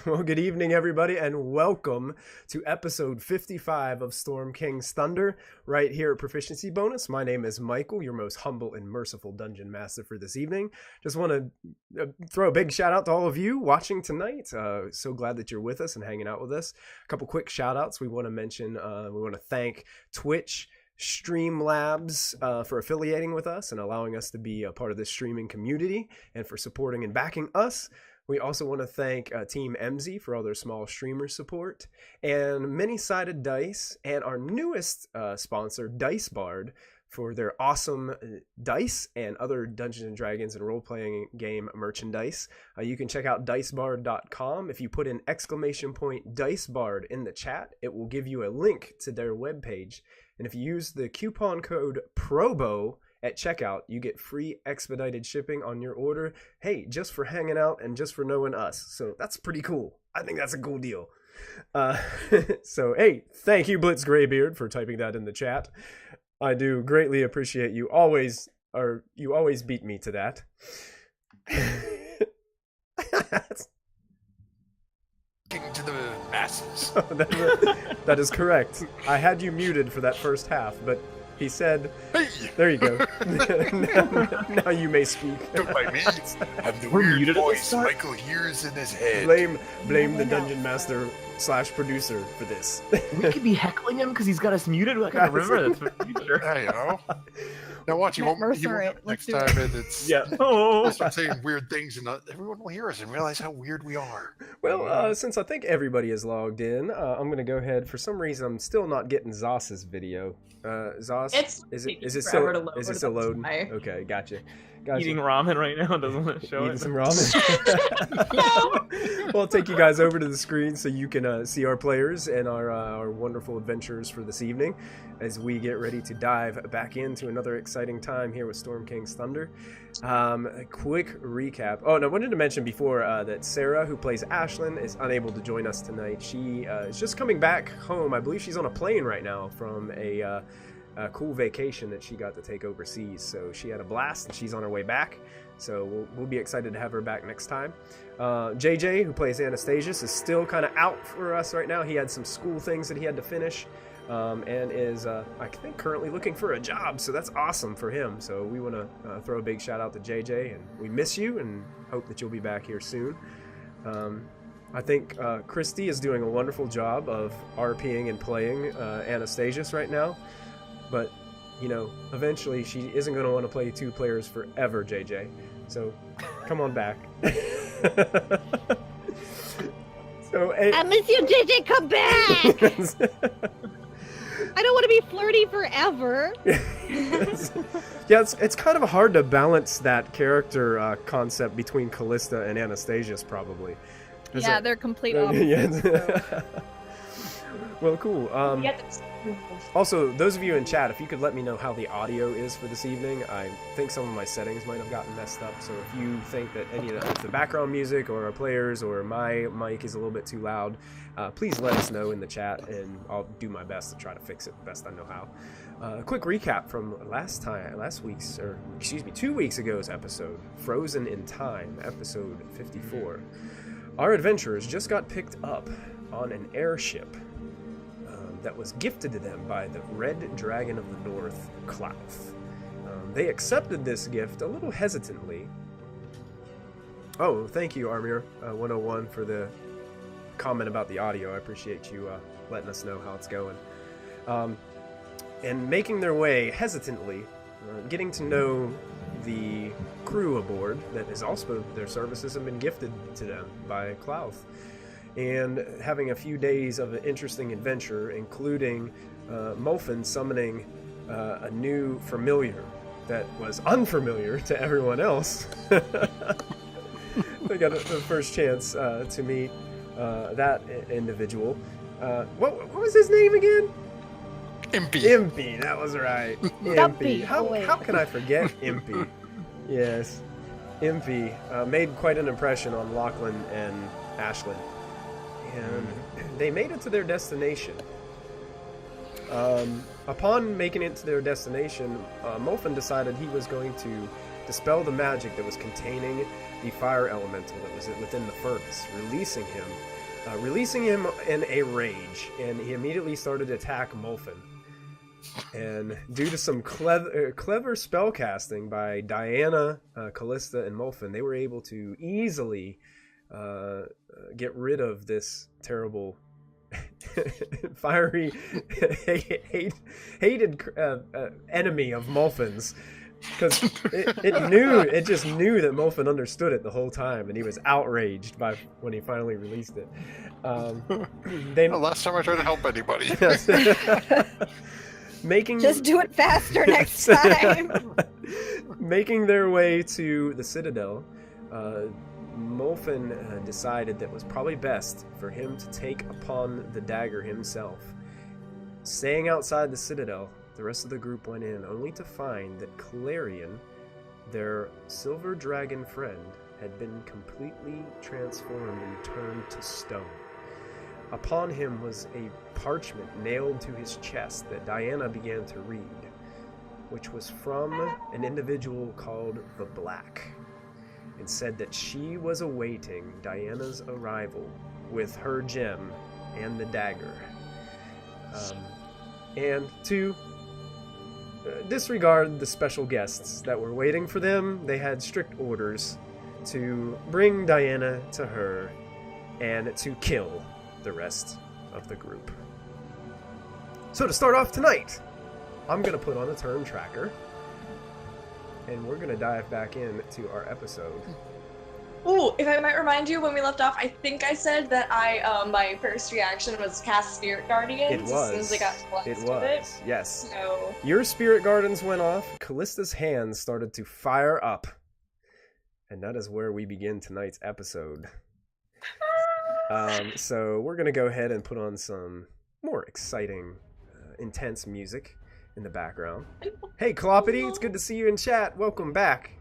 Well, good evening, everybody, and welcome to episode 55 of Storm King's Thunder, right here at Proficiency Bonus. My name is Michael, your most humble and merciful dungeon master for this evening. Just want to throw a big shout out to all of you watching tonight. So glad that you're with us and hanging out with us. A couple quick shout outs we want to mention. We want to thank Twitch, Streamlabs for affiliating with us and allowing us to be a part of this streaming community and for supporting and backing us. We also want to thank Team MZ for all their small streamer support, and Many-Sided Dice, and our newest sponsor, Dice Bard, for their awesome dice and other Dungeons & Dragons and role-playing game merchandise. You can check out dicebard.com. If you put in !Dicebard in the chat, it will give you a link to their webpage. And if you use the coupon code PROBO at checkout, you get free expedited shipping on your order. Hey, just for hanging out and just for knowing us. So that's pretty cool. I think that's a cool deal. So, hey, thank you, Blitz Graybeard, for typing that in the chat. I do greatly appreciate you. You always beat me to that. Getting to the masses. That is correct. I had you muted for that first half, but he said, hey. There you go. now you may speak. Don't mind me. Have the weird voice Michael hears in his head. Blame the dungeon master / producer for this. We could be heckling him because he's got us muted. I can't remember that for future. I know. Now watch, he won't next time. It's Oh. start saying weird things, and everyone will hear us and realize how weird we are. Well, since I think everybody is logged in, I'm going to go ahead. For some reason, I'm still not getting Zos's video. Zos, is it still loading? Okay, gotcha. Eating ramen right now doesn't want to show Eating it. some ramen. Well, I'll take you guys over to the screen so you can see our players and our wonderful adventures for this evening as we get ready to dive back into another exciting time here with Storm King's Thunder. A quick recap. Oh, and I wanted to mention before that Sarah, who plays Ashlyn, is unable to join us tonight. She is just coming back home. I believe she's on a plane right now from a cool vacation that she got to take overseas. So she had a blast and she's on her way back. So we'll be excited to have her back next time. JJ, who plays Anastasius, is still kind of out for us right now. He had some school things that he had to finish and is, I think, currently looking for a job. So that's awesome for him. So we want to throw a big shout out to JJ, and we miss you and hope that you'll be back here soon. I think Christy is doing a wonderful job of RPing and playing Anastasius right now. But, you know, eventually she isn't going to want to play two players forever, JJ. So, come on back. So, I miss you, JJ, come back! I don't want to be flirty forever. Yeah, it's kind of hard to balance that character concept between Callista and Anastasius, probably. Yeah, they're complete opposites. Yeah. Well, cool. Also, those of you in chat, if you could let me know how the audio is for this evening. I think some of my settings might have gotten messed up, so if you think that any of the background music or our players or my mic is a little bit too loud, please let us know in the chat, and I'll do my best to try to fix it the best I know how. A quick recap from 2 weeks ago's episode, Frozen in Time, episode 54. Our adventurers just got picked up on an airship that was gifted to them by the Red Dragon of the North, Klauth. They accepted this gift a little hesitantly. Oh, thank you, Armir 101, for the comment about the audio. I appreciate you letting us know how it's going. And making their way hesitantly, getting to know the crew aboard that is also, their services have been gifted to them by Klauth. And having a few days of an interesting adventure, including Molfin summoning a new familiar that was unfamiliar to everyone else. They got the first chance to meet that individual. What was his name again? Impy. Impy, that was right. Impy. How can I forget Impy? Yes. Impy made quite an impression on Lachlan and Ashlyn. And they made it to their destination. Upon making it to their destination, Molfin decided he was going to dispel the magic that was containing the fire elemental that was within the furnace, releasing him releasing him in a rage, and he immediately started to attack Molfin. And due to some clever spell casting by Diana, Callista, and Molfin, they were able to easily get rid of this terrible, fiery, hated enemy of Molfin's. Because it just knew that Molfin understood it the whole time, and he was outraged by when he finally released it. The last time I tried to help anybody. Just do it faster next time. Making their way to the Citadel, Molfin decided that it was probably best for him to take upon the dagger himself. Staying outside the Citadel, the rest of the group went in, only to find that Clarion, their silver dragon friend, had been completely transformed and turned to stone. Upon him was a parchment nailed to his chest that Diana began to read, which was from an individual called The Black, and said that she was awaiting Diana's arrival with her gem and the dagger. And to disregard the special guests that were waiting for them, they had strict orders to bring Diana to her and to kill the rest of the group. So to start off tonight, I'm going to put on a turn tracker, and we're going to dive back into our episode. Ooh, if I might remind you, when we left off, I think I said that my first reaction was cast Spirit Guardians. It was. As soon as I got blessed with it. Yes. So... Your Spirit Guardians went off, Callista's hands started to fire up, and that is where we begin tonight's episode. So we're going to go ahead and put on some more exciting, intense music in the background. Hey, Cloppity, it's good to see you in chat. Welcome back.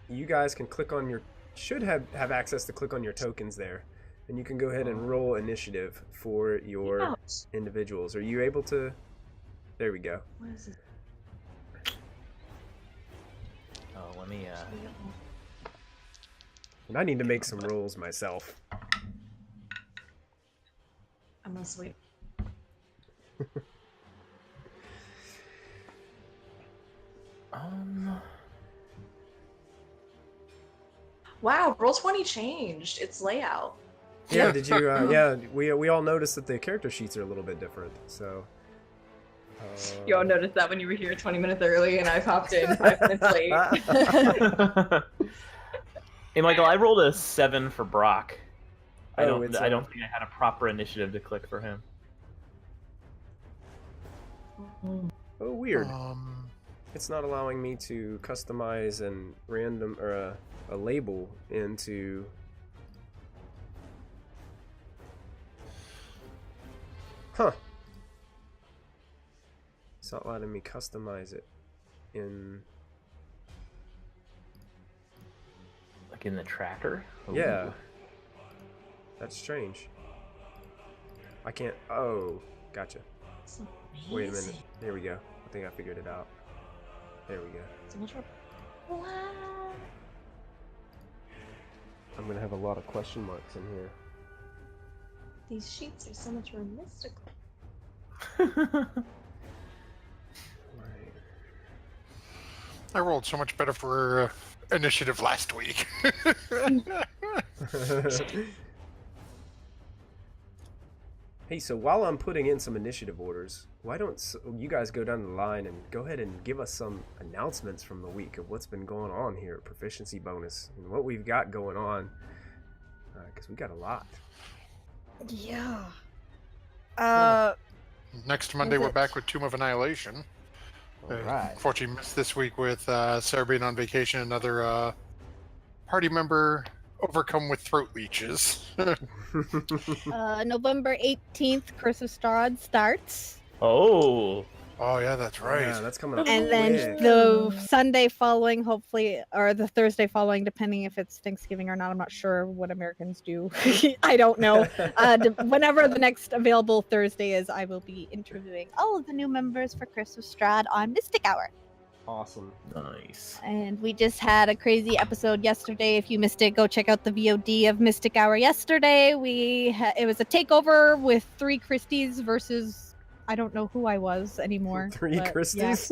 You guys can click on your... should have access to click on your tokens there. And you can go ahead and roll initiative for your individuals. Are you able to... There we go. What is it? Oh, let me, And I need to make some rolls myself. I'm gonna sleep. Wow, Roll20 changed its layout. Yeah, did you? Yeah, we all noticed that the character sheets are a little bit different. So. You all noticed that when you were here 20 minutes early and I popped in 5 minutes late. Hey, Michael, I rolled a 7 for Brock. I don't it's, think I had a proper initiative to click for him. Oh, weird. It's not allowing me to customize and random or a label into. Huh. It's not letting me customize it in. Like in the tracker? Ooh. Yeah. That's strange. I can't. Oh, gotcha. Wait a minute. There we go. I think I figured it out. There we go. So much more. Wow. I'm gonna have a lot of question marks in here. These sheets are so much more mystical. Right. I rolled so much better for initiative last week. Hey, so while I'm putting in some initiative orders, why don't you guys go down the line and go ahead and give us some announcements from the week of what's been going on here at Proficiency Bonus and what we've got going on, because we got a lot. Yeah. Next Monday, we're back with Tomb of Annihilation. All right. Unfortunately, missed this week with Sarah being on vacation. Another party member overcome with throat leeches. November 18th, Curse of Strahd starts. Oh. Oh, yeah, that's right. Yeah, that's coming up. And then quick. the Sunday following, hopefully, or the Thursday following, depending if it's Thanksgiving or not. I'm not sure what Americans do. I don't know. Whenever the next available Thursday is, I will be interviewing all of the new members for Curse of Strahd on Mystic Hour. Awesome. Nice. And we just had a crazy episode yesterday. If you missed it, go check out the VOD of Mystic Hour yesterday. It was a takeover with 3 Christies versus I don't know who I was anymore. 3 but Christies?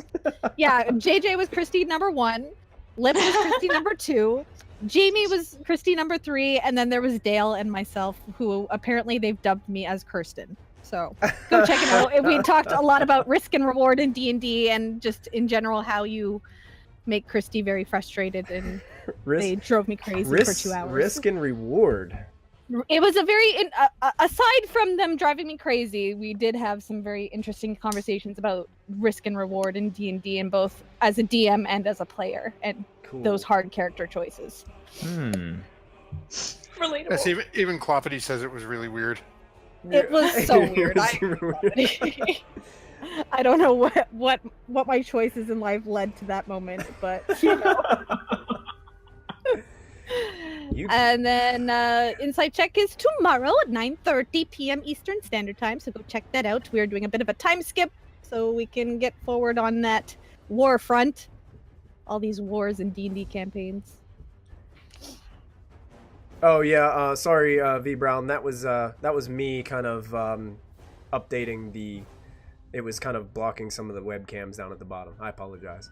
Yeah, JJ was Christy number 1, Lip was Christy number 2, Jamie was Christy number 3, and then there was Dale and myself, who apparently they've dubbed me as Kirsten. So go check it out. We talked a lot about risk and reward in D&D and just in general how you make Christy very frustrated, and they drove me crazy for 2 hours. Risk and reward. It was a very aside from them driving me crazy, we did have some very interesting conversations about risk and reward in D&D, and both as a DM and as a player, and those hard character choices. Relatable. Yes, even Cloppity says it was really weird. It was so weird. I don't know what my choices in life led to that moment, but you know. And then Insight Check is tomorrow at 9:30 p.m. Eastern Standard Time, so go check that out. We are doing a bit of a time skip so we can get forward on that war front. All these wars and D&D campaigns. Oh yeah, sorry, V Brown. That was me kind of updating the. It was kind of blocking some of the webcams down at the bottom. I apologize.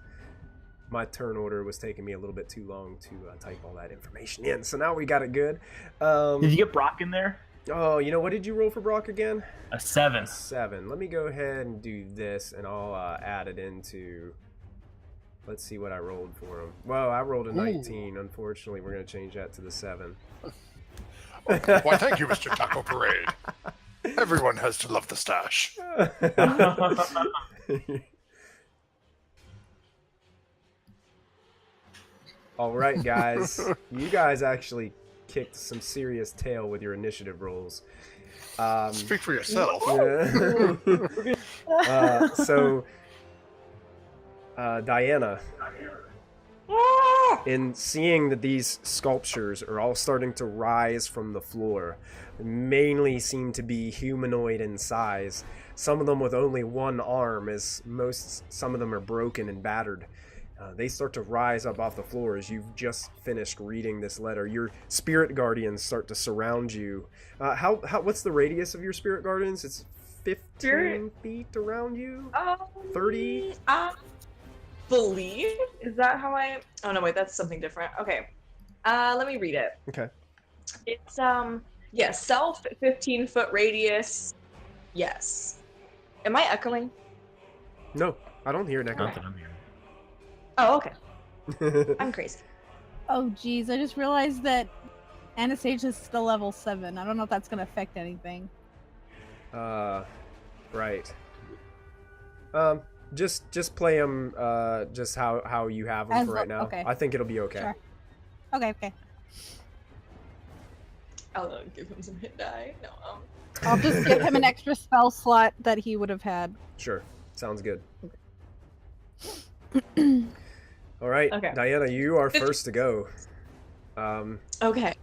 My turn order was taking me a little bit too long to type all that information in. So now we got it good. Did you get Brock in there? Oh, you know, what did you roll for Brock again? A 7. 7. Let me go ahead and do this, and I'll add it into. Let's see what I rolled for him. Well, I rolled a 19. Unfortunately, we're going to change that to the 7. Why, thank you, Mr. Taco Parade. Everyone has to love the stash. All right, guys. You guys actually kicked some serious tail with your initiative rolls. Speak for yourself. Diana, in seeing that these sculptures are all starting to rise from the floor, mainly seem to be humanoid in size, some of them with only one arm, as some of them are broken and battered. They start to rise up off the floor as you've just finished reading this letter. Your spirit guardians start to surround you. What's the radius of your spirit guardians? It's 15 feet around you? 30? Believe? Is that how I... Oh, no, wait, that's something different. Okay. Let me read it. Okay. It's, yeah, self, 15-foot radius. Yes. Am I echoing? No, I don't hear an echo. Nothing I'm hearing. Oh, okay. I'm crazy. Oh, geez, I just realized that Anastasia is still level 7. I don't know if that's going to affect anything. Right. Just play them just how you have them for right now. Okay. I think it'll be okay. Sure. Okay. I'll give him some hit die. No, I'll just give him an extra spell slot that he would have had. Sure. Sounds good. All right, okay. Diana, you are first to go. Okay.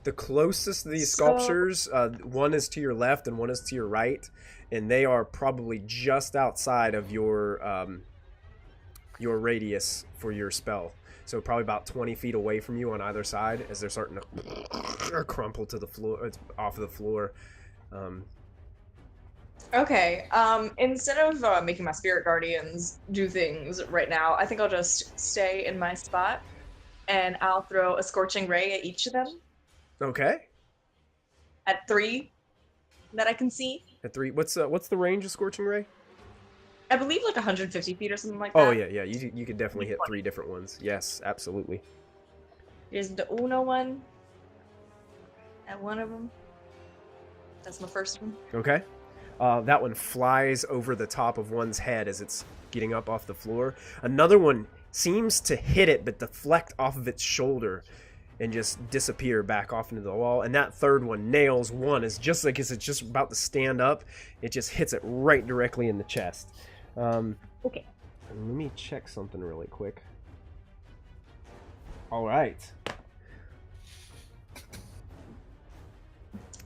The closest of these sculptures, one is to your left and one is to your right, and they are probably just outside of your radius for your spell. So probably about 20 feet away from you on either side, as they're starting to crumple to the floor, off of the floor. Okay. Instead of making my spirit guardians do things right now, I think I'll just stay in my spot, and I'll throw a scorching ray at each of them. Okay. At 3 that I can see. At 3, what's the range of Scorching Ray? I believe like 150 feet or something like that. Oh yeah. You could definitely hit 3 different ones. Yes, absolutely. Here's the Uno one. At one of them. That's my first one. Okay. That one flies over the top of one's head as it's getting up off the floor. Another one seems to hit it, but deflect off of its shoulder and just disappear back off into the wall. And that third one nails one. It's just like as it's just about to stand up, it just hits it right directly in the chest. Okay. Let me check something really quick. All right.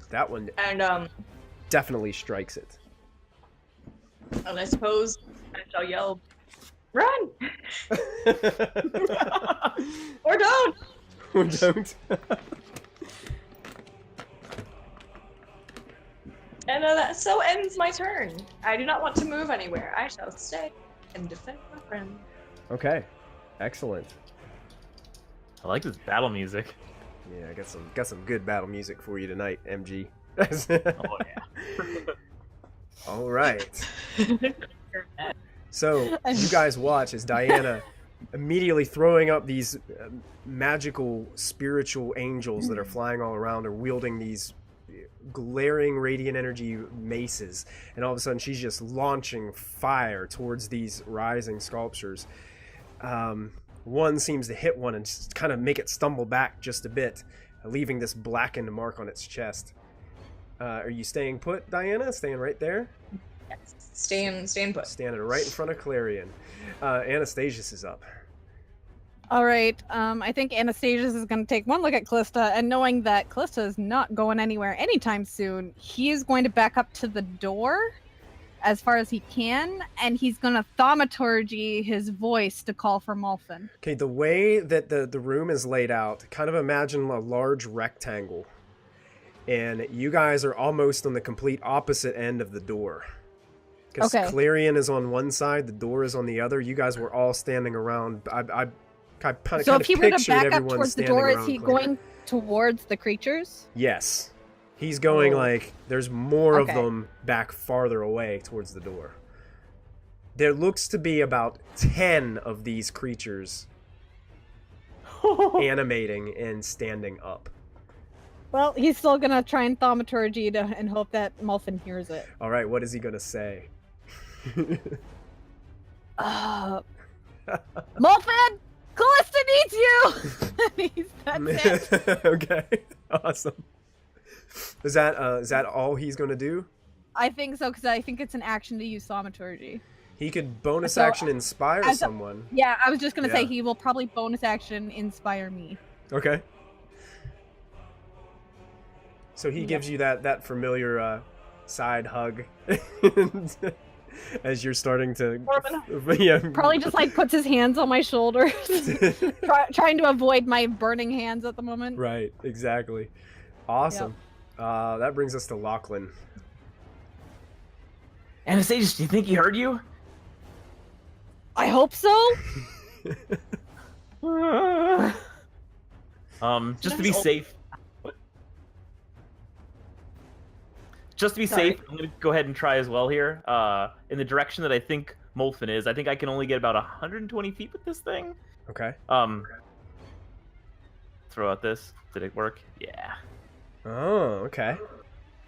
That one And definitely strikes it. I suppose I shall yell, Run! Or don't! Or don't. And that so ends my turn. I do not want to move anywhere. I shall stay and defend my friend. Okay, excellent. I like this battle music. Yeah, I got some good battle music for you tonight, MG. Oh yeah. All right. So you guys watch as Diana immediately throwing up these magical spiritual angels that are flying all around are wielding these glaring radiant energy maces, and all of a sudden she's just launching fire towards these rising sculptures. One seems to hit one and just kind of make it stumble back just a bit, leaving this blackened mark on its chest. Are you staying put, Diana? Staying right there? Yes. Staying put. Standing right in front of Clarion. Anastasius is up. All right. I think Anastasius is going to take one look at Callista, and knowing that Callista is not going anywhere anytime soon, he is going to back up to the door as far as he can, and he's going to thaumaturgy his voice to call for Molfin. Okay, the way that the room is laid out, kind of imagine a large rectangle. And you guys are almost on the complete opposite end of the door. Because Okay. Clarion is on one side, the door is on the other. You guys were all standing around. I kind So of if he were to pictured back up everyone towards the standing door, is around he Clarion. going towards the creatures? Yes. He's going Oh. like, there's more of Okay. them back farther away towards the door. There looks to be about 10 of these creatures animating and standing up. Well, he's still going to try and thaumaturgy and hope that Molfin hears it. All right, what is he going to say? Molfin! Callista needs you! That's it. Okay, awesome. Is that all he's going to do? I think so, because I think it's an action to use thaumaturgy. He could bonus So, action inspire as a- someone. Yeah, I was just going to say Yeah. he will probably bonus action inspire me. Okay. So he Yep. gives you that familiar side hug as you're starting to yeah. Probably just like puts his hands on my shoulders, trying to avoid my burning hands at the moment. Right, exactly. Awesome. That brings us to Lachlan. Anastasius, do you think he heard you? I hope so. Just to be safe. Just to be Sorry. safe, I'm gonna go ahead and try as well here. In the direction that I think Molfin is, I think I can only get about 120 feet with this thing. Okay. Throw out this. Did it work? Yeah. Oh, okay.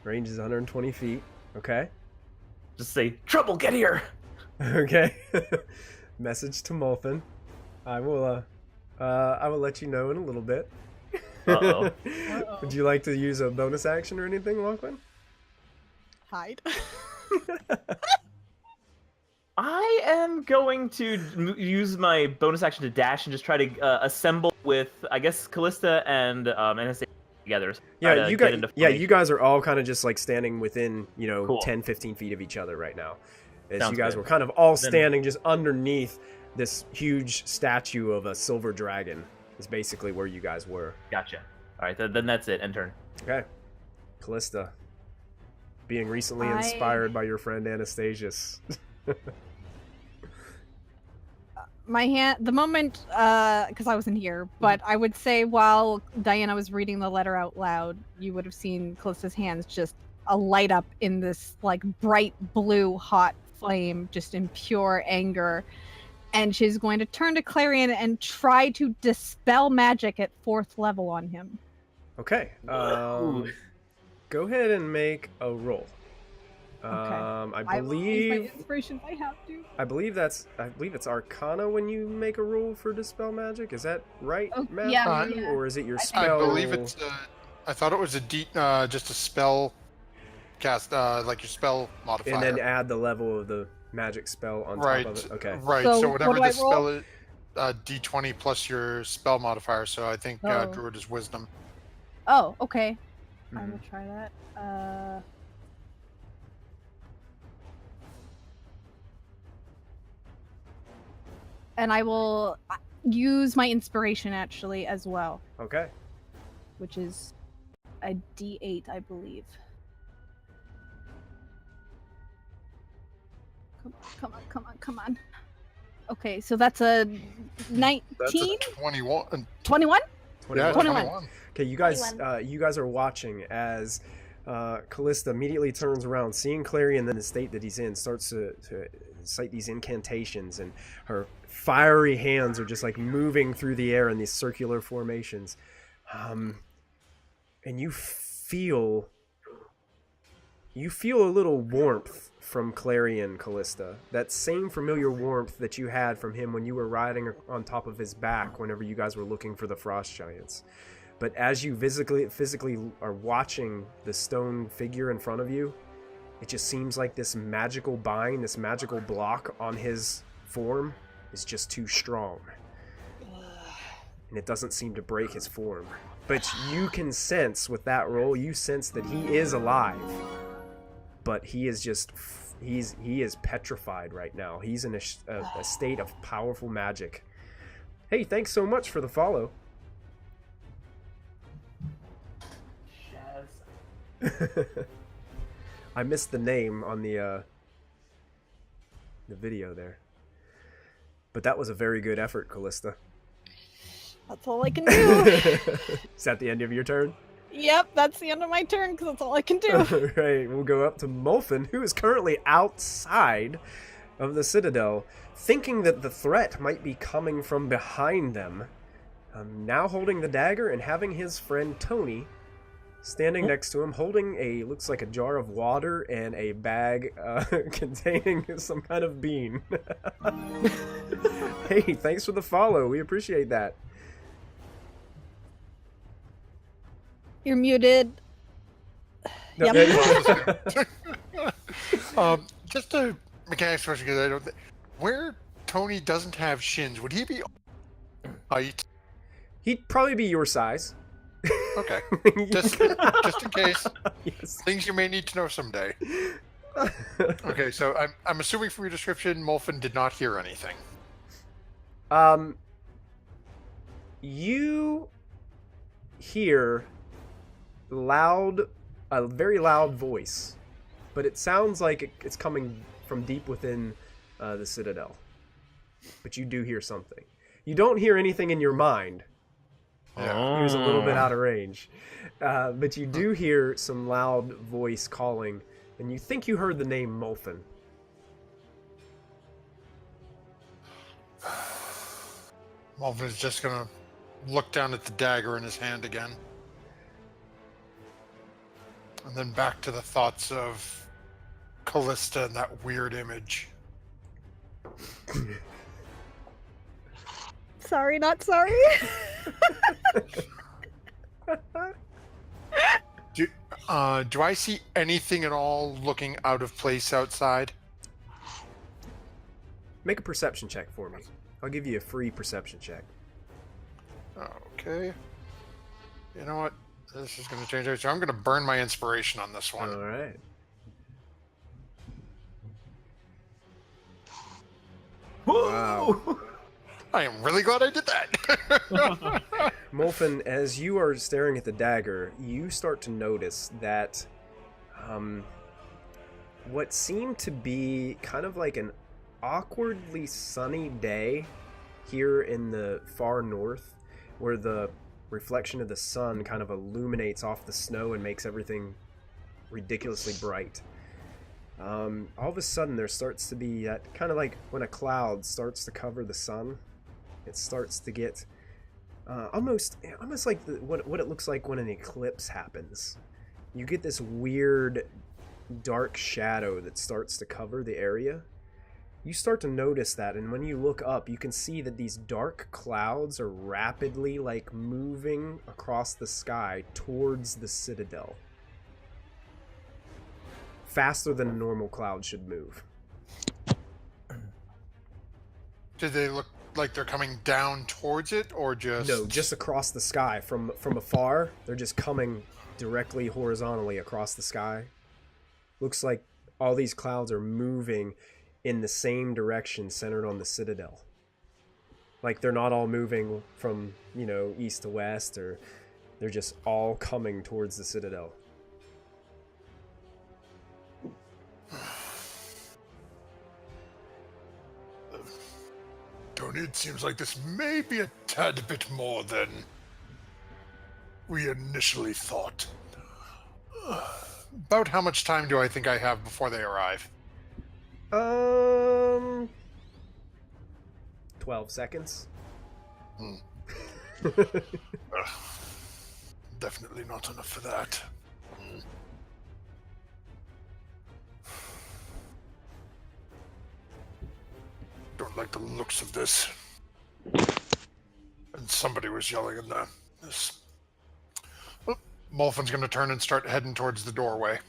Range is 120 feet. Okay. Just say, trouble, get here! Okay. Message to Molfin. I will let you know in a little bit. Uh-oh. Uh-oh. Would you like to use a bonus action or anything, Lachlan? Hide. I am going to use my bonus action to dash and just try to assemble with, I guess, Callista and Anastasia together. So try Yeah, to you get guys. into Yeah, you formation. guys are all kind of just like standing within, Cool. 10, 15 feet of each other right now. As Sounds you guys good. were kind of all Then- standing just underneath this huge statue of a silver dragon. Is basically where you guys were. Gotcha. All right, then that's it. End turn. Okay, Callista, being recently I- inspired by your friend Anastasius. My hand, the moment, because I wasn't here, but I would say while Diana was reading the letter out loud, you would have seen Callista's hands just light up in this like bright blue hot flame, just in pure anger. And she's going to turn to Clarion and try to dispel magic at 4th level on him. Okay. Ooh. Go ahead and make a roll. I I will use my believe inspiration if I have to. I believe it's Arcana when you make a roll for dispel magic. Is that right, Oh, Matthew? yeah, yeah. Or is it your I think- spell? I believe it's. I thought it was just a spell cast, like your spell modifier. and then add the level of the magic spell on right. top of it. Okay. Right. So So, what whatever do I the roll? spell is, D20 plus your spell modifier. So I think Oh. Druid is Wisdom. Oh, okay. I Mhm. will try that. and I will use my inspiration actually as well, Okay. which is a D8, I believe. Come on. Okay, so that's a 19? That's a 21. 21? Yeah, 21. Okay, you guys, 21. you guys are watching as Callista immediately turns around, seeing Clarion in the state that he's in, starts to cite these incantations, and her fiery hands are just like moving through the air in these circular formations, and you feel a little warmth from Clarion, Callista. That same familiar warmth that you had from him when you were riding on top of his back whenever you guys were looking for the frost giants. But as you physically are watching the stone figure in front of you, it just seems like this magical bind, this magical block on his form is just too strong. And it doesn't seem to break his form. But you can sense with that roll, you sense that he is alive. But he is just, he is petrified right now. He's in a state of powerful magic. Hey, thanks so much for the follow. I missed the name on the video there. But that was a very good effort, Callista. That's all I can do. Is that the end of your turn? Yep, that's the end of my turn because that's all I can do. Right, we'll go up to Molfin, who is currently outside of the Citadel, thinking that the threat might be coming from behind them. Now holding the dagger and having his friend Tony standing next to him, holding looks like a jar of water and a bag containing some kind of bean. Hey, thanks for the follow. We appreciate that. You're muted. No, Yep. Just a mechanics question, because I don't. Where Tony doesn't have shins, would he be height? He'd probably be your size. Okay, just in case. Yes. Things you may need to know someday. Okay, so I'm assuming from your description, Molfin did not hear anything. You hear a very loud voice, but it sounds like it's coming from deep within the Citadel. But you do hear something. You don't hear anything in your mind. Yeah. He was a little bit out of range. But you do hear some loud voice calling, and you think you heard the name Molfin. Molfin's just gonna look down at the dagger in his hand again. And then back to the thoughts of Callista and that weird image. Sorry, not sorry. Do I see anything at all looking out of place outside? Make a perception check for me. I'll give you a free perception check. Okay. You know what? This is going to change everything. I'm going to burn my inspiration on this one. All right. Wow. I am really glad I did that. Molfin, as you are staring at the dagger, you start to notice that what seemed to be kind of like an awkwardly sunny day here in the far north, where the reflection of the sun kind of illuminates off the snow and makes everything ridiculously bright. All of a sudden there starts to be that kind of like when a cloud starts to cover the sun, it starts to get almost like what it looks like when an eclipse happens. You get this weird dark shadow that starts to cover the area. You start to notice that, and when you look up, you can see that these dark clouds are rapidly like moving across the sky towards the Citadel. Faster than a normal cloud should move. Do they look like they're coming down towards it, or just... No, just across the sky. From afar, they're just coming directly horizontally across the sky. Looks like all these clouds are moving in the same direction, centered on the Citadel. Like they're not all moving from, east to west, or they're just all coming towards the Citadel. Tony, it seems like this may be a tad bit more than we initially thought. About how much time do I think I have before they arrive? 12 seconds. Definitely not enough for that. Don't like the looks of this. And somebody was yelling in this. Well, Molfin's going to turn and start heading towards the doorway.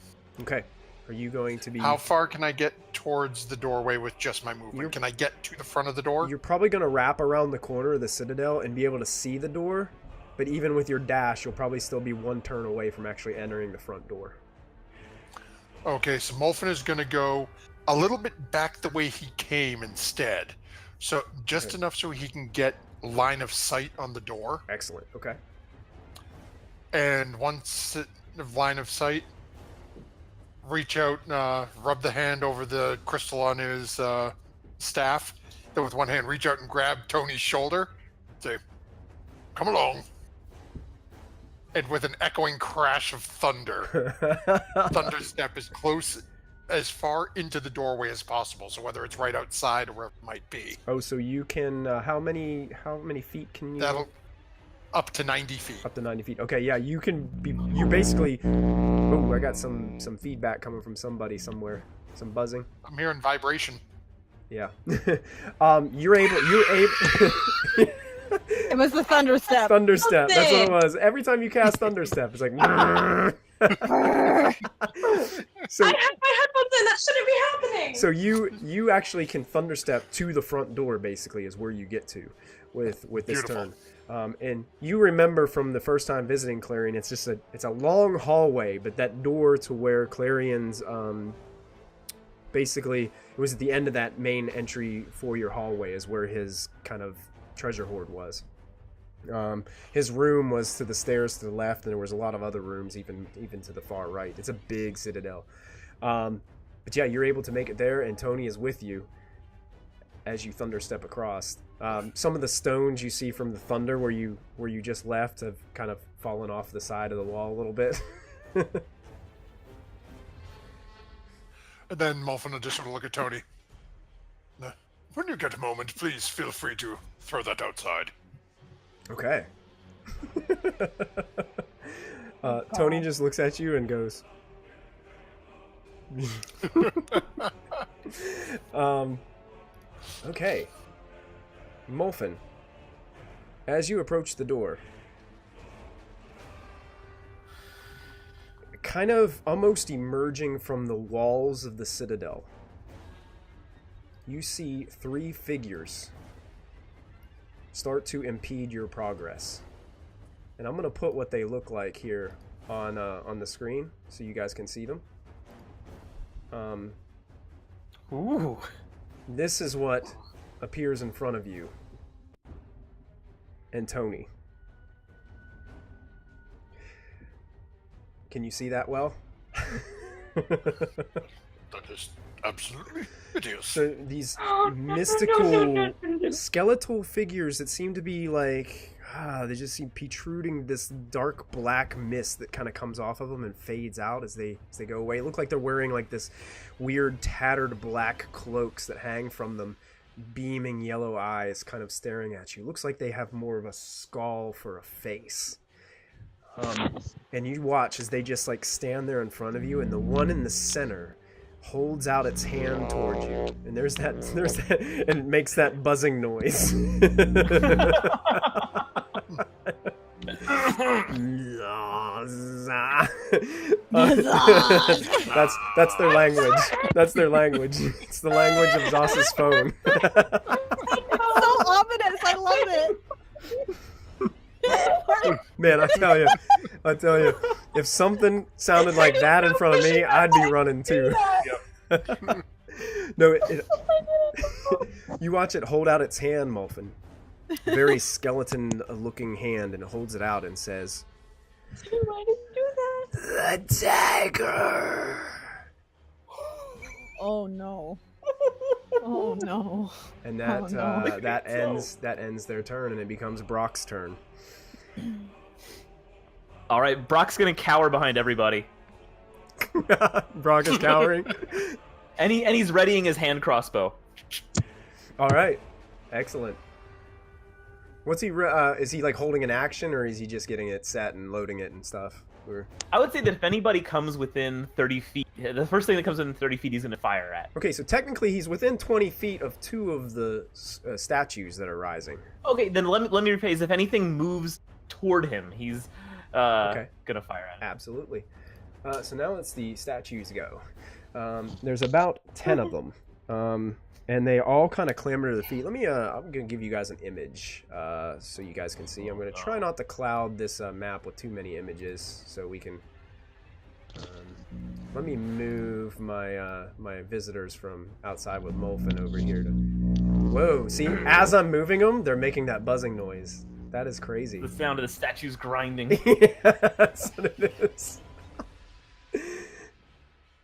Okay. Are you going to be... How far can I get towards the doorway with just my movement? Can I get to the front of the door? You're probably going to wrap around the corner of the Citadel and be able to see the door, but even with your dash, you'll probably still be one turn away from actually entering the front door. Okay, so Molfin is going to go a little bit back the way he came instead. So just enough so he can get line of sight on the door. Excellent. Okay. And once line of sight, reach out, rub the hand over the crystal on his staff. Then with one hand, reach out and grab Tony's shoulder. Say, come along. And with an echoing crash of thunder, Thunder step as far into the doorway as possible. So whether it's right outside or wherever it might be. Oh, so you can, how many feet can you... That'll up to 90 feet. Up to 90 feet. Okay, yeah, you basically... Oh, I got some feedback coming from somebody somewhere. Some buzzing. I'm hearing vibration. Yeah. You're able... It was the thunder step. Thunder step. That's what it was. Every time you cast thunder step, it's like... So, I have my headphones in. That shouldn't be happening. So you actually can thunder step to the front door, basically, is where you get to with this Beautiful. turn. And you remember from the first time visiting Clarion, it's a long hallway, but that door to where Clarion's basically, it was at the end of that main entry for your hallway is where his kind of treasure hoard was. His room was to the stairs to the left, and there was a lot of other rooms even to the far right. It's a big citadel. But yeah, you're able to make it there, and Tony is with you as you thunder step across. Some of the stones you see from the thunder where you just left have kind of fallen off the side of the wall a little bit. And then Molfin will just sort of look at Tony. When you get a moment, please feel free to throw that outside. Okay. Tony just looks at you and goes... Okay. Molfin, as you approach the door, kind of almost emerging from the walls of the Citadel, you see 3 figures start to impede your progress. And I'm going to put what they look like here on the screen so you guys can see them. Ooh. This is what appears in front of you and Tony. Can you see that well? That is absolutely hideous. So these mystical skeletal figures that seem to be like, they just seem protruding this dark black mist that kind of comes off of them and fades out as they go away. It look like they're wearing like this weird tattered black cloaks that hang from them, beaming yellow eyes kind of staring at you. Looks like they have more of a skull for a face. And you watch as they just like stand there in front of you, and the one in the center holds out its hand towards you, and there's that, and it makes that buzzing noise. That's their language. That's their language. It's the language of Zoss's phone. So ominous. I love it. Man, I tell you, if something sounded like that in front of me, I'd be running too. No, you watch it hold out its hand, Molfin, very skeleton-looking hand and holds it out and says, Why did you do that? "The dagger." Oh no. Oh no. And that Oh, no. that ends their turn, and it becomes Brock's turn. All right, Brock's gonna cower behind everybody, Brock is cowering. and he's readying his hand crossbow. All right, excellent. What's he? Is he like holding an action, or is he just getting it set and loading it and stuff? Or... I would say that if anybody comes within 30 feet, the first thing that comes within 30 feet he's gonna fire at. Okay, so technically he's within 20 feet of two of the statues that are rising. Okay, then let me rephrase. If anything moves toward him, he's gonna fire at it. Absolutely. So now it's the statues go. There's about 10 of them. And they all kind of clamber to their feet. Let me, I'm going to give you guys an image so you guys can see. I'm going to try not to cloud this map with too many images so we can... let me move my my visitors from outside with Molfin over here to... Whoa, see, as I'm moving them, they're making that buzzing noise. That is crazy. The sound of the statues grinding. Yeah, that's what it is.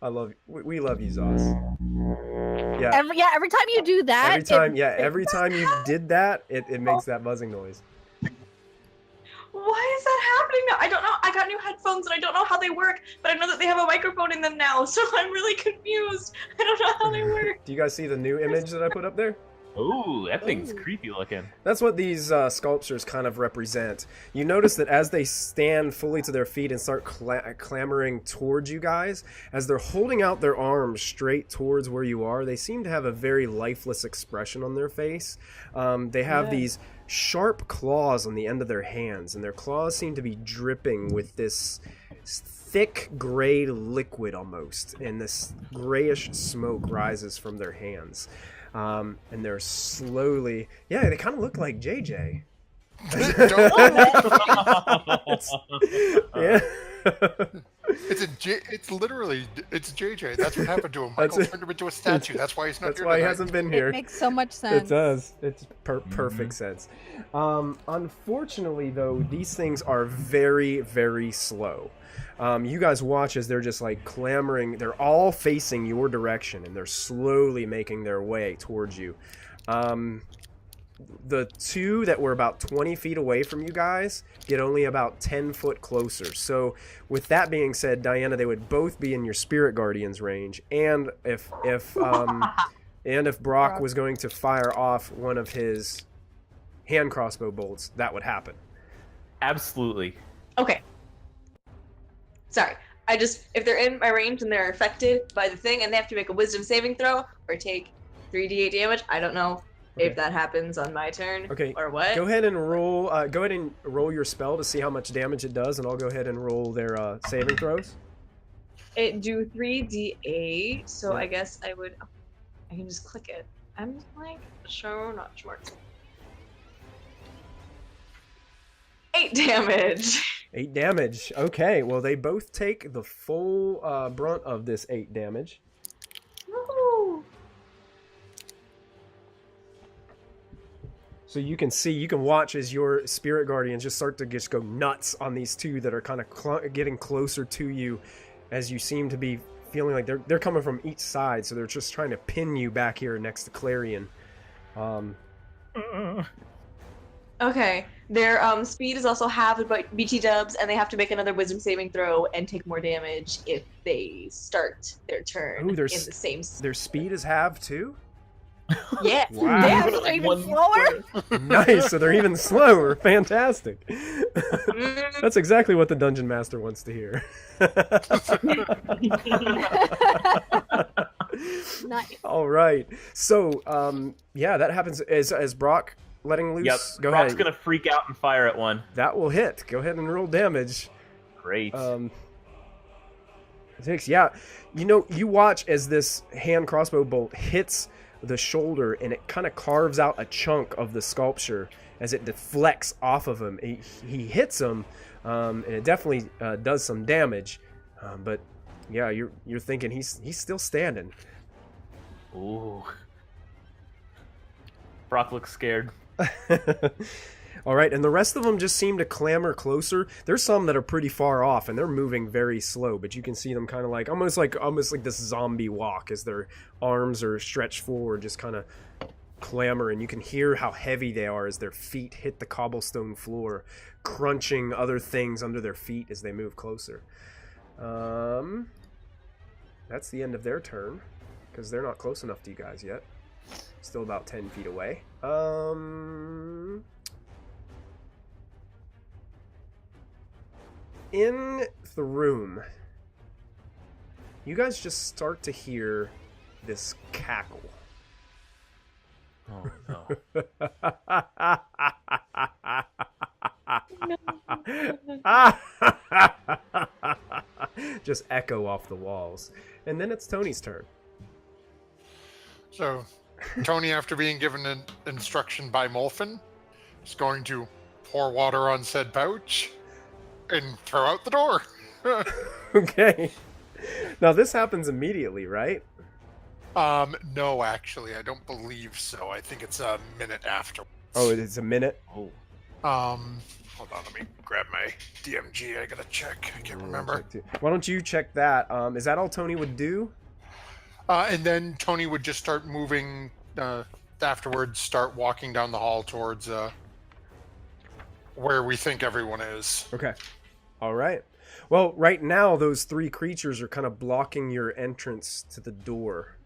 I love you. We love you, Zos. Yeah. Every time you do that. Every time you did that, it makes that buzzing noise. Why is that happening now? I don't know. I got new headphones and I don't know how they work, but I know that they have a microphone in them now, so I'm really confused. I don't know how they work. Do you guys see the new image that I put up there? Ooh, that thing's creepy looking. That's what these sculptures kind of represent. You notice that as they stand fully to their feet and start clamoring towards you guys, as they're holding out their arms straight towards where you are, they seem to have a very lifeless expression on their face. They have these sharp claws on the end of their hands, and their claws seem to be dripping with this thick gray liquid almost, and this grayish smoke rises from their hands. And they're slowly... Yeah, they kind of look like JJ. Yeah. It's literally JJ. That's what happened to him. Michael turned him into a statue. That's why he's not That's here why he tonight. hasn't been here. It makes so much sense. It does. It's perfect sense. Unfortunately, though, these things are very, very slow. You guys watch as they're just like clamoring. They're all facing your direction, and they're slowly making their way towards you. The two that were about 20 feet away from you guys get only about 10 foot closer. So with that being said, Diana, they would both be in your Spirit Guardian's range. And if Brock was going to fire off one of his hand crossbow bolts, that would happen. Absolutely. Okay. Sorry. If they're in my range and they're affected by the thing and they have to make a wisdom saving throw or take 3d8 damage, I don't know if that happens on my turn or what. Go ahead and roll your spell to see how much damage it does, and I'll go ahead and roll their saving throws. It do 3d8, so I guess I can just click it. I'm like, not smart. 8 damage. 8 damage. Okay, well, they both take the full brunt of this 8 damage. Woohoo! So you can watch as your Spirit Guardians just start to just go nuts on these two that are kind of getting closer to you, as you seem to be feeling like they're coming from each side, so they're just trying to pin you back here next to Clarion. Okay, their speed is also halved by BT dubs, and they have to make another wisdom saving throw and take more damage if they start their turn in the same. Their speed is halved too? Yeah. Wow. Damn, they're even slower. Nice, so they're even slower. Fantastic. That's exactly what the Dungeon Master wants to hear. Nice. All right. So, yeah, that happens as Brock letting loose. Yep. Go Brock's ahead. gonna freak out and fire at one. That will hit. Go ahead and roll damage. Great. 6. Yeah. You watch as this hand crossbow bolt hits the shoulder, and it kind of carves out a chunk of the sculpture as it deflects off of him. He hits him, and it definitely does some damage. But yeah, you're thinking he's still standing. Ooh. Brock looks scared. All right, and the rest of them just seem to clamber closer. There's some that are pretty far off, and they're moving very slow, but you can see them kind of like almost like this zombie walk as their arms are stretched forward, just kind of clamor, and you can hear how heavy they are as their feet hit the cobblestone floor, crunching other things under their feet as they move closer. That's the end of their turn, because they're not close enough to you guys yet. Still about 10 feet away. In the room, you guys just start to hear this cackle. Oh no. Just echo off the walls. And then it's Tony's turn. So, Tony, after being given an instruction by Molfin, is going to pour water on said pouch and throw out the door. Okay. Now this happens immediately, right? No, actually, I don't believe so. I think it's a minute after. Oh, it's a minute? Oh. Hold on, let me grab my DMG. I gotta check. I can't remember. Why don't you check that? Is that all Tony would do? And then Tony would just start moving, afterwards, start walking down the hall towards where we think everyone is. Okay. All right. Well, right now, those three creatures are kind of blocking your entrance to the door.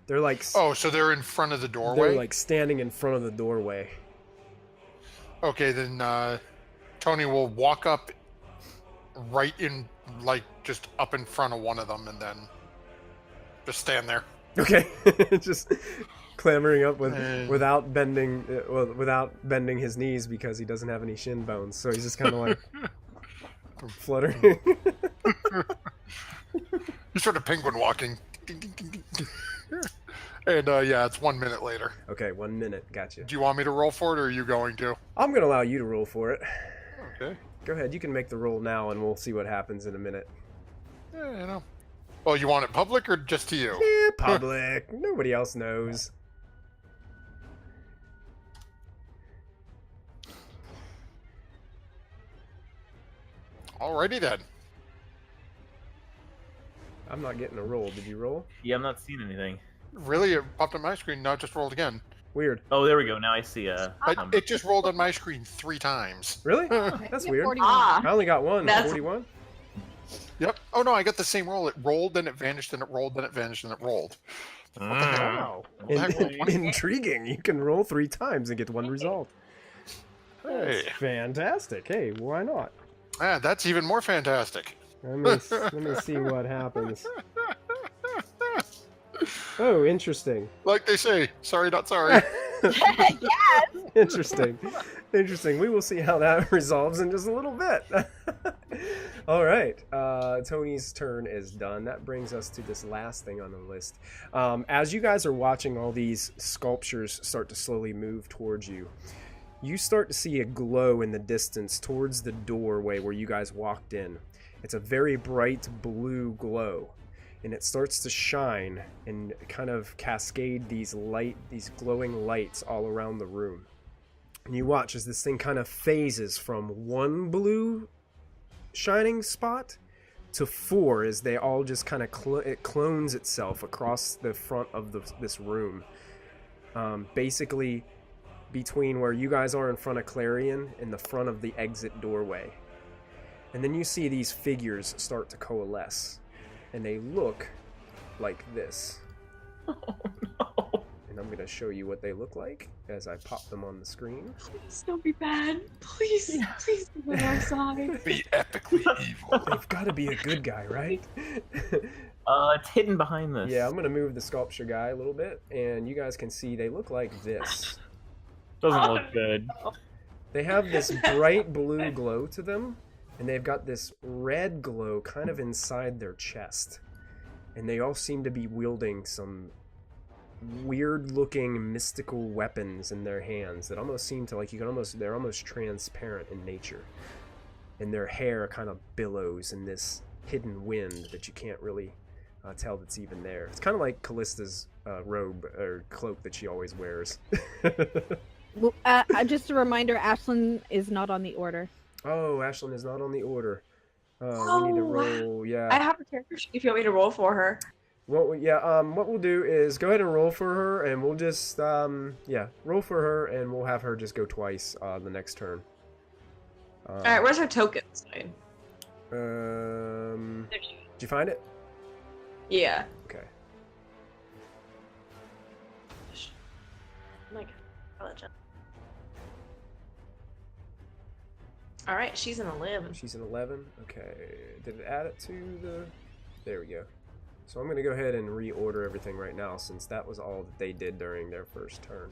They're like... Oh, so they're in front of the doorway? They're like standing in front of the doorway. Okay, then Tony will walk up right in, like, just up in front of one of them and then just stand there. Okay. Just clambering up without bending his knees because he doesn't have any shin bones. So he's just kind of like fluttering. He's sort of penguin walking. And yeah, it's 1 minute later. Okay, 1 minute. Gotcha. Do you want me to roll for it, or are you going to? I'm going to allow you to roll for it. Okay. Go ahead. You can make the roll now, and we'll see what happens in a minute. Yeah, you know. Well, you want it public or just to you? Yeah, public. Nobody else knows. Alrighty then. I'm not getting a roll. Did you roll? Yeah, I'm not seeing anything. Really? It popped on my screen, now it just rolled again. Weird. Oh, there we go. Now I see a number. It just rolled on my screen 3 times. Really? That's weird. 41. Ah, I only got one. That's- 41? Yep. Oh no, I got the same roll. It rolled, then it vanished, then it rolled, then it vanished, then it rolled. What the heck? Wow. What the heck, roll 20? Intriguing. You can roll 3 times and get one result. Hey. That's fantastic. Hey, why not? Ah, that's even more fantastic. Let me see what happens. Oh, interesting. Like they say, sorry, not sorry. Interesting. Interesting. We will see how that resolves in just a little bit. All right. Tony's turn is done. That brings us to this last thing on the list. As you guys are watching all these sculptures start to slowly move towards you, you start to see a glow in the distance towards the doorway where you guys walked in. It's a very bright blue glow, and it starts to shine and kind of cascade these glowing lights all around the room. And you watch as this thing kind of phases from one blue shining spot to 4 as they all just kind of it clones itself across the front of this room. Basically between where you guys are in front of Clarion and the front of the exit doorway. And then you see these figures start to coalesce, and they look like this. Oh no. And I'm going to show you what they look like as I pop them on the screen. please don't be bad. Please, please be on our side. Be epically evil. They've got to be a good guy, right? It's hidden behind this. Yeah, I'm going to move the sculpture guy a little bit, and you guys can see they look like this. Doesn't look good. They have this bright blue glow to them, and they've got this red glow kind of inside their chest. And they all seem to be wielding some weird-looking mystical weapons in their hands that almost seem to they're almost transparent in nature. And their hair kind of billows in this hidden wind that you can't really tell that's even there. It's kind of like Callista's robe or cloak that she always wears. Just a reminder, Ashlyn is not on the order. Oh, Ashlyn is not on the order. We need to Oh, roll. I Yeah. have a character sheet if you want me to roll for her. What we'll do is go ahead and roll for her, and we'll just roll for her, and we'll have her just go twice the next turn. All right, where's her tokens? Did you find it? Yeah. Okay. Oh my God. I'll let you- All right, she's an 11. She's an 11. Okay. Did it add it to the? There we go. So I'm going to go ahead and reorder everything right now, since that was all that they did during their first turn.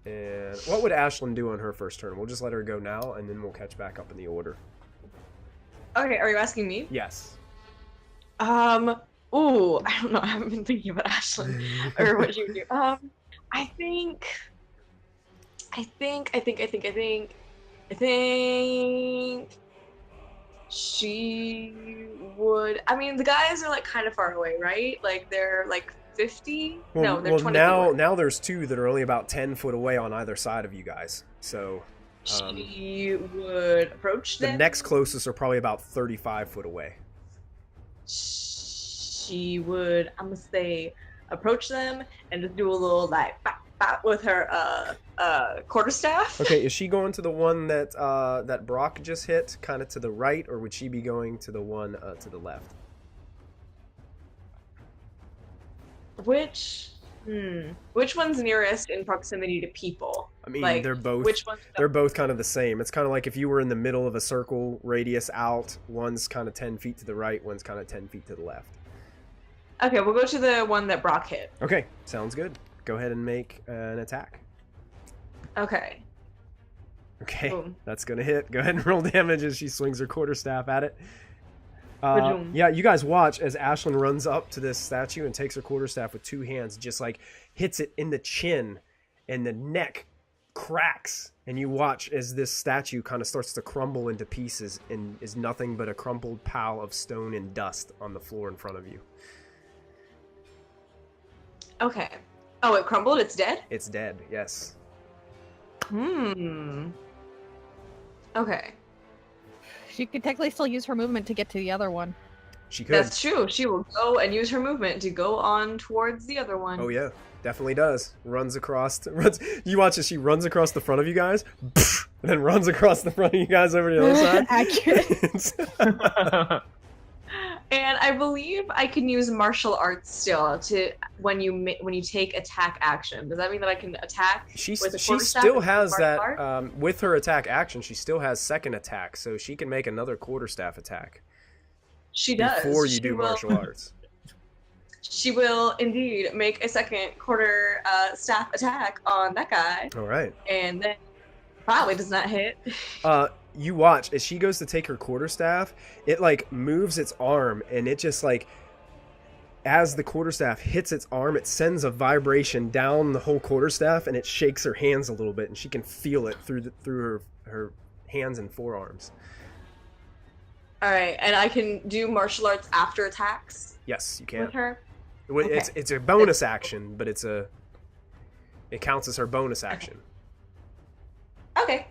And what would Ashlyn do on her first turn? We'll just let her go now, and then we'll catch back up in the order. Okay, are you asking me? Yes. Ooh, I don't know. I haven't been thinking about Ashlyn or what she would do. I think she would. I mean, the guys are like kind of far away, right? Like they're like 50. No, they're 20. Now there's two that are only about 10 foot away on either side of you guys. So she would approach them. the next closest are probably about 35 foot away. She would, I'm gonna say, approach them and just do a little like bap, bap with her quarterstaff. Okay, is she going to the one that that Brock just hit, kind of to the right, or would she be going to the one to the left? Which one's nearest in proximity to people? I mean, Like, they're both which one's they're both kind of the same. It's kind of like if you were in the middle of a circle radius out, one's kind of 10 feet to the right, one's kind of 10 feet to the left. Okay, we'll go to the one that Brock hit. Okay, sounds good. Go ahead and make an attack. Okay. Okay, Boom. that's gonna hit. Go ahead and roll damage as she swings her quarterstaff at it. Ba-doom. Yeah, you guys watch as Ashlyn runs up to this statue and takes her quarterstaff with two hands, just like hits it in the chin, and the neck cracks. And you watch as this statue kind of starts to crumble into pieces and is nothing but a crumpled pile of stone and dust on the floor in front of you. Okay. Oh, it crumbled? It's dead? It's dead, yes. Okay. She could technically still use her movement to get to the other one. She could. That's true. She will go and use her movement to go on towards the other one. Oh yeah, definitely does. You watch as she runs across the front of you guys, and then runs across the front of you guys over to the other side. Accurate. And I believe I can use martial arts still to when you take attack action. Does that mean that I can attack? She with a still quarterstaff has with that martial arts? with her attack action. She still has second attack, so she can make another quarterstaff attack She does. before you She do will- martial arts. She will indeed make a second quarter staff attack on that guy, All right. and then probably does not hit. You watch as she goes to take her quarterstaff, it like moves its arm, and it just like, as the quarterstaff hits its arm, it sends a vibration down the whole quarterstaff, and it shakes her hands a little bit, and she can feel it through her hands and forearms. All right, and I can do martial arts after attacks Yes, you can. with her. Well, Okay. It's a bonus action, but it counts as her bonus action. Okay.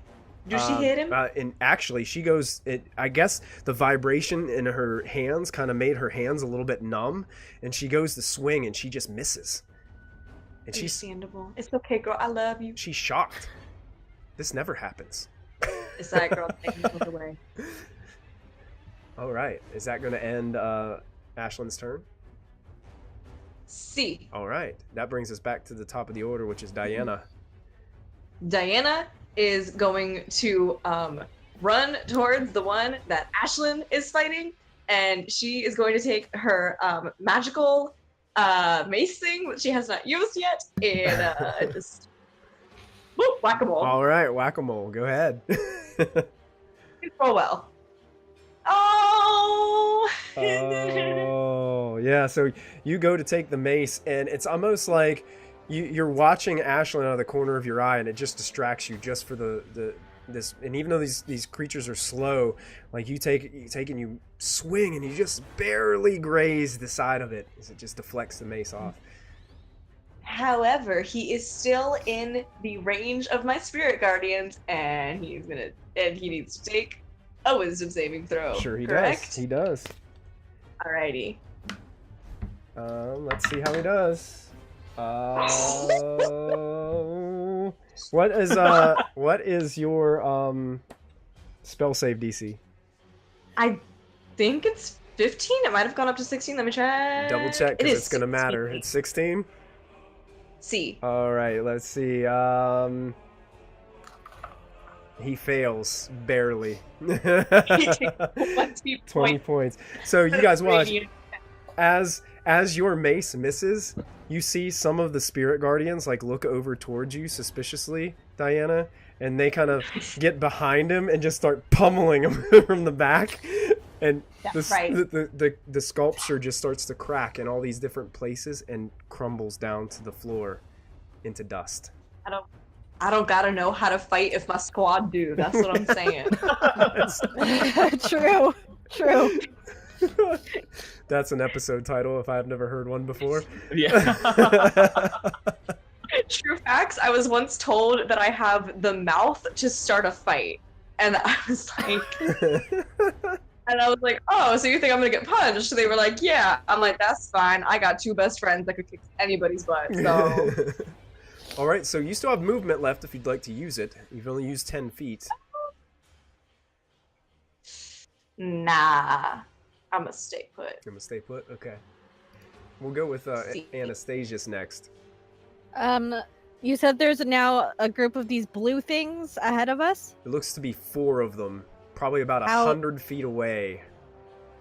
Does she hit him? And actually, she goes. I guess the vibration in her hands kind of made her hands a little bit numb, and she goes to swing, and she just misses. And Understandable. It's okay, girl. I love you. she's shocked. This never happens. It's that girl taking it away. All right, is that going to end Ashlyn's turn? C. All right, that brings us back to the top of the order, which is Diana. Diana is going to run towards the one that Ashlyn is fighting, and she is going to take her magical mace thing that she has not used yet, and just whoop, whack-a-mole. All right, whack-a-mole. Go ahead. Roll well. Oh! Oh, yeah. So you go to take the mace, and it's almost like you're watching Ashlyn out of the corner of your eye, and it just distracts you just for this. And even though these creatures are slow, like you take and you swing, and you just barely graze the side of it as it just deflects the mace off. However, he is still in the range of my spirit guardians, and he needs to take a wisdom saving throw. Sure, he correct? does. He does. Alrighty. Let's see how he does. What is your spell save DC? I think it's 15. It might have gone up to 16. Let me check. Double check because it's gonna 16. matter. It's 16. C. All right, let's see. He fails barely. 20 points. So you guys watch as your mace misses, you see some of the spirit guardians like look over towards you suspiciously, Diana, and they kind of get behind him and just start pummeling him from the back. And the sculpture just starts to crack in all these different places and crumbles down to the floor into dust. I don't gotta know how to fight if my squad do. That's what I'm saying. True. That's an episode title if I've never heard one before. Yeah. True facts. I was once told that I have the mouth to start a fight, and I was like, oh, so you think I'm gonna get punched? So they were like, yeah. I'm like, that's fine. I got two best friends that could kick anybody's butt. So. All right, so you still have movement left if you'd like to use it. You've only used 10 feet. Nah, I'm gonna stay put. I'm gonna stay put. Okay. We'll go with Anastasius next. You said there's now a group of these blue things ahead of us? It looks to be 4 of them, probably about 100 feet away.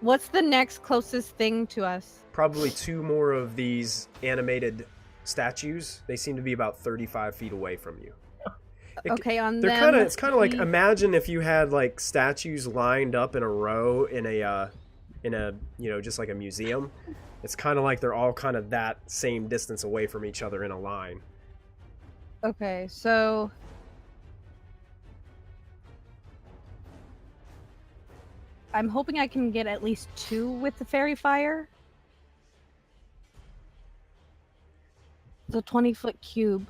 What's the next closest thing to us? Probably 2 more of these animated statues. They seem to be about 35 feet away from you. Okay, on they're them. It's kind of like, imagine if you had like statues lined up in a row in a just like a museum. It's kind of like they're all kind of that same distance away from each other in a line. Okay, so I'm hoping I can get at least 2 with the fairy fire. It's a 20-foot cube.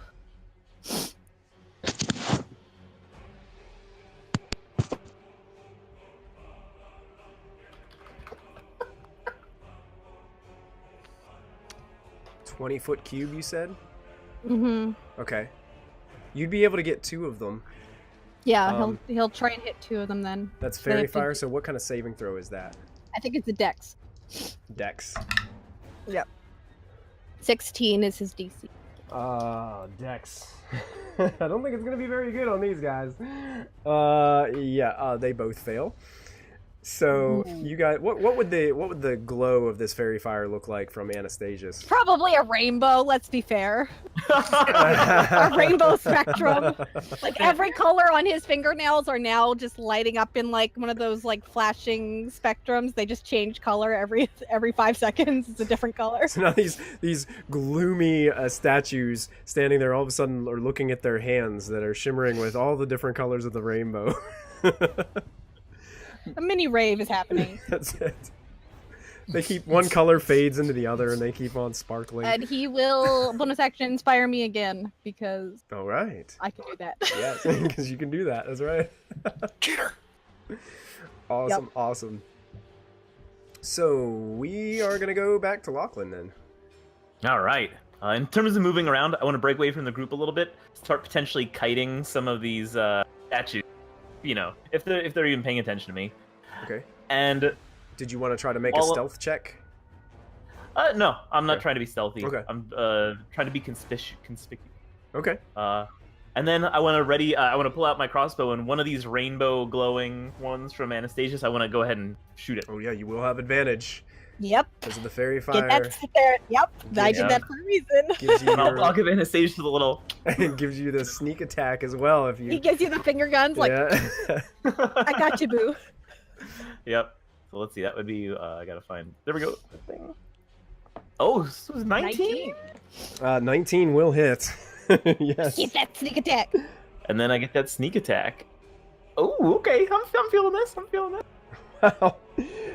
$20-foot cube, you said? Mm-hmm. Okay. You'd be able to get 2 of them. Yeah, he'll try and hit 2 of them then. That's fairy fire, so what kind of saving throw is that? I think it's a dex. Dex. Yep. 16 is his DC. Dex. I don't think it's gonna be very good on these guys. They both fail. So you guys, what would the glow of this fairy fire look like from Anastasius? Probably a rainbow, let's be fair. A rainbow spectrum. Like every color on his fingernails are now just lighting up in like one of those like flashing spectrums. They just change color every 5 seconds. It's a different color. So now these gloomy statues standing there all of a sudden are looking at their hands that are shimmering with all the different colors of the rainbow. A mini rave is happening. That's it. They keep one color fades into the other, and they keep on sparkling. And he will bonus action inspire me again because all right, I can do that. Yes, because you can do that. That's right. Cheater. Awesome, awesome. So we are gonna go back to Lachlan then. All right. In terms of moving around, I want to break away from the group a little bit. Start potentially kiting some of these statues. You know, if they're even paying attention to me. Okay. And did you want to try to make a stealth check? No, I'm not trying to be stealthy. Okay. I'm trying to be conspicuous. Okay. And then I want to pull out my crossbow, and one of these rainbow glowing ones from Anastasius, I want to go ahead and shoot it. Oh yeah, you will have advantage. Yep. Because of the fairy fire. Get that there. Yep. I did that for a reason. Gives you I'll give Anastasius a little. It gives you the sneak attack as well if you. He gives you the finger guns like. Yeah. I got you, boo. Yep. So let's see. That would be. I gotta find. There we go. Oh, this was 19. 19 will hit. Yes. Get that sneak attack. And then I get that sneak attack. Oh, okay. I'm feeling this. Wow.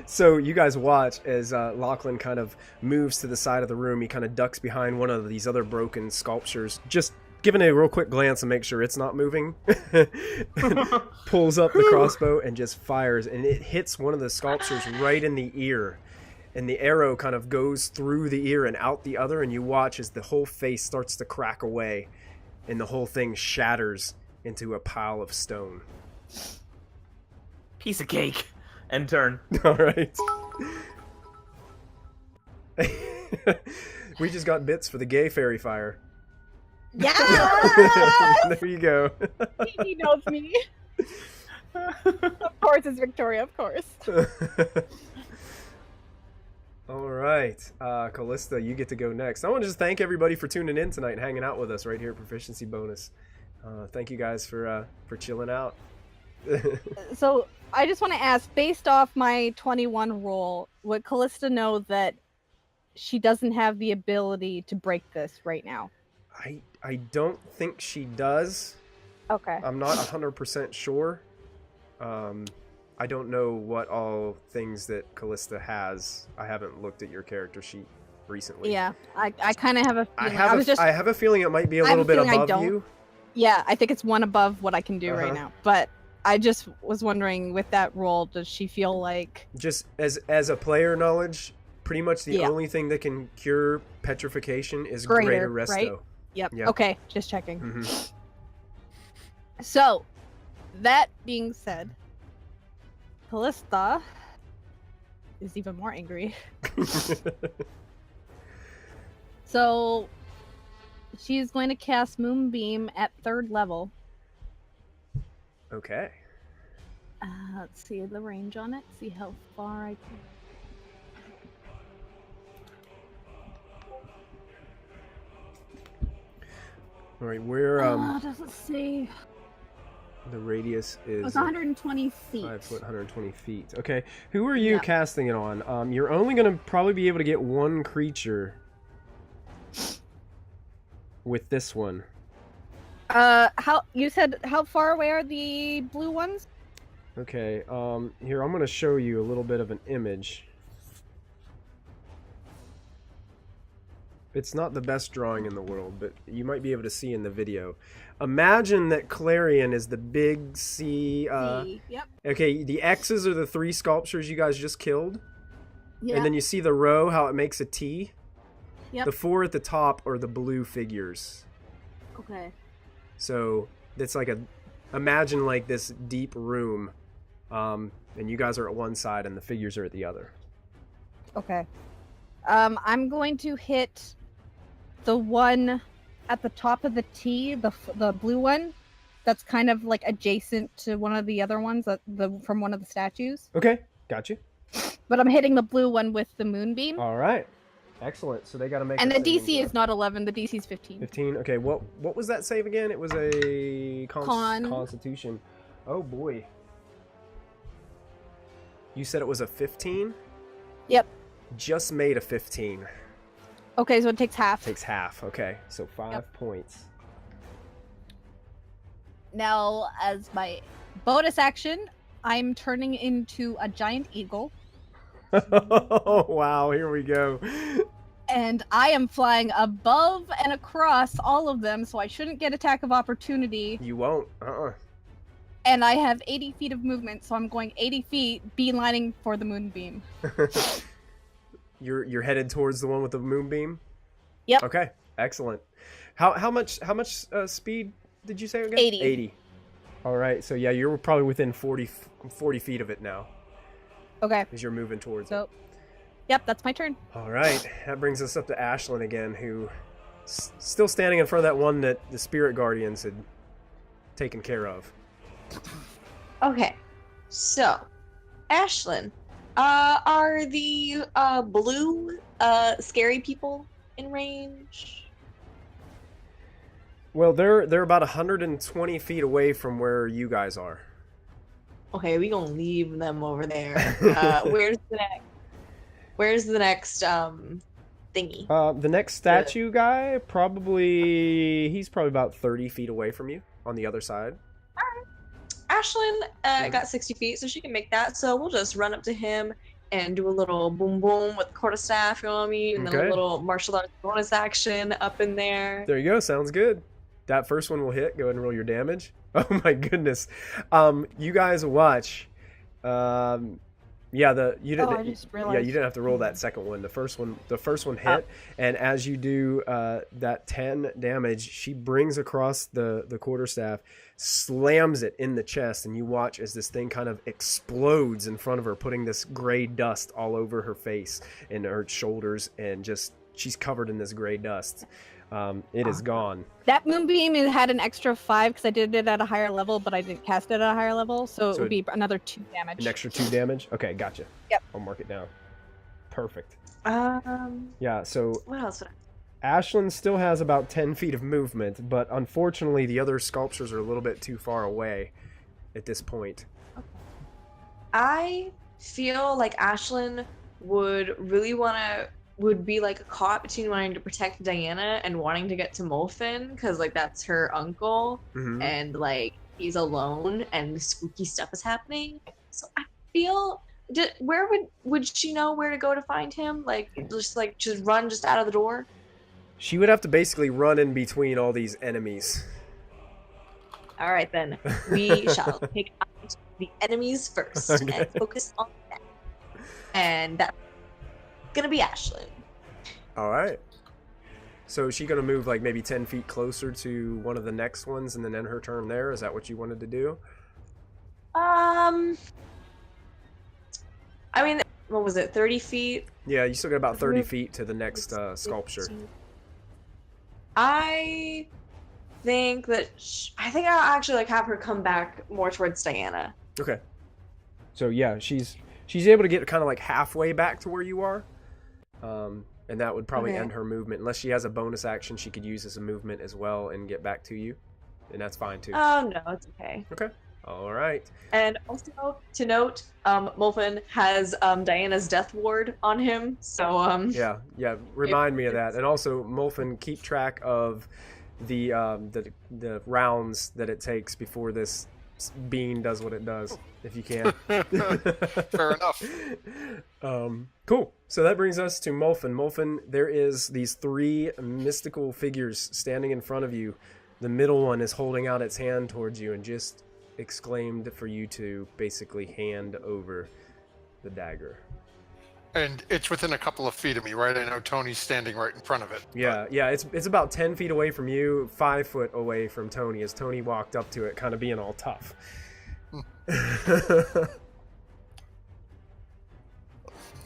So you guys watch as Lachlan kind of moves to the side of the room. He kind of ducks behind one of these other broken sculptures, just giving a real quick glance and make sure it's not moving. Pulls up the crossbow and just fires, and it hits one of the sculptures right in the ear. And the arrow kind of goes through the ear and out the other, and you watch as the whole face starts to crack away, and the whole thing shatters into a pile of stone. Piece of cake. End turn. All right. We just got bits for the gay fairy fire. Yeah. There you go. He knows me. Of course, it's Victoria. Of course. All right, Callista, you get to go next. I want to just thank everybody for tuning in tonight and hanging out with us right here at Proficiency Bonus. Thank you guys for chilling out. So I just want to ask, based off my 21 roll, would Callista know that she doesn't have the ability to break this right now? I don't think she does. Okay. I'm not 100% sure. I don't know what all things that Callista has. I haven't looked at your character sheet recently. Yeah, I kind of have a feeling. I have a feeling it might be a little bit above you. Yeah, I think it's one above what I can do right Uh-huh. now. But I just was wondering, with that roll, does she feel like... Just as a player knowledge, pretty much the Yeah. only thing that can cure petrification is Greater, Resto. right? Yep. Yeah. Okay, just checking. Mhm. So, that being said, Callista is even more angry. So, she's going to cast Moonbeam at 3rd level. Okay. Let's see the range on it. See how far I can. All right, where Doesn't say. the radius It was is 120 feet. 5 foot, 120 feet. Okay, who are you Yeah. casting it on? You're only gonna probably be able to get one creature with this one. How you said? How far away are the blue ones? Okay, here I'm gonna show you a little bit of an image. It's not the best drawing in the world, but you might be able to see in the video. Imagine that Clarion is the big C. Yep. Okay, the X's are the 3 sculptures you guys just killed. Yeah. And then you see the row, how it makes a T. Yep. The 4 at the top are the blue figures. Okay. So it's like imagine like this deep room, and you guys are at one side and the figures are at the other. Okay. I'm going to hit the one at the top of the T, the blue one, that's kind of like adjacent to one of the other ones, from one of the statues. Okay, got you. But I'm hitting the blue one with the moonbeam. All right, excellent. So they got to make. And a the saving DC throw. is not 11. The DC is 15. 15. Okay, what was that save again? It was a Con. Constitution. Oh boy. You said it was a 15? Yep. Just made a 15. Okay, so it takes half. Takes half. Okay, so 5 Yep. points. Now, as my bonus action, I'm turning into a giant eagle. Oh, wow, here we go. And I am flying above and across all of them, so I shouldn't get attack of opportunity. You won't. And I have 80 feet of movement, so I'm going 80 feet, beelining for the moonbeam. You're headed towards the one with the moonbeam? Yep. Okay, excellent. How much speed did you say again? 80. 80. All right, so yeah, you're probably within 40 feet of it now Okay. as you're moving towards it. So, yep, that's my turn. All right, that brings us up to Ashlyn again, who still standing in front of that one that the Spirit Guardians had taken care of. Okay, so Ashlyn, are the blue scary people in range? Well, they're about 120 feet away from where you guys are. Okay, we gonna leave them over there. Where's the next thingy? The next statue guy, he's probably about 30 feet away from you on the other side. Ashlyn got 60 feet, so she can make that. So we'll just run up to him and do a little boom boom with the quarterstaff, you know what I mean? And then Okay. a little martial arts bonus action up in there. There you go. Sounds good. That first one will hit. Go ahead and roll your damage. Oh my goodness. You guys watch. Yeah, you didn't. I just Yeah, realized. you didn't have to roll that second one. The first one hit, and as you do that 10 damage, she brings across the quarterstaff, slams it in the chest, and you watch as this thing kind of explodes in front of her, putting this gray dust all over her face and her shoulders, and just she's covered in this gray dust. It is gone. That moonbeam had an extra 5 because I did it at a higher level, but I didn't cast it at a higher level, so it would be another 2 damage. An extra 2 damage. Okay, gotcha. Yep. I'll mark it down. Perfect. Um, Yeah. So what else would Ashlyn still has about 10 feet of movement, but unfortunately the other sculptures are a little bit too far away at this point. I feel like Ashlyn would be like caught between wanting to protect Diana and wanting to get to Molfin because like that's her uncle Mhm. and like he's alone and spooky stuff is happening. So I feel where would she know where to go to find him? Like just run just out of the door? She would have to basically run in between all these enemies. All right then, we shall take out the enemies first Okay. and focus on them. And that's gonna be Ashlyn. All right. So is she going to move like maybe 10 feet closer to one of the next ones and then end her turn there? Is that what you wanted to do? I mean, what was it? 30 feet. Yeah, you still got about 30 feet to the next sculpture. I think I'll actually like have her come back more towards Diana. Okay. So yeah, she's able to get kind of like halfway back to where you are. And that would probably Okay. end her movement. Unless she has a bonus action she could use as a movement as well and get back to you. And that's fine too. Oh no, it's okay. Okay. All right. And also to note, Molfin has Diana's death ward on him, so Yeah. Remind me of that. And also, Molfin, keep track of the rounds that it takes before this bean does what it does, if you can. Fair enough. Cool. So that brings us to Molfin. Molfin, there is these 3 mystical figures standing in front of you. The middle one is holding out its hand towards you and just exclaimed for you to basically hand over the dagger. And it's within a couple of feet of me, right? I know Tony's standing right in front of it. Yeah, it's about 10 feet away from you, 5 foot away from Tony, as Tony walked up to it, kind of being all tough.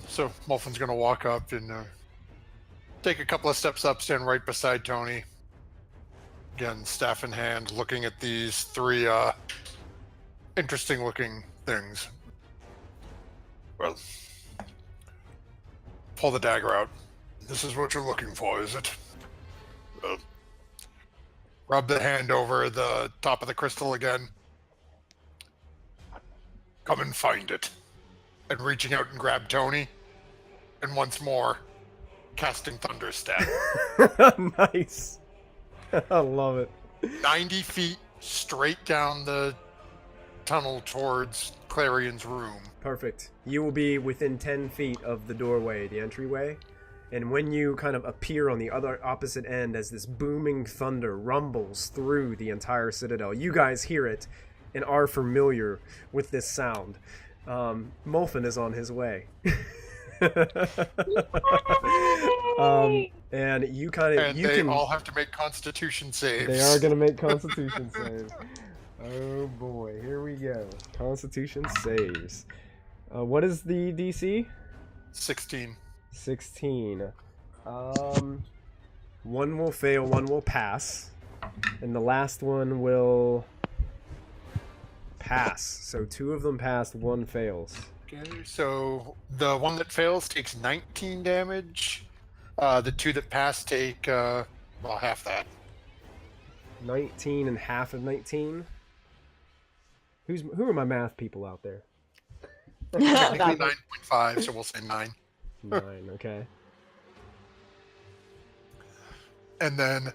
So Molfin's going to walk up and take a couple of steps up, stand right beside Tony. Again, staff in hand, looking at these 3 interesting looking things. Well, pull the dagger out. This is what you're looking for, is it? Well, rub the hand over the top of the crystal again. Come and find it. And reaching out and grab Tony. And once more, casting Thunder Stab. Nice. I love it. 90 feet straight down the tunnel towards Clarion's room. Perfect. You will be within 10 feet of the doorway, the entryway. And when you kind of appear on the other opposite end as this booming thunder rumbles through the entire Citadel, you guys hear it and are familiar with this sound. Molfin is on his way. And you kind of... And they all have to make Constitution saves. They are going to make Constitution saves. Oh boy, here we go. Constitution saves. What is the DC? 16. 16. One will fail, one will pass. And the last one will pass. So 2 of them passed, 1 fails. Okay, so the one that fails takes 19 damage. The 2 that pass take, half that. 19 and half of 19. Who are my math people out there? Technically 9.5, so we'll say 9. 9, okay. And then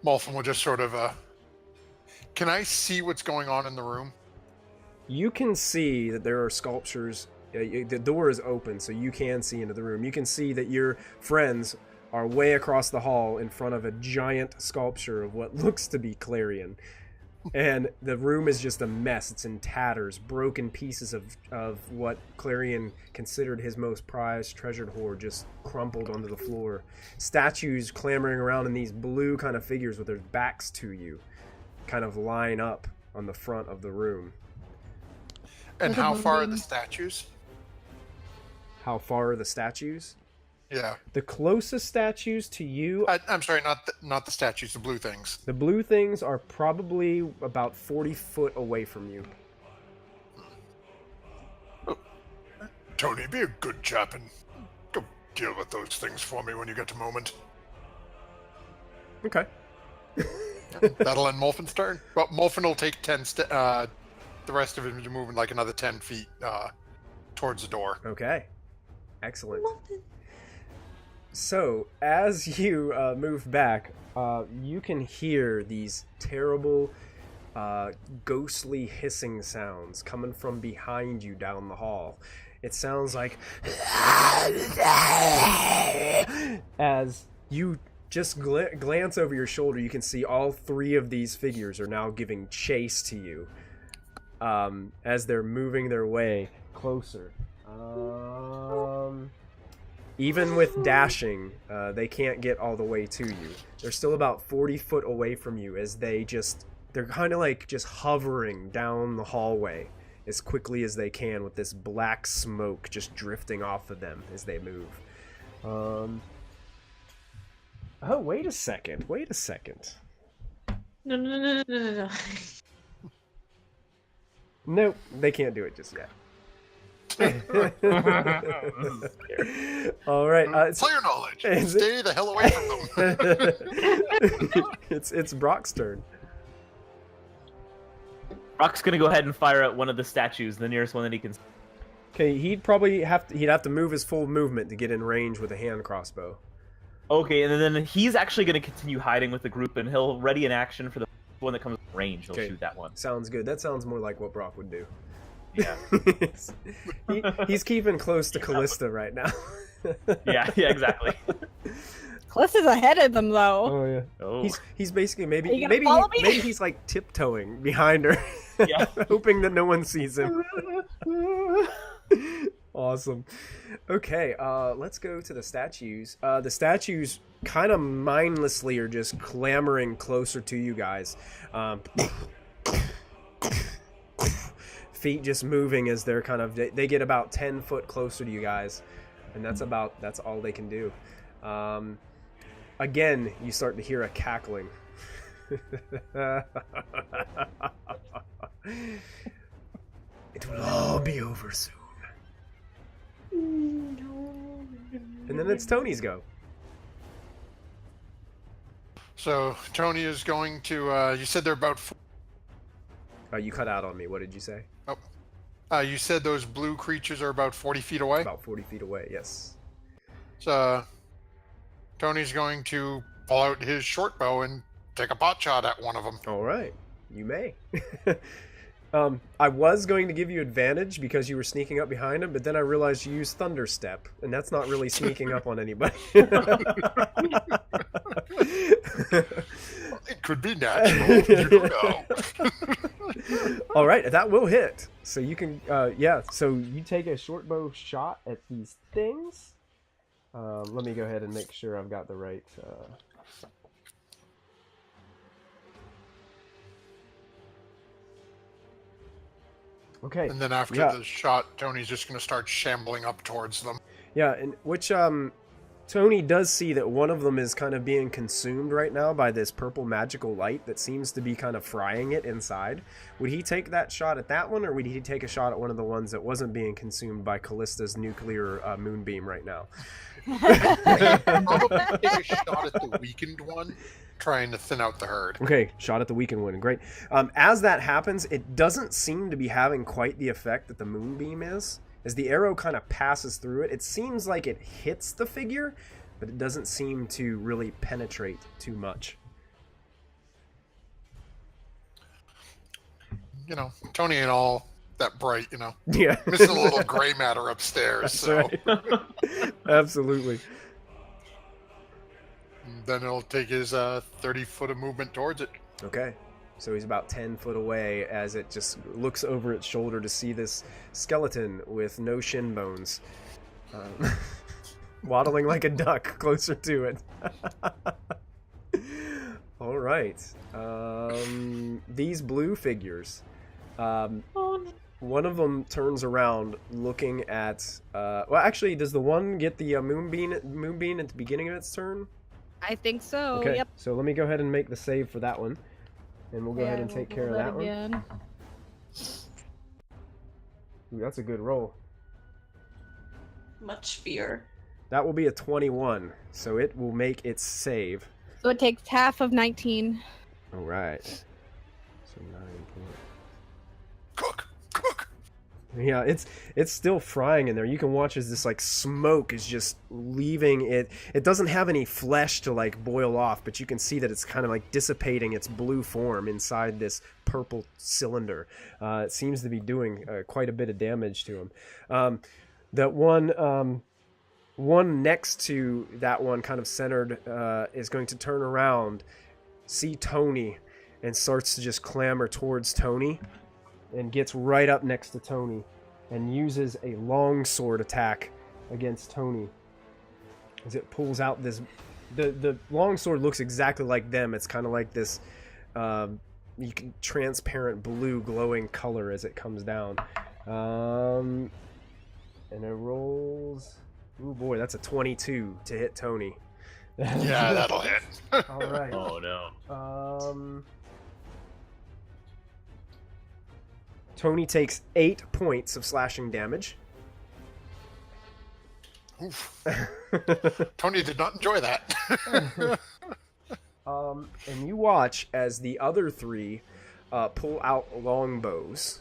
Molfin will just sort of, can I see what's going on in the room? You can see that there are sculptures The door is open, so you can see into the room. You can see that your friends are way across the hall in front of a giant sculpture of what looks to be Clarion. And the room is just a mess. It's in tatters, broken pieces of what Clarion considered his most prized, treasured hoard just crumpled onto the floor. Statues clambering around in these blue kind of figures with their backs to you kind of line up on the front of the room. And how far are the statues? How far are the statues? Yeah. The closest statues to you... I'm sorry, not the statues, the blue things. The blue things are probably about 40 foot away from you. Tony, be a good chap and go deal with those things for me when you get a moment. Okay. That'll end Molfin's turn. Well, Molfin will take 10 the rest of him to move in like another 10 feet towards the door. Okay. Excellent. So, as you move back, you can hear these terrible, ghostly hissing sounds coming from behind you down the hall. It sounds like... As you just glance over your shoulder, you can see all three of these figures are now giving chase to you as they're moving their way closer. Even with dashing, they can't get all the way to you. They're still about 40 foot away from you as they're kind of like just hovering down the hallway as quickly as they can with this black smoke just drifting off of them as they move. Oh, wait a second. No. Nope, they can't do it just yet. All right. Player knowledge. Stay the hell away from them. It's Brock's turn. Brock's gonna go ahead and fire at one of the statues, the nearest one that he can. Okay, he'd probably have to move his full movement to get in range with a hand crossbow. Okay, and then he's actually gonna continue hiding with the group, and he'll ready an action for the one that comes in range. He'll shoot that one. Sounds good. That sounds more like what Brock would do. Yeah. He's keeping close to Callista right now. yeah, exactly. Callista's ahead of them, though. Oh yeah. Oh. He's basically maybe he's like tiptoeing behind her, Yeah. hoping that no one sees him. Awesome. Okay, let's go to the statues. The statues kind of mindlessly are just clamoring closer to you guys. Feet just moving as they're they get about 10 foot closer to you guys, and that's all they can do. Again, you start to hear a cackling. It will all be over soon. And then it's Tony's go. So Tony is going to. You said they're about. You cut out on me. What did you say? You said those blue creatures are about 40 feet away? About 40 feet away, yes. So, Tony's going to pull out his short bow and take a pot shot at one of them. All right. You may. I was going to give you advantage because you were sneaking up behind him, but then I realized you used Thunder Step, and that's not really sneaking up on anybody. It could be natural. You don't know. All right, that will hit. So you can, so you take a short bow shot at these things. Let me go ahead and make sure I've got the right... Okay. And then after the shot, Tony's just going to start shambling up towards them. Yeah, and which Tony does see that one of them is kind of being consumed right now by this purple magical light that seems to be kind of frying it inside. Would he take that shot at that one, or would he take a shot at one of the ones that wasn't being consumed by Callista's nuclear moonbeam right now? Probably take a shot at the weakened one, trying to thin out the herd. Okay, shot at the weakened one. Great. As that happens, it doesn't seem to be having quite the effect that the moonbeam is. As the arrow kind of passes through it, it seems like it hits the figure, but it doesn't seem to really penetrate too much. You know, Tony ain't all that bright, Yeah. Missing a little gray matter upstairs. That's So right. Absolutely. then it'll take his 30-foot of movement towards it. Okay. So he's about 10 foot away as it just looks over its shoulder to see this skeleton with no shin bones. Waddling like a duck closer to it. All right. These blue figures. One of them turns around looking at... well, actually, does the one get the moonbeam at the beginning of its turn? I think so. Okay, Yep. so let me go ahead and make the save for that one. And we'll go ahead and take care of that one. Again. Ooh, that's a good roll. Much fear. That will be a 21, so it will make its save. So it takes half of 19. All right. So 9 points. Cook. Yeah, it's still frying in there. You can watch as this like smoke is just leaving it. It doesn't have any flesh to like boil off, but you can see that it's kind of like dissipating its blue form inside this purple cylinder. It seems to be doing quite a bit of damage to him. That one next to that one, kind of centered, is going to turn around, see Tony, and starts to just clamber towards Tony. And gets right up next to Tony and uses a longsword attack against Tony. As it pulls out this... The longsword looks exactly like them. It's kind of like this transparent blue glowing color as it comes down. And it rolls... Ooh boy, that's a 22 to hit Tony. Yeah, that'll hit. All right. Oh no. Tony takes 8 points of slashing damage. Oof. Tony did not enjoy that. And you watch as the other 3 pull out longbows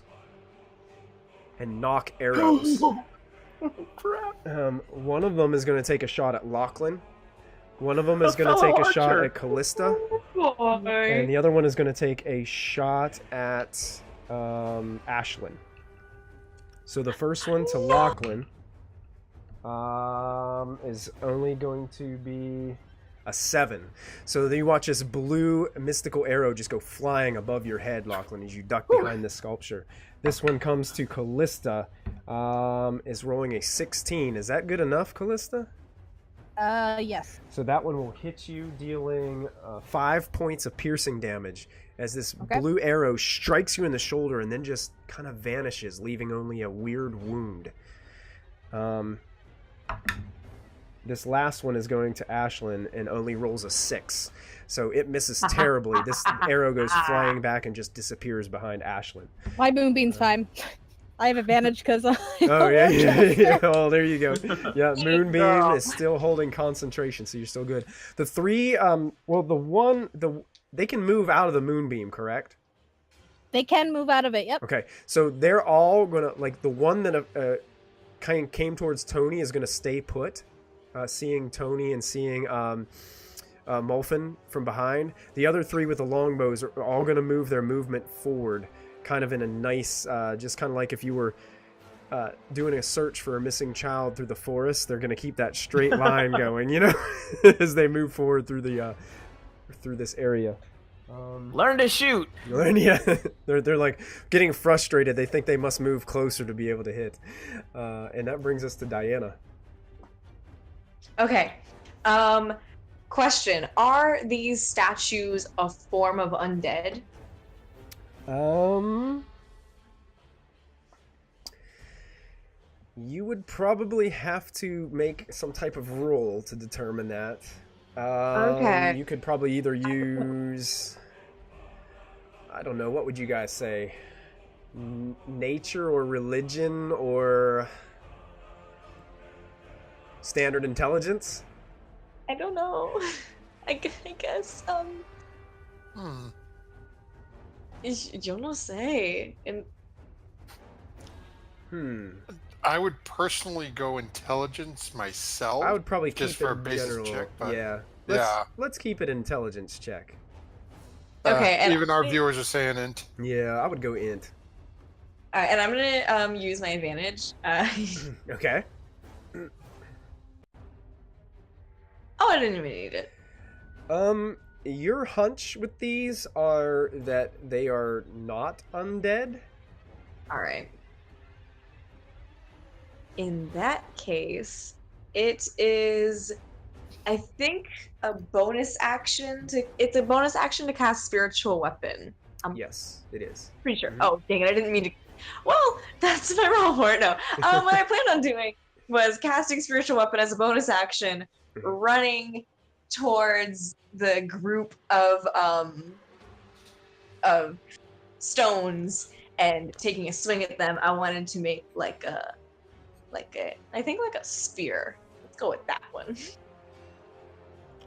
and knock arrows. Crap. One of them is going to take a shot at Lachlan. One of them is going to take a shot at Callista. And the other one is going to take a shot at... Ashlyn. So the first one to Lachlan is only going to be a 7. So then you watch this blue mystical arrow just go flying above your head, Lachlan, as you duck behind the sculpture. This one comes to Callista, is rolling a 16. Is that good enough, Callista? Yes. So that one will hit you, dealing 5 points of piercing damage as this blue arrow strikes you in the shoulder and then just kind of vanishes, leaving only a weird wound. This last one is going to Ashlyn and only rolls a 6. So it misses terribly. This arrow goes flying back and just disappears behind Ashlyn. My moonbeam's fine. I have advantage because Oh, yeah. Oh, there you go. Yeah, Moonbeam is still holding concentration, so you're still good. The 3, they can move out of the Moonbeam, correct? They can move out of it, yep. Okay, so they're all gonna, like, the one that kind of came towards Tony is gonna stay put, seeing Tony and seeing Molfin from behind. The other 3 with the longbows are all gonna move their movement forward, kind of in a nice, just kind of like if you were doing a search for a missing child through the forest. They're going to keep that straight line going, as they move forward through the through this area. Learn to shoot. Yeah, they're like getting frustrated. They think they must move closer to be able to hit. And that brings us to Diana. Okay. Question: are these statues a form of undead? You would probably have to make some type of roll to determine that. Okay. You could probably either use... I don't know, what would you guys say? Nature or religion or... standard intelligence? I don't know. I guess, yo no sé. I would personally go intelligence myself. I would probably just keep for it a basis general. check. But Yeah. Let's keep it intelligence check. Okay, and even our viewers are saying int. Yeah, I would go int. All right, and I'm gonna use my advantage. Okay. Oh, I didn't even need it. Your hunch with these are that they are not undead. All right. In that case, it is, I think, a bonus action to. It's a bonus action to cast spiritual weapon. Yes, it is. Pretty sure. Mhm. Oh, dang it! I didn't mean to. Well, that's my roll for it. No. What I planned on doing was casting spiritual weapon as a bonus action, Mhm. running towards the group of stones and taking a swing at them. I wanted to make like a I think like a spear. Let's go with that one.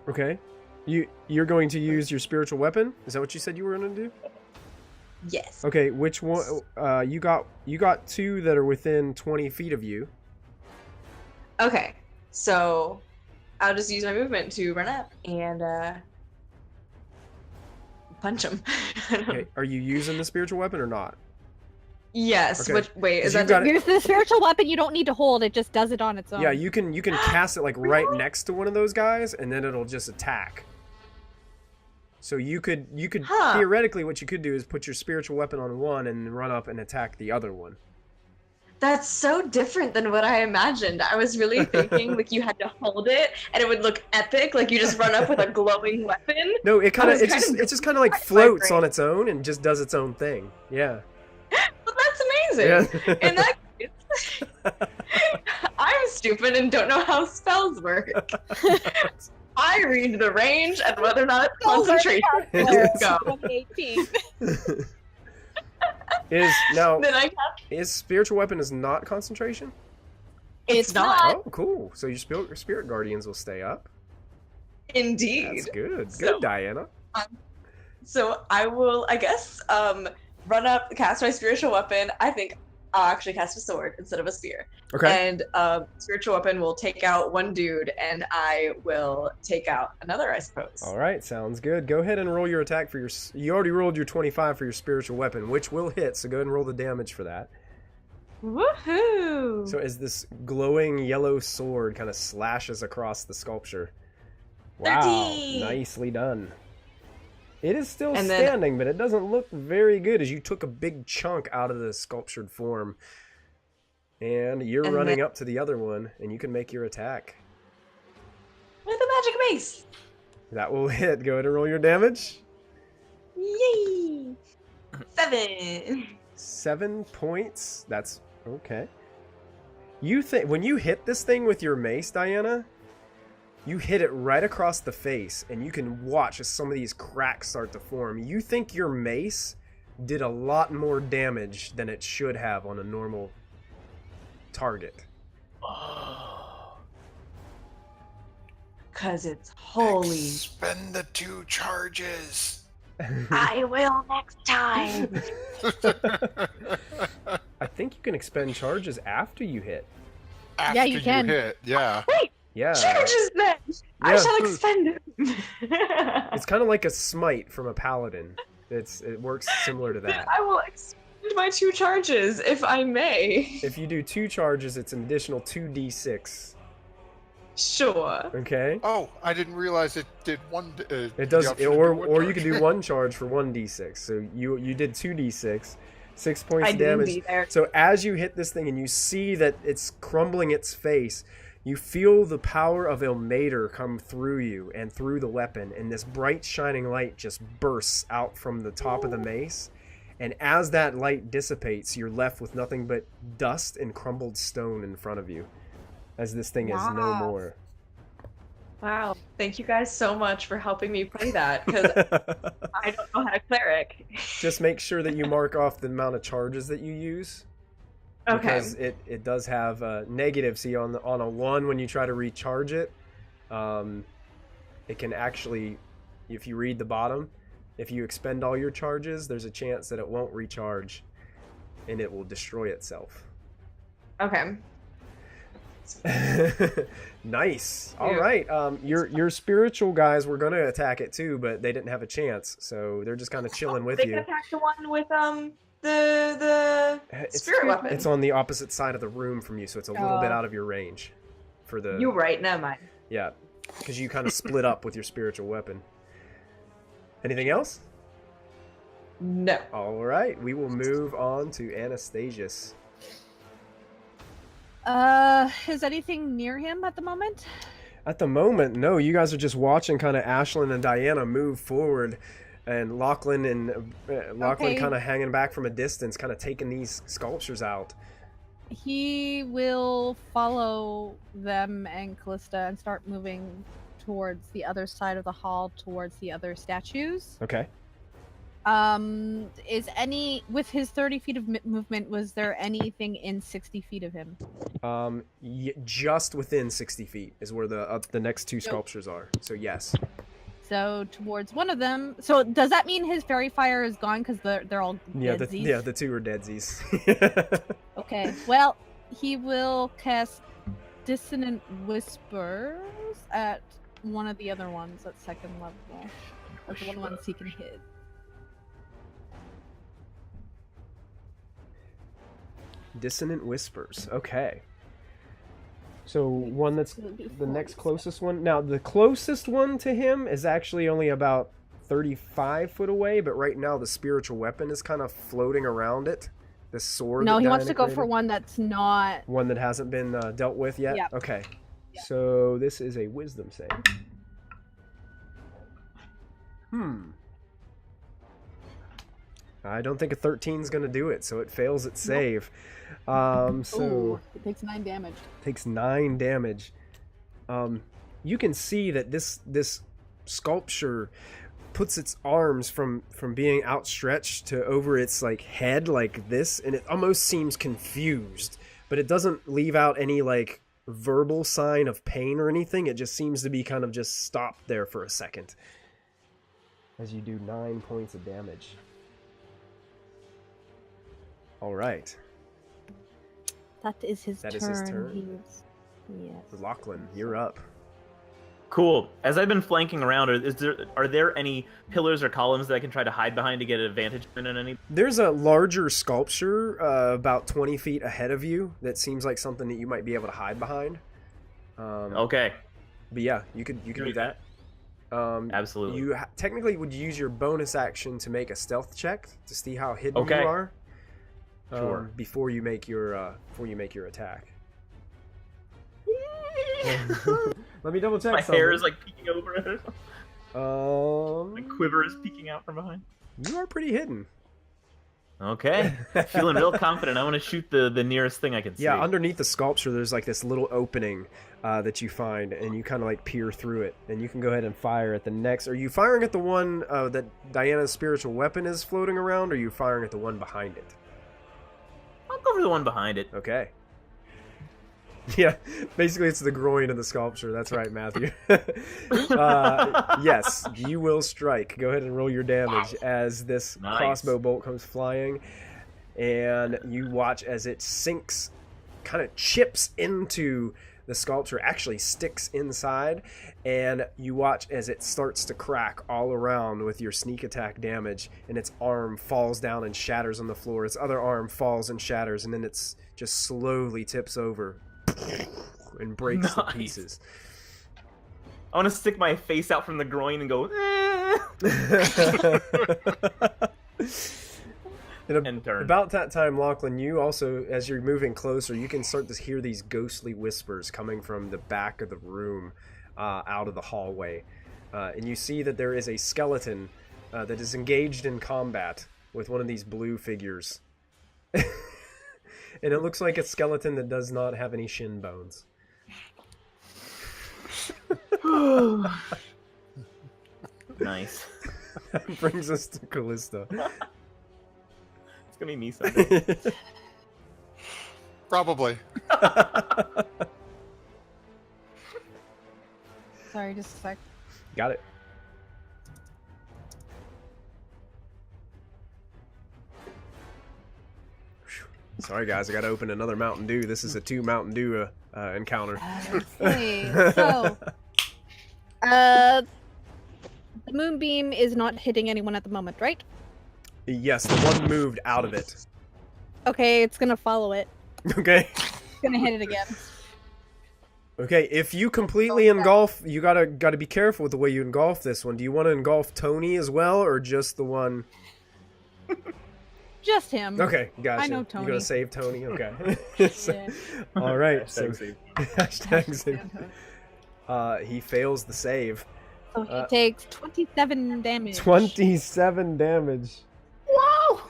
Okay. You're going to use your spiritual weapon? Is that what you said you were going to do? Yes. Okay, which one? You got two that are within 20 feet of you. Okay. So I'll just use my movement to run up and punch him. Okay, are you using the spiritual weapon or not? Yes. Okay. Which wait, is You've that got it- Use the spiritual weapon you don't need to hold, it just does it on its own. Yeah, you can cast it like right next to one of those guys, and then it'll just attack. So you could Huh. theoretically what you could do is put your spiritual weapon on one and run up and attack the other one. That's so different than what I imagined. I was really thinking like you had to hold it and it would look epic, like you just run up with a glowing weapon. No, it was just kind of like my floats brain. on its own and just does its own thing. Yeah. Well, that's amazing. Yeah. In that case, I'm stupid and don't know how spells work. I read the range and whether or not it's concentration. Yes. Go. 2018. Then I cast. Is spiritual weapon is not concentration? It's not. Oh, cool. So your spirit guardians will stay up. Indeed. That's good. Good, So- Diana. So I will, I guess, run up, cast my spiritual weapon. I think I'll actually cast a sword instead of a spear. Okay. And spiritual weapon will take out one dude, and I will take out another, I suppose. All right, sounds good. Go ahead and roll your attack for your. You already rolled your 25 for your spiritual weapon, which will hit. So go ahead and roll the damage for that. Woohoo! So as this glowing yellow sword kind of slashes across the sculpture. Wow, 13. nicely done. It is still And then- standing, but it doesn't look very good as you took a big chunk out of the sculptured form. And you're And running then- up to the other one, and you can make your attack. With a magic mace! That will hit. Go ahead and roll your damage. Yay! 7. 7 points. That's okay. You think when you hit this thing with your mace, Diana, you hit it right across the face, and you can watch as some of these cracks start to form. You think your mace did a lot more damage than it should have on a normal target. Because it's holy. Spend the 2 charges. I will next time. I think you can expend charges after you hit. After Yeah, you can. hit, yeah. Wait, Yeah. charges then! I Yeah. shall expend them. It's kind of like a smite from a paladin. It works similar to Then that. I will expend my 2 charges, if I may. If you do 2 charges, it's an additional 2d6. Sure. Okay? Oh, I didn't realize it did one. It does, the option to do or one you could charge. do 1 charge for 1d6. So you did 2d6, 6 points I of didn't damage. be there. So as you hit this thing and you see that it's crumbling its face, you feel the power of Ilmater come through you and through the weapon, and this bright shining light just bursts out from the top of the mace. And as that light dissipates, you're left with nothing but dust and crumbled stone in front of you, as this thing is no Wow. more. Wow. Thank you guys so much for helping me play that, because I don't know how to cleric. Just make sure that you mark off the amount of charges that you use. Okay. Because it does have a negative. See, on a 1, when you try to recharge it, it can actually, if you read the bottom, if you expend all your charges, there's a chance that it won't recharge, and it will destroy itself. Okay. Nice. All Yeah. right. Your spiritual guys were gonna attack it too, but they didn't have a chance, so they're just kind of chilling with They you. can attack the one the It's, spirit weapon. it's on the opposite side of the room from you, so it's a little bit Oh. out of your range. For the You're right. Never mind. Yeah, because you kind of split up with your spiritual weapon. Anything else? No. All right, we will move on to Anastasius. Is anything near him at the moment? At the moment, no. You guys are just watching kind of Ashlyn and Diana move forward, and Lachlan Okay. kind of hanging back from a distance, kind of taking these sculptures out. He will follow them and Callista and start moving towards the other side of the hall, towards the other statues. Okay. Is any with his 30 feet of movement? Was there anything in 60 feet of him? Just within 60 feet is where the next two sculptures are. So yes. So towards one of them. So does that mean his fairy fire is gone because they're all deadsies? The two are deadsies. Okay. Well, he will cast Dissonant Whispers at one of the other ones at second level. That's the one he can hit. Dissonant Whispers. Okay. So one that's the next closest one. Now the closest one to him is actually only about 35 foot away, but right now the spiritual weapon is kind of floating around it. The sword. No, that he wants Diana to go for created. one that's not. One that hasn't been dealt with yet? Yep. Okay. Yep. So this is a wisdom save. I don't think a 13 is going to do it, so it fails its save. Ooh, it takes 9 damage. Takes 9 damage. You can see that this sculpture puts its arms from being outstretched to over its like head like this, and it almost seems confused, but it doesn't leave out any like verbal sign of pain or anything. It just seems to be kind of just stopped there for a second as you do 9 points of damage. All right. That is his That turn. is his turn. He was... Yes. Lachlan, you're up. Cool. As I've been flanking around, are there any pillars or columns that I can try to hide behind to get an advantage in any? There's a larger sculpture about 20 feet ahead of you that seems like something that you might be able to hide behind. Okay. But yeah, you could do that. Absolutely. You technically would use your bonus action to make a stealth check to see how hidden Okay. you are. Sure. Before you make your attack. Let me double check. My hair is like peeking over it. Um, My quiver is peeking out from behind. you are pretty hidden. Okay. Feeling real confident. I want to shoot the nearest thing I can see. Yeah, underneath the sculpture, there's like this little opening that you find, and you kind of like peer through it, and you can go ahead and fire at the next. Are you firing at the one that Diana's spiritual weapon is floating around, or are you firing at the one behind it? I'll go for the one behind it. Okay. Yeah, basically it's the groin of the sculpture. That's right, Matthew. Yes, you will strike. Go ahead and roll your damage as this Nice. crossbow bolt comes flying, and you watch as it sinks, kind of chips into the sculpture, actually sticks inside, and you watch as it starts to crack all around with your sneak attack damage, and its arm falls down and shatters on the floor. Its other arm falls and shatters, and then it's just slowly tips over and breaks to Nice. pieces. I want to stick my face out from the groin and go, and turn. About that time, Lachlan, you also, as you're moving closer, you can start to hear these ghostly whispers coming from the back of the room, out of the hallway. And you see that there is a skeleton that is engaged in combat with one of these blue figures. And it looks like a skeleton that does not have any shin bones. Nice. That brings us to Callista. It's gonna be me someday. Probably. Sorry, just a sec. Got it. Sorry, guys, I got to open another Mountain Dew. This is a 2 Mountain Dew encounter. Okay, so the moonbeam is not hitting anyone at the moment, right? Yes, the one moved out of it. Okay, it's gonna follow it. Okay. It's gonna hit it again. Okay, if you completely engulf, you gotta be careful with the way you engulf this one. Do you want to engulf Tony as well, or just the one? Just him. Okay, gotcha. I know Tony. You gotta save Tony. Okay. So- Yeah. all right. Hashtag save. Hashtag save. He fails the save. So he takes 27 damage. 27 damage. Whoa!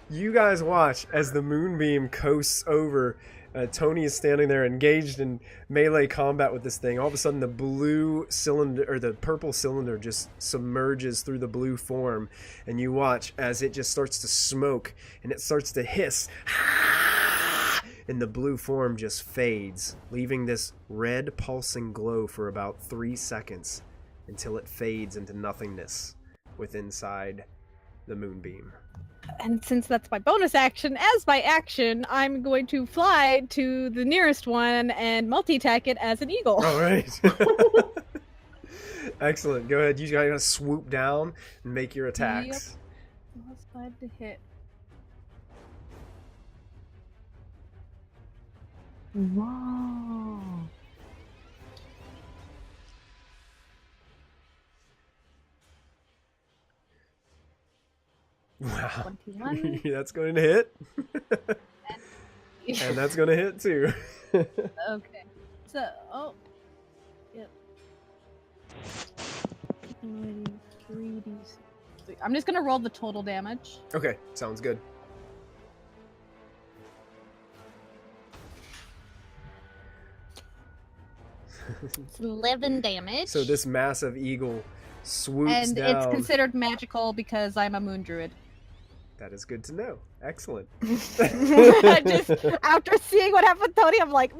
You guys watch as the moonbeam coasts over. Tony is standing there engaged in melee combat with this thing. All of a sudden, the blue cylinder, or the purple cylinder, just submerges through the blue form. And you watch as it just starts to smoke and it starts to hiss. And the blue form just fades, leaving this red pulsing glow for about 3 seconds until it fades into nothingness within inside the moonbeam. And since that's my bonus action, as my action, I'm going to fly to the nearest one and multi-attack it as an eagle. All right. Excellent. Go ahead. You gotta swoop down and make your attacks. Plus 5 to hit. Whoa. Wow. 21. That's going to hit. And that's going to hit too. Okay. So, oh. Yep. 3d6. I'm just gonna roll the total damage. Okay, sounds good. It's 11 damage. So this massive eagle swoops and down. it's considered magical because I'm a moon druid. That is good to know. Excellent. Just after seeing what happened to Tony, I'm like,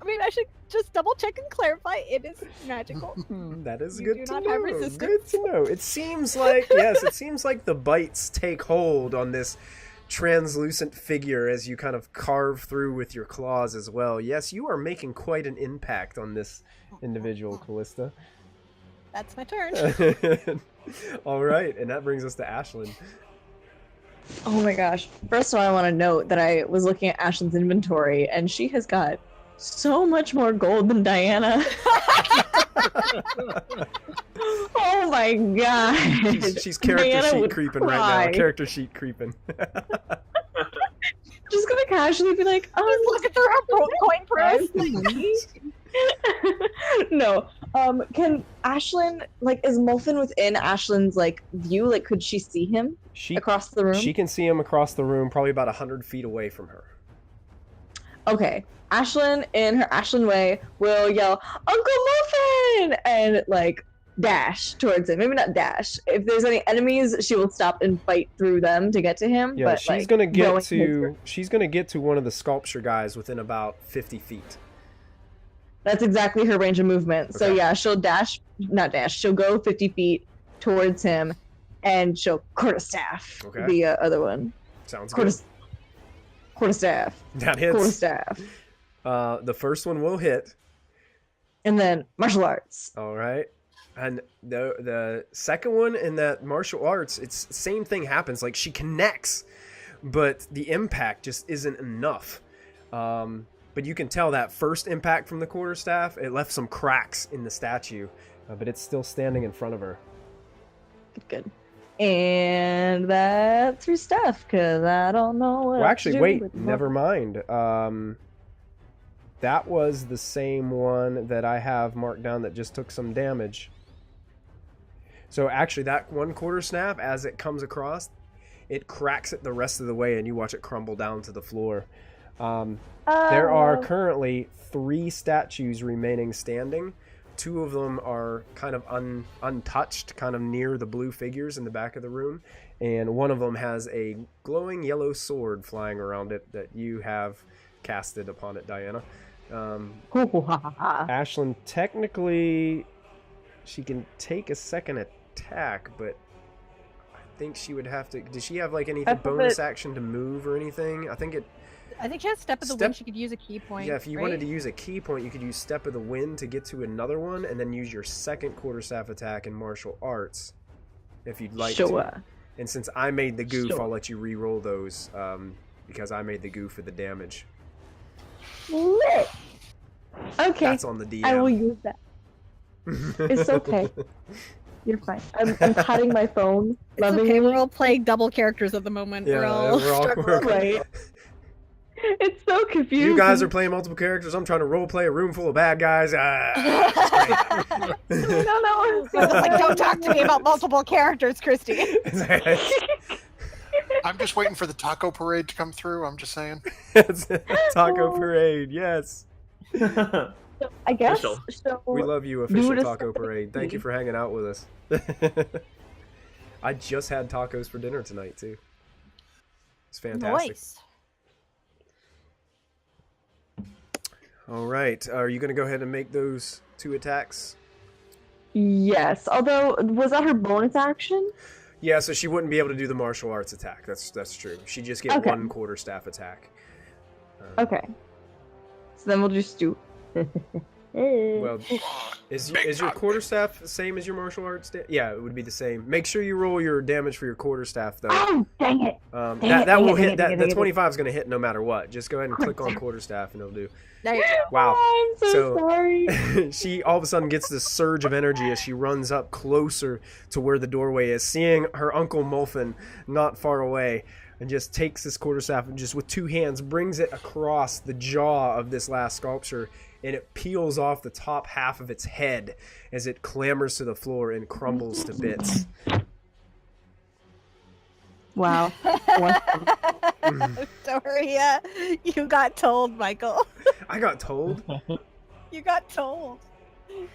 I mean, I should just double check and clarify. It is magical. That is You good do to not know. have resistance. Good to know. It seems like yes, it seems like the bites take hold on this translucent figure as you kind of carve through with your claws as well. Yes, you are making quite an impact on this individual, Callista. That's my turn. All right, and that brings us to Ashlyn. Oh my gosh. First of all, I want to note that I was looking at Ashlyn's inventory, and she has got so much more gold than Diana. Oh my god. She's character Diana sheet would creeping right cry. now. Character sheet creeping. Just gonna casually be like, oh, Look at the coin purse. No. Can Ashlyn, like, is Molfin within Ashlyn's, like, view? Like, could she see him across the room? She can see him across the room, probably about 100 feet away from her. Okay. Ashlyn, in her Ashlyn way, will yell, Uncle Molfin! And, like, dash towards him. Maybe not dash. If there's any enemies, she will stop and fight through them to get to him. Yeah, but, she's like, gonna get going to one of the sculpture guys within about 50 feet. That's exactly her range of movement. So Okay. yeah, she'll she'll go 50 feet towards him, and she'll quarterstaff Okay. the other one. Sounds good. Quarterstaff. That hits. Quarterstaff. The first one will hit. And then martial arts. All right. And the second one in that martial arts, it's the same thing happens. Like, she connects, but the impact just isn't enough. But you can tell that first impact from the quarterstaff, it left some cracks in the statue, but it's still standing in front of her. Good. And that's her stuff, because I don't know what Well, else actually, to do wait, with never mind. That was the same one that I have marked down that just took some damage. So actually, that one quarterstaff, as it comes across, it cracks it the rest of the way, and you watch it crumble down to the floor. There are currently 3 statues remaining standing. 2 of them are kind of untouched, kind of near the blue figures in the back of the room. And one of them has a glowing yellow sword flying around it that you have casted upon it, Diana. Ashlyn, technically, she can take a second attack, but I think she would have to... Does she have, like, anything bonus action to move or anything? I think she has Step of the Wind. She could use a key point. Yeah, if you wanted to use a key point, you could use Step of the Wind to get to another one, and then use your second quarterstaff attack in martial arts, if you'd like to. And since I made the goof, Sure. I'll let you re-roll those because I made the goof for the damage. Lit. Okay, That's on the DM. I will use that. It's okay. You're fine. I'm patting my phone. It's loving okay. it. We're all playing double characters at the moment. Yeah, we're all struggling. Right. It's so confusing. You guys are playing multiple characters. I'm trying to role play a room full of bad guys. No. It's like, don't talk to me about multiple characters, Christy. I'm just waiting for the taco parade to come through. I'm just saying. It's a taco parade. Yes, I guess. Official. So we love you, official Dude, taco parade. Thank you for hanging out with us. I just had tacos for dinner tonight too. It's fantastic. Nice. All right, are you going to go ahead and make those 2 attacks? Yes. Although, was that her bonus action? Yeah, so she wouldn't be able to do the martial arts attack. That's true. She just get Okay. 1 quarterstaff attack. Okay. So then we'll just do. Well, is your quarterstaff the same as your martial arts? Yeah, it would be the same. Make sure you roll your damage for your quarterstaff though. Oh, dang it! That will hit. dang The it. 25 is going to hit no matter what. Just go ahead and click on quarterstaff and it'll do. There you go. Wow. Oh, I'm so sorry. She all of a sudden gets this surge of energy as she runs up closer to where the doorway is, seeing her uncle Molfin not far away, and just takes this quarterstaff and just with 2 hands brings it across the jaw of this last sculpture, and it peels off the top half of its head as it clambers to the floor and crumbles to bits. Wow. Doria, you got told, Michael. I got told. You got told.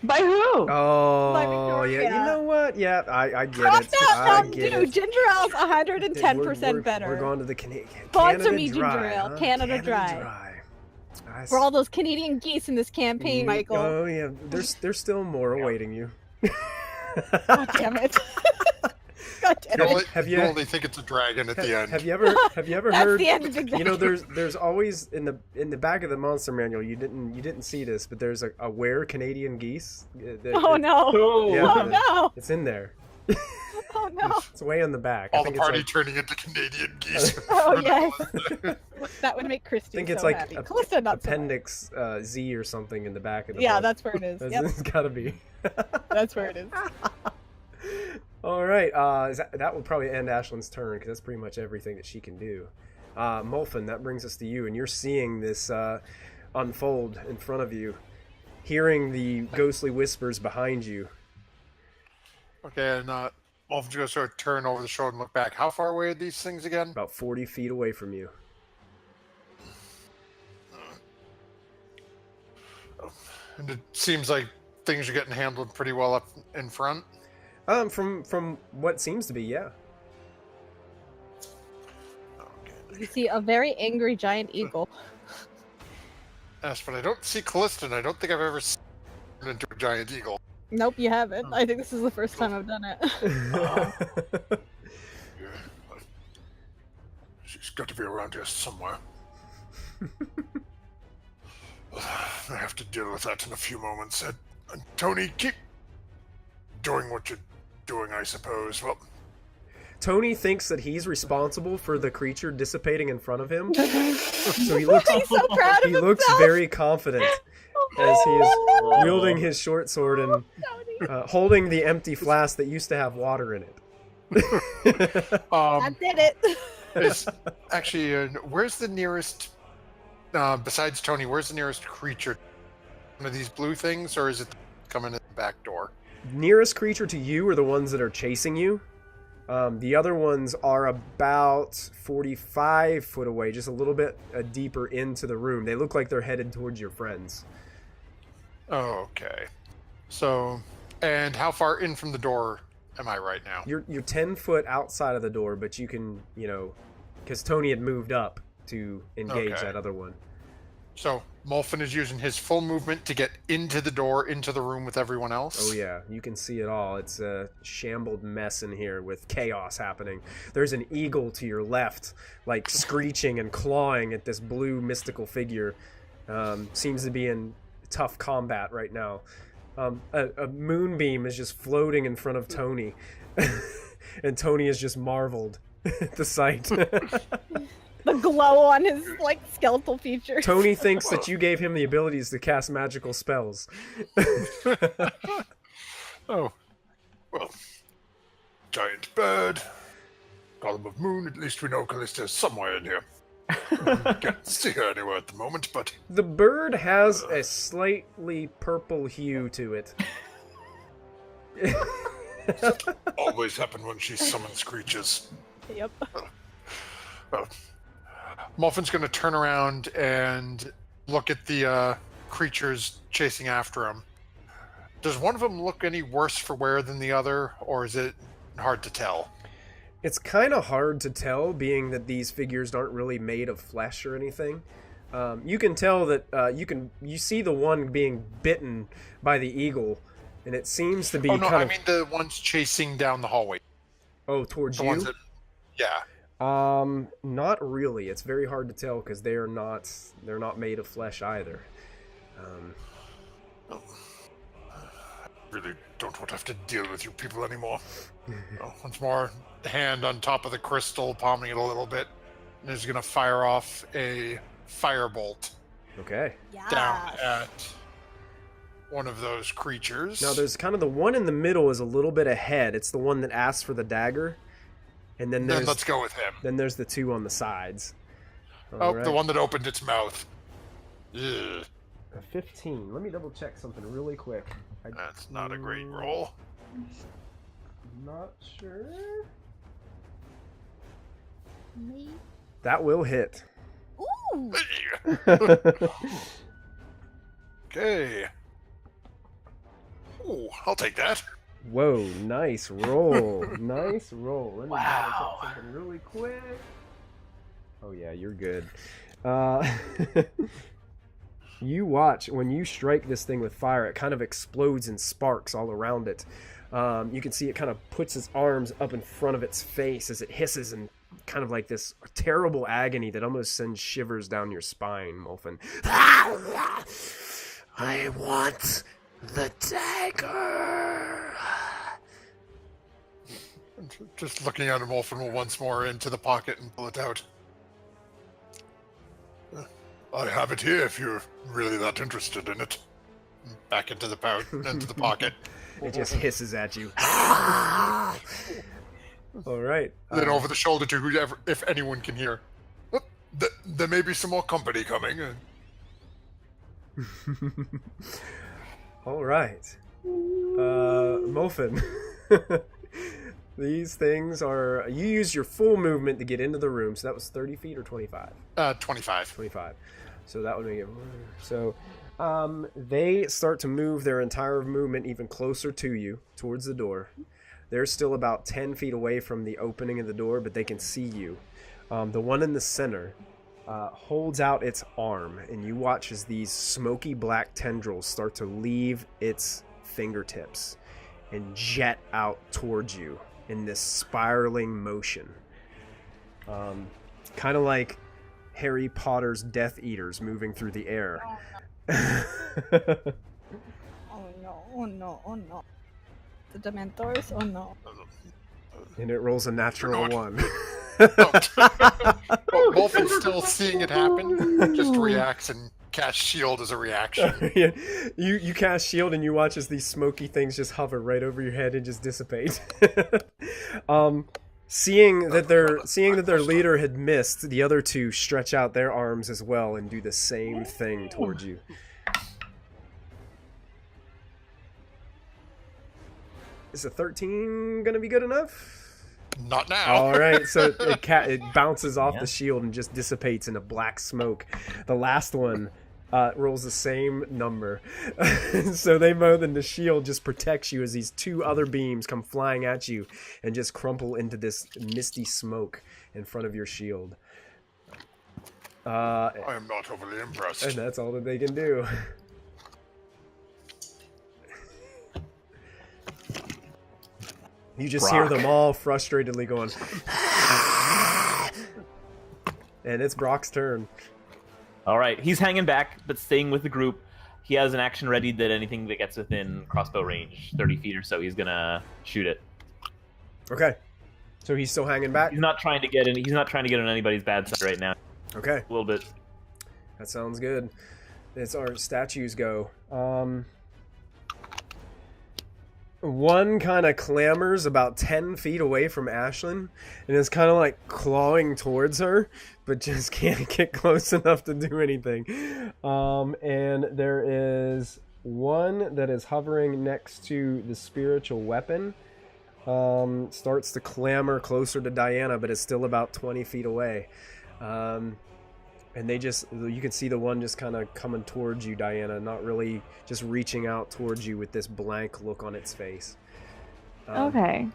By who? Oh, Victoria. yeah. You know what? Yeah, I get Cross it. out I Mountain get Dew. it. Ginger ale's 110% We're better. going to the Canada Sponsor me, Dry, ginger ale. huh? Canada Dry. I For all those Canadian geese in this campaign, Michael. Oh yeah, there's still more awaiting you. God damn it. God damn it. You only think it's a dragon at the end. Have you ever That's heard? the end of the You know, there's always in the back of the monster manual. You didn't see this, but there's a where Canadian geese. Oh no. Yeah, Oh no. It's in there. Oh no. It's way on the back. All I the think party it's turning into Canadian geese. Oh yes. That would make Christy think it's so like happy. a- Callista not so much. appendix Z or something in the back of the Yeah, book. that's where it is. Yep, It's gotta be. that's where it is. All right, that will probably end Ashlyn's turn because that's pretty much everything that she can do. Molfin, that brings us to you, and you're seeing this unfold in front of you, hearing the ghostly whispers behind you. Okay, and Molfin's gonna sort of turn over the shoulder and look back. How far away are these things again? About 40 feet away from you. And it seems like things are getting handled pretty well up in front. From what seems to be, yeah. Okay. You see a very angry giant eagle. Yes, but I don't see Callista, and I don't think I've ever seen her into a giant eagle. Nope, you haven't. I think this is the first time I've done it. Yeah, she's got to be around here somewhere. I have to deal with that in a few moments. And Tony, keep doing what you're doing, I suppose. Well, Tony thinks that he's responsible for the creature dissipating in front of him, so he looks He's so proud of he looks himself. very confident as he is wielding his short sword and holding the empty flask that used to have water in it. I did it. actually, where's the nearest, besides Tony, where's the nearest creature? One of these blue things, or is it coming in the back door? Nearest creature to you are the ones that are chasing you. The other ones are about 45 foot away, just a little bit deeper into the room. They look like they're headed towards your friends. Okay. So, and how far in from the door am I right now? You're 10 foot outside of the door, but you can, because Tony had moved up to engage Okay. that other one. So, Molfin is using his full movement to get into the door, into the room with everyone else? Oh yeah, you can see it all. It's a shambled mess in here with chaos happening. There's an eagle to your left, like screeching and clawing at this blue mystical figure. Seems to be in tough combat right now. A moonbeam is just floating in front of Tony. and Tony is just marveled at the sight. The glow on his like skeletal features. Tony thinks that you gave him the abilities to cast magical spells. Oh, well, giant bird, column of moon. At least we know Callista's somewhere in here. Can't see her anywhere at the moment, but The bird has a slightly purple hue to it. always happen when she summons creatures. Yep. Well, Molfin's going to turn around and look at the creatures chasing after him. Does one of them look any worse for wear than the other, or is it hard to tell? It's kind of hard to tell, being that these figures aren't really made of flesh or anything. You can tell that you see the one being bitten by the eagle, and it seems to be Oh no, kind I of mean the ones chasing down the hallway. towards The you. ones that, yeah. Not really. It's very hard to tell because they're not made of flesh either. Really don't want to have to deal with you people anymore. Once more, hand on top of the crystal, palming it a little bit, and is going to fire off a firebolt Okay. down at one of those creatures. Now there's kind of the one in the middle is a little bit ahead. It's the one that asks for the dagger, and then Then let's go with him. there's the two on the sides. Oh, All the right. one that opened its mouth. Ugh, A 15. Let me double check something really quick. that's not a great roll. Not sure. Me? That will hit. Ooh. Okay. Ooh, I'll take that. Whoa, nice roll. Nice roll. Let me Wow. double check something really quick. Oh yeah, you're good. You watch when you strike this thing with fire, it kind of explodes and sparks all around it. You can see it kind of puts its arms up in front of its face as it hisses and kind of like this terrible agony that almost sends shivers down your spine, Molfin. I want the dagger. Just looking at him, Molfin will once more into the pocket and pull it out. I have it here if you're really that interested in it. Back into the into the pocket. It just hisses at you. All right. Then over the shoulder to whoever, if anyone can hear. "Oh, there may be some more company coming. All right. Molfin. These things are... You used your full movement to get into the room, so that was 30 feet or 25? 25. 25. So that would make it... So they start to move their entire movement even closer to you, towards the door. They're still about 10 feet away from the opening of the door, but they can see you. The one in the center holds out its arm, and you watch as these smoky black tendrils start to leave its fingertips and jet out towards you in this spiraling motion. Kind of like Harry Potter's Death Eaters moving through the air. Oh no, oh no, oh no. The Dementors? Oh no. And it rolls a natural Not. 1. Molfin's still seeing it happen, just reacts and casts shield as a reaction. Yeah. You cast shield and you watch as these smoky things just hover right over your head and just dissipate. Seeing that their leader had missed, the other two stretch out their arms as well and do the same thing towards you. Is a 13 gonna be good enough? Not now. All right, so it bounces off Yeah. the shield and just dissipates into black smoke. The last one rolls the same number. So they know that the shield just protects you as these two other beams come flying at you and just crumple into this misty smoke in front of your shield. I am not overly impressed. And that's all that they can do. You just hear Brock. them all frustratedly going. And it's Brock's turn. All right, he's hanging back, but staying with the group. He has an action ready that anything that gets within crossbow range, 30 feet or so, he's gonna shoot it. Okay. So he's still hanging back? He's not trying to get in. He's not trying to get on anybody's bad side right now. Okay. A little bit. That sounds good. It's our statues go. One kind of clambers about 10 feet away from Ashlyn and is kind of like clawing towards her, but just can't get close enough to do anything. And there is one that is hovering next to the spiritual weapon. Starts to clamber closer to Diana, but is still about 20 feet away. And you can see the one just kind of coming towards you, Diana, not really just reaching out towards you with this blank look on its face. Okay.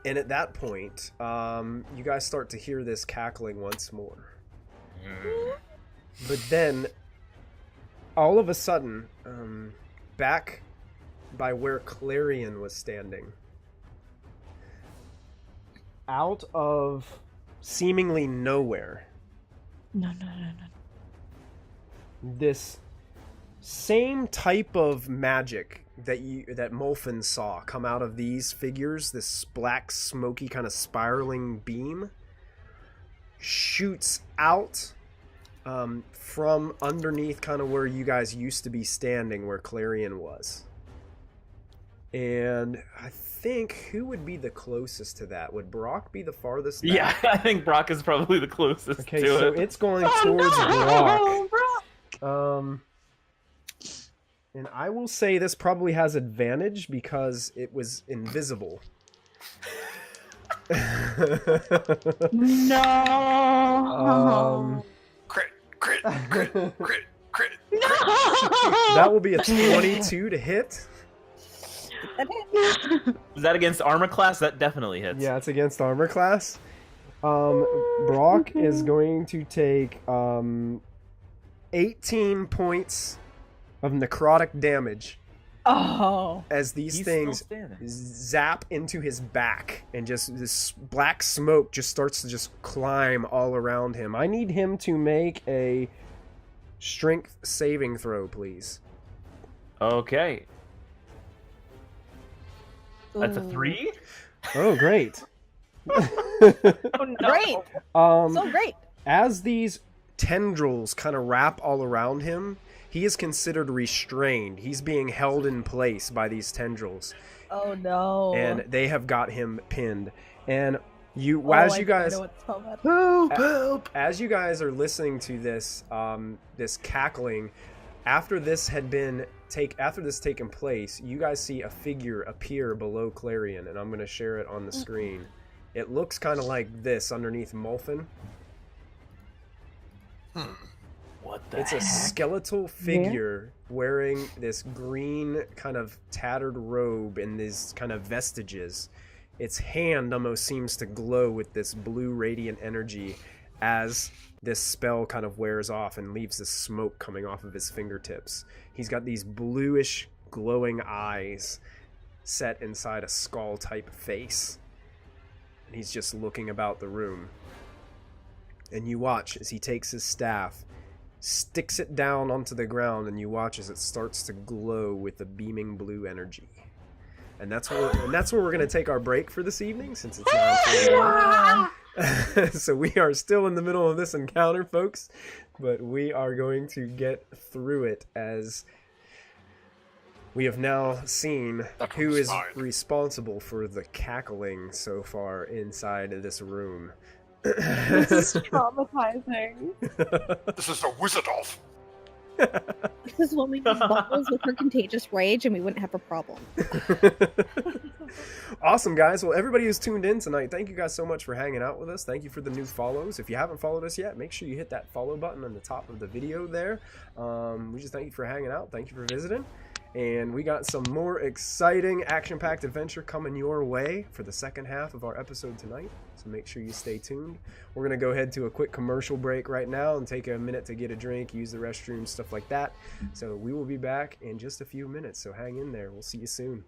And at that point, you guys start to hear this cackling once more. But then, all of a sudden, back by where Clarion was standing, out of seemingly nowhere, No. this same type of magic that Molfin saw come out of these figures, this black, smoky, kind of spiraling beam, shoots out from underneath kind of where you guys used to be standing, where Clarion was. And I think, who would be the closest to that? Would Brock be the farthest back? Yeah, I think Brock is probably the closest Okay, to so it. it's going towards Brock. And I will say this probably has advantage because it was invisible. No. Crit. No. That will be a 22 to hit. Is that against armor class? That definitely hits. Yeah, it's against armor class. Brock is going to take 18 points of necrotic damage Oh. as these He's things still standing. zap into his back, and just this black smoke just starts to just climb all around him. I need him to make a strength saving throw, please. Okay. That's a Ooh. 3? Oh, great. Oh, no. Great. So great. As these tendrils kind of wrap all around him, he is considered restrained. He's being held in place by these tendrils, Oh no. and they have got him pinned. And you, Oh, as I you guys, know what's so bad. help! As you guys are listening to this, this cackling, after this taken place, you guys see a figure appear below Clarion, and I'm going to share it on the screen. It looks kind of like this underneath Molfin. What the It's a heck? skeletal figure wearing this green kind of tattered robe and these kind of vestiges. Its hand almost seems to glow with this blue radiant energy as this spell kind of wears off and leaves this smoke coming off of his fingertips. He's got these bluish glowing eyes set inside a skull type face. And he's just looking about the room. And you watch as he takes his staff, sticks it down onto the ground, and you watch as it starts to glow with the beaming blue energy. And that's where we're going to take our break for this evening, since it's 9:41. So we are still in the middle of this encounter, folks, but we are going to get through it as we have now seen who is responsible for the cackling so far inside of this room. This is traumatizing. This is a wizard elf. This is when we use bubbles with her contagious rage and we wouldn't have a problem. Awesome, guys. Well, everybody who's tuned in tonight, thank you guys so much for hanging out with us. Thank you for the new follows. If you haven't followed us yet, make sure you hit that follow button on the top of the video there. We just thank you for hanging out. Thank you for visiting. And we got some more exciting action-packed adventure coming your way for the second half of our episode tonight. So make sure you stay tuned. We're going to go ahead to a quick commercial break right now and take a minute to get a drink, use the restroom, stuff like that. So we will be back in just a few minutes. So hang in there. We'll see you soon.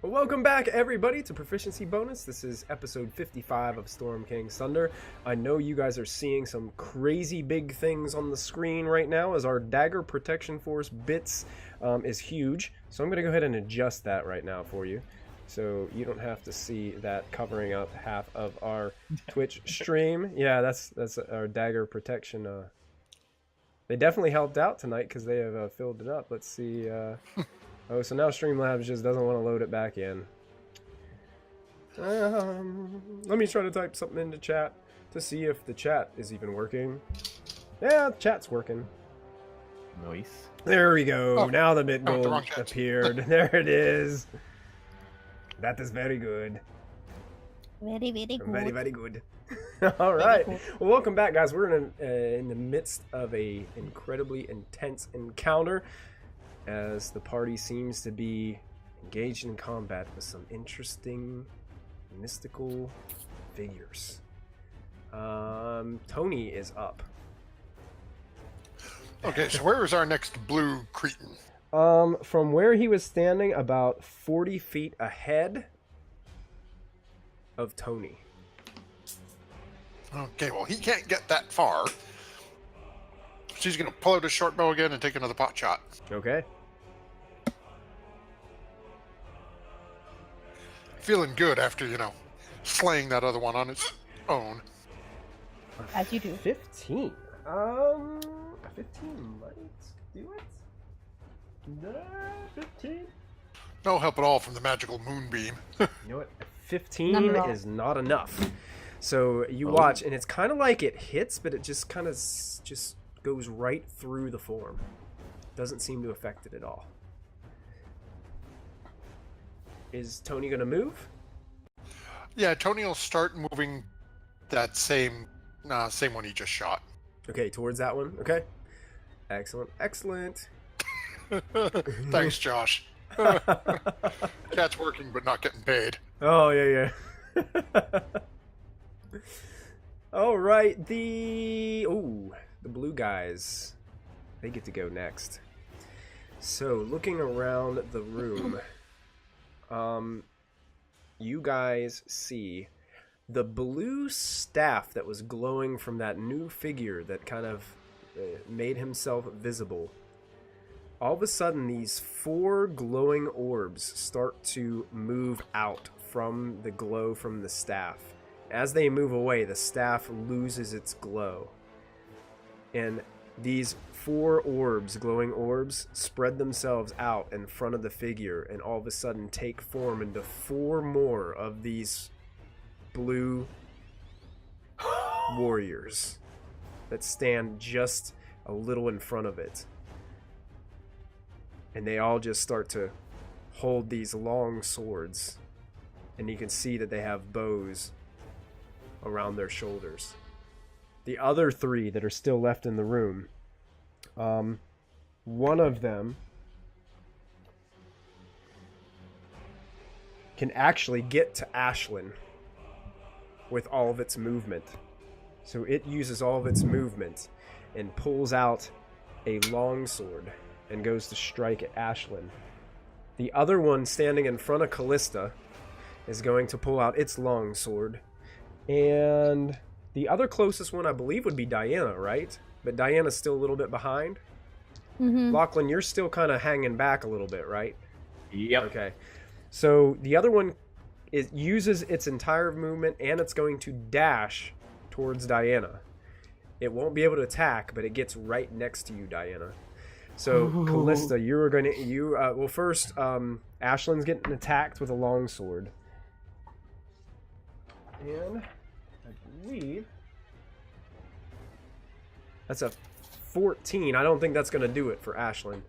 Welcome back, everybody, to Proficiency Bonus. This is episode 55 of Storm King's Thunder. I know you guys are seeing some crazy big things on the screen right now as our dagger protection force bits is huge. So I'm going to go ahead and adjust that right now for you, so you don't have to see that covering up half of our Twitch stream. Yeah, that's our dagger protection. They definitely helped out tonight because they have filled it up. Let's see. Oh, so now Streamlabs just doesn't want to load it back in. Let me try to type something into chat to see if the chat is even working. Yeah, the chat's working. Nice. There we go. Oh, now the bit the gold wrong chat. appeared. There it is. That is very good. Very, very good. Very, very good. All right. cool. Well, welcome back, guys. We're in the midst of a incredibly intense encounter, as the party seems to be engaged in combat with some interesting mystical figures. Tony is up. Okay, so where is our next blue cretin? From where he was standing, about 40 feet ahead of Tony. Okay, well, he can't get that far. She's going to pull out his short bow again and take another pot shot. Okay. Feeling good after, slaying that other one on its own. As you do. 15. A 15 might do it. 15. No help at all from the magical moonbeam. You know what? 15 Not at all. is not enough. So you watch, and it's kind of like it hits, but it just kind of just goes right through the form. Doesn't seem to affect it at all. Is Tony going to move? Yeah, Tony will start moving that same one he just shot. Okay, towards that one. Okay. Excellent. Excellent. Thanks, Josh. Cat's working, but not getting paid. Oh, yeah. All right, the blue guys, they get to go next. So, looking around the room, you guys see the blue staff that was glowing from that new figure that kind of made himself visible. All of a sudden, these 4 glowing orbs start to move out from the glow from the staff. As they move away, the staff loses its glow. And these 4 orbs, glowing orbs, spread themselves out in front of the figure and all of a sudden take form into 4 more of these blue warriors that stand just a little in front of it. And they all just start to hold these long swords. And you can see that they have bows around their shoulders. The other 3 that are still left in the room, one of them can actually get to Ashlyn with all of its movement. So it uses all of its movement and pulls out a longsword and goes to strike at Ashlyn. The other one standing in front of Callista is going to pull out its longsword. And the other closest one, I believe, would be Diana, right? But Diana's still a little bit behind. Mm-hmm. Lachlan, you're still kind of hanging back a little bit, right? Yep. Okay. So the other one uses its entire movement, and it's going to dash towards Diana. It won't be able to attack, but it gets right next to you, Diana. So, Callista, you're going to... well, first, Ashlyn's getting attacked with a longsword. And I believe... That's a 14. I don't think that's going to do it for Ashlyn.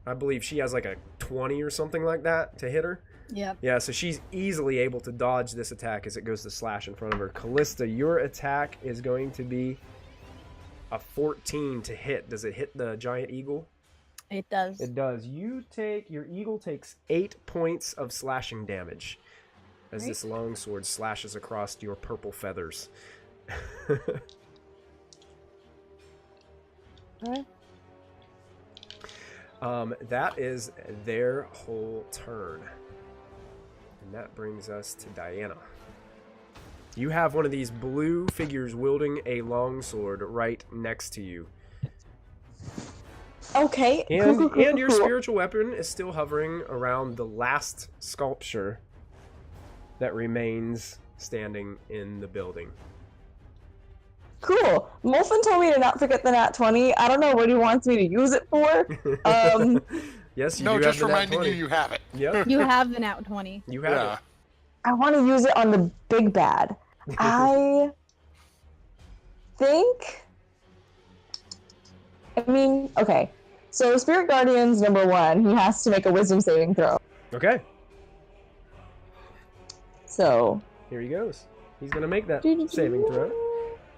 I believe she has like a 20 or something like that to hit her. Yep. Yeah, so she's easily able to dodge this attack as it goes to slash in front of her. Callista, your attack is going to be a 14 to hit. Does it hit the giant eagle? It does. It does. Your eagle takes 8 points of slashing damage as this longsword slashes across your purple feathers. Okay. That is their whole turn. And that brings us to Diana. You have one of these blue figures wielding a longsword right next to you. Okay. And your spiritual weapon is still hovering around the last sculpture that remains standing in the building. Cool. Molfin told me to not forget the nat 20. I don't know what he wants me to use it for. Yes, you No, do just have the nat reminding 20. you have it. Yep, You have the nat 20. you have it. I want to use it on the big bad. I think... okay. So Spirit Guardian's number 1. He has to make a wisdom saving throw. Okay, So... here he goes. He's going to make that saving throw.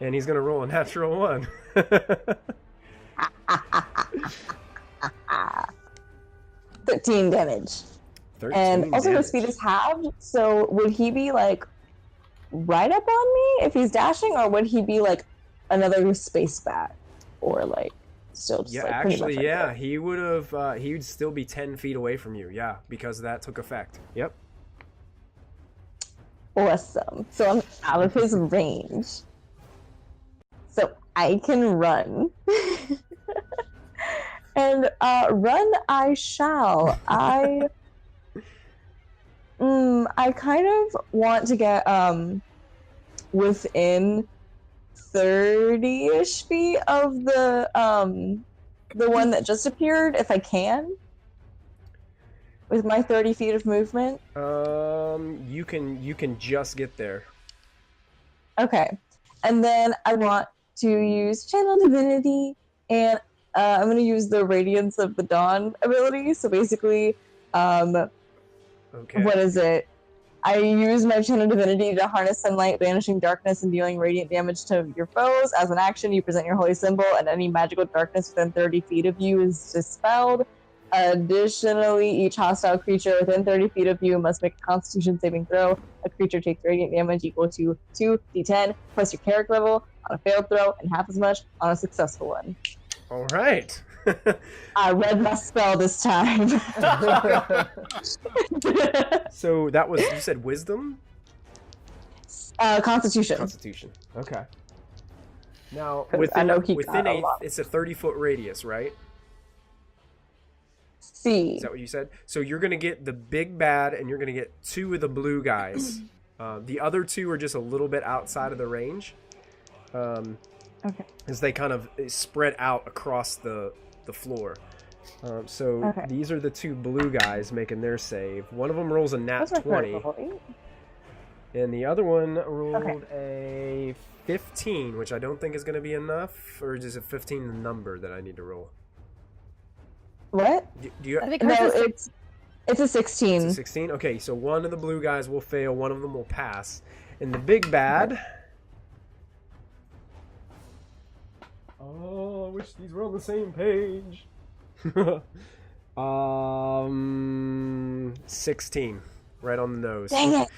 And he's going to roll a natural 1. 13 damage. 13 And also damage. his speed is halved, so would he be like right up on me if he's dashing, or would he be like another space bat, or like still just Yeah, like pretty actually, much right yeah, there? he would have. He would still be 10 feet away from you. Yeah, because that took effect. Yep. Awesome. So I'm out of his range. So I can run. And run I shall. I kind of want to get within 30-ish feet of the one that just appeared, if I can. With my 30 feet of movement. You can just get there. Okay. And then I want to use Channel Divinity, and I'm going to use the Radiance of the Dawn ability. So basically, Okay. what is it? I use my Channel Divinity to harness sunlight, banishing darkness, and dealing radiant damage to your foes. As an action, you present your holy symbol, and any magical darkness within 30 feet of you is dispelled. Additionally, each hostile creature within 30 feet of you must make a Constitution saving throw. A creature takes radiant damage equal to 2d10 plus your character level on a failed throw, and half as much on a successful one. All right. I read my spell this time. So that was, you said wisdom? Constitution. Constitution. Okay. Now, 'Cause I know he within got a a, lot. it's a 30-foot radius, right? C. Is that what you said? So you're going to get the big bad, and you're going to get 2 of the blue guys. The other 2 are just a little bit outside of the range. Okay. As they kind of spread out across the floor. So Okay. these are the 2 blue guys making their save. One of them rolls a nat What's my 20. level 8? And the other one rolled a 15, which I don't think is going to be enough. Or is it 15 the number that I need to roll? What? Do you? I think No, hers is it's a 16. It's a 16? Okay, so one of the blue guys will fail, one of them will pass. And the big bad... Oh, I wish these were on the same page. 16. Right on the nose. Dang it!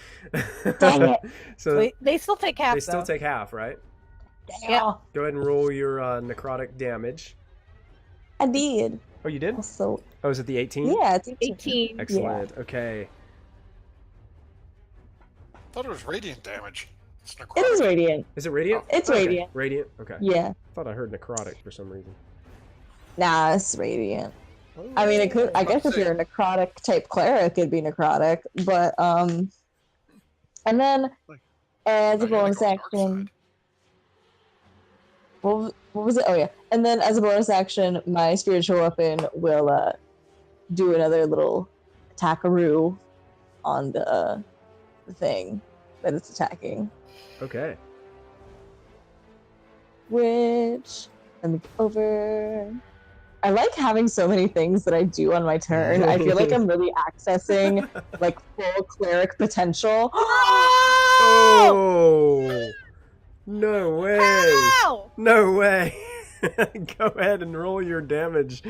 Dang it! So Wait, they still take half. they still though. take half, right? Yeah. Go ahead and roll your necrotic damage. I did. Oh, you did? Also, Oh, is it the 18? yeah, it's 18. Excellent. Okay. I thought it was radiant damage. It's It necrotic. is radiant. Is it radiant? It's Okay. radiant. Radiant? Okay. Yeah. I thought I heard necrotic for some reason. Nah, it's radiant. I mean, it could. I guess if you're a necrotic type cleric, it'd be necrotic. But and then as a bonus action, what was it? Oh yeah, and then as a bonus action, my spiritual weapon will do another little attackaroo on the thing that it's attacking. Okay. Which let me go over. I like having so many things that I do on my turn. I feel like I'm really accessing like full cleric potential. Oh! No way! Ow! No way! Go ahead and roll your damage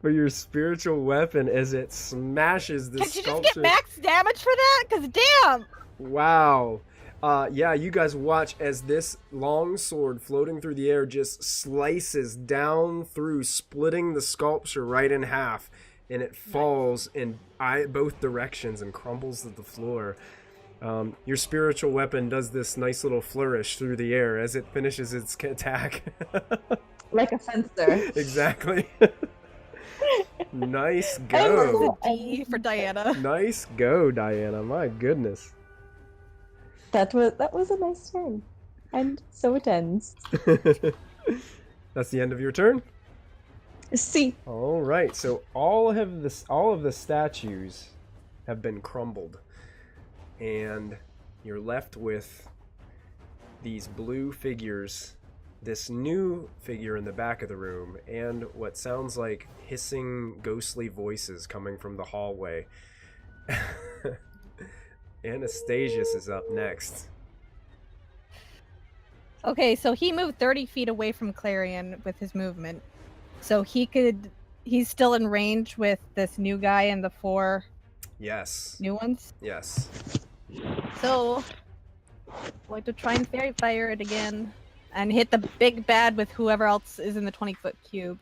for your spiritual weapon as it smashes the Can't you just sculpture. get max damage for that? Cause damn! Wow. Yeah, you guys watch as this long sword floating through the air just slices down through, splitting the sculpture right in half, and it falls in both directions and crumbles to the floor. Your spiritual weapon does this nice little flourish through the air as it finishes its attack. Like a fencer. Exactly. Nice I'm go. It's a D for Diana. Nice go, Diana. My goodness. That was a nice turn. And so it ends. That's the end of your turn? See. All right. So all of the statues have been crumbled, and you're left with these blue figures, this new figure in the back of the room, and what sounds like hissing, ghostly voices coming from the hallway. Anastasius is up next. Okay, so he moved 30 feet away from Clarion with his movement. So he's still in range with this new guy and the 4 Yes. new ones. Yes. So I'm going to try and fairy fire it again and hit the big bad with whoever else is in the 20-foot cube.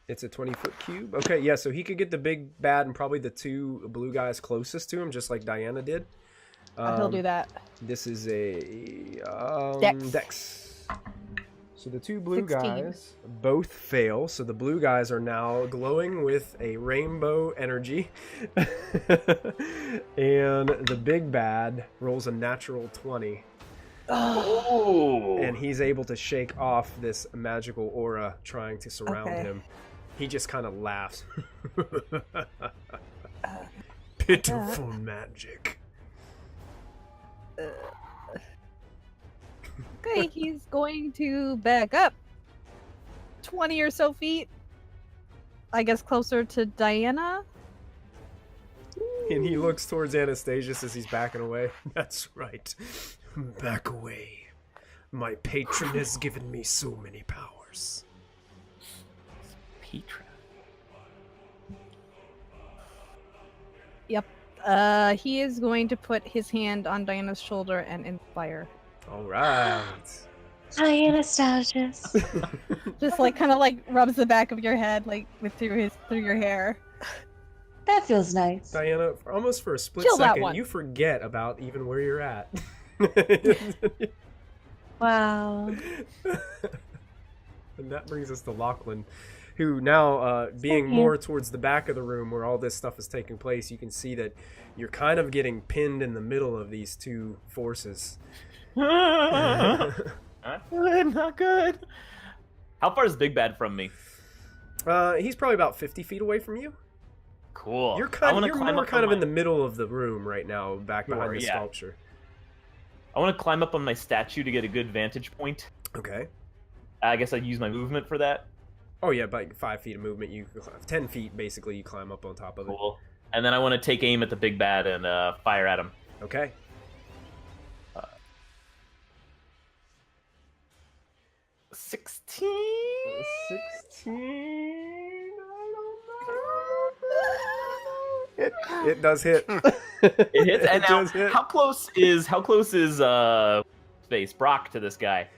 It's a 20-foot cube. Okay, yeah, so he could get the big bad and probably the 2 blue guys closest to him, just like Diana did. He'll do that. This is a Dex. So the 2 blue 16. guys both fail. So the blue guys are now glowing with a rainbow energy. And the big bad rolls a natural 20. Oh. And he's able to shake off this magical aura trying to surround Okay. him. He just kind of laughs. Pitiful magic. Okay, he's going to back up 20 or so feet. I guess closer to Diana. And he looks towards Anastasius as he's backing away. That's right. Back away. My patron has given me so many powers. Patron. Yep. He is going to put his hand on Diana's shoulder and inspire. All right. Hi, Anastasius. Just like kind of like rubs the back of your head like through your hair. That feels nice. Diana, almost for a split Kill that second, one. you forget about even where you're at. Wow. And that brings us to Lachlan, who now, being more towards the back of the room where all this stuff is taking place, you can see that you're kind of getting pinned in the middle of these two forces. Not good, not good. How far is Big Bad from me? He's probably about 50 feet away from you. Cool. You're I wanna you're climb more up kind on of in my- the middle of the room right now, back behind Sure, the yeah. sculpture. I want to climb up on my statue to get a good vantage point. Okay. I guess I'd use my movement for that. Oh yeah, by 5 feet of movement, 10 feet basically, you climb up on top of it. Cool. And then I want to take aim at the Big Bad and fire at him. Okay. 16. 16. It does hit. It hits. And It now, does hit. how close is space Brock to this guy?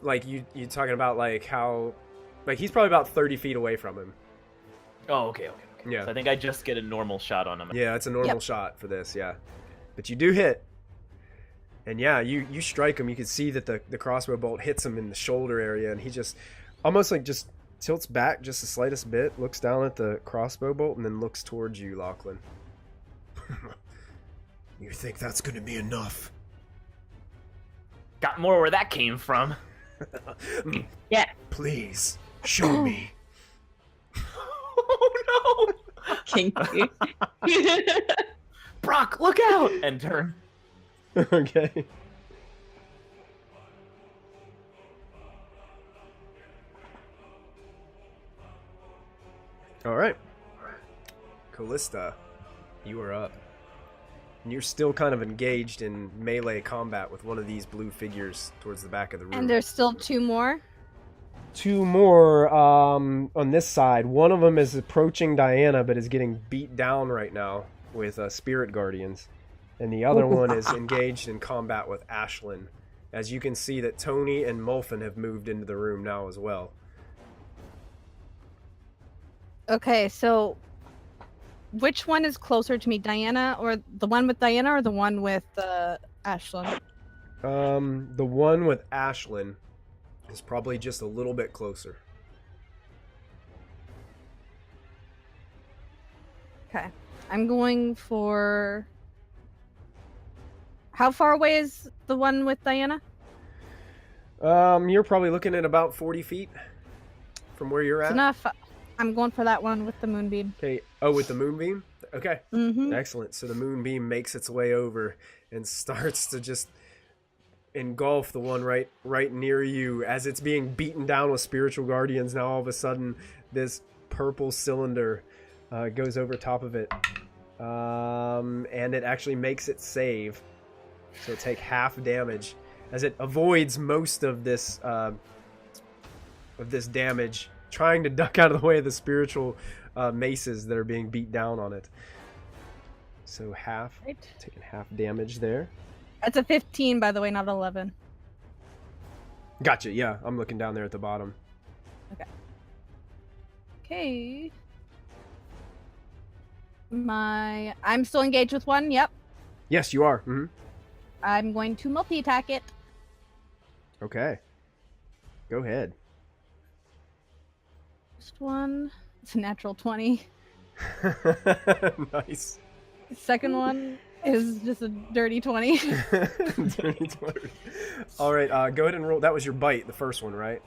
Like you talking about like how, like he's probably about 30 feet away from him. Oh, okay. Yeah. So I think I just get a normal shot on him. Yeah, it's a normal shot for this. Yeah, but you do hit. And yeah, you strike him. You can see that the crossbow bolt hits him in the shoulder area, and he just almost like just tilts back just the slightest bit, looks down at the crossbow bolt, and then looks towards you, Lachlan. You think that's gonna be enough? Got more where that came from. Yeah. Please show me. Oh no! Kinky. Brock, look out! And turn. Okay. All right. Callista, you are up. And you're still kind of engaged in melee combat with one of these blue figures towards the back of the room. And there's still two more. Two more on this side. One of them is approaching Diana, but is getting beat down right now with spirit guardians. And the other one is engaged in combat with Ashlyn. As you can see that Tony and Molfin have moved into the room now as well. Okay, so which one is closer to me, Diana, or the one with Diana, or the one with Ashlyn? The one with Ashlyn is probably just a little bit closer. Okay, I'm going for. How far away is the one with Diana? You're probably looking at about 40 feet from where you're It's at. enough. I'm going for that one with the moonbeam. Okay. Oh, with the moonbeam? Okay. Mm-hmm. Excellent. So the moonbeam makes its way over and starts to just engulf the one right near you as it's being beaten down with spiritual guardians. Now all of a sudden this purple cylinder goes over top of it. And it actually makes it save. So take half damage as it avoids most of this damage, trying to duck out of the way of the spiritual maces that are being beat down on it. So taking half damage there. That's a 15, by the way, not 11. Gotcha. Yeah, I'm looking down there at the bottom. Okay. I'm still engaged with one. Yep. Yes, you are. Mm-hmm. I'm going to multi-attack it. Okay. Go ahead. First one. It's a natural 20. Nice. Second one is just a dirty 20. Dirty 20. All right, go ahead and roll. That was your bite, the first one, right?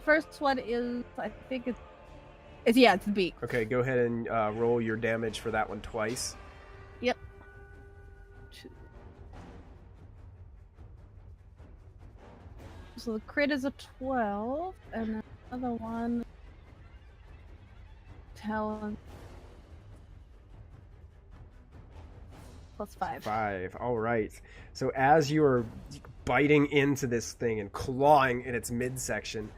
First one is, I think it's the beak. Okay, go ahead and roll your damage for that one twice. Yep. So the crit is a 12, and then another one. Talent. Plus 5. 5. All right. So as you are biting into this thing and clawing in its midsection,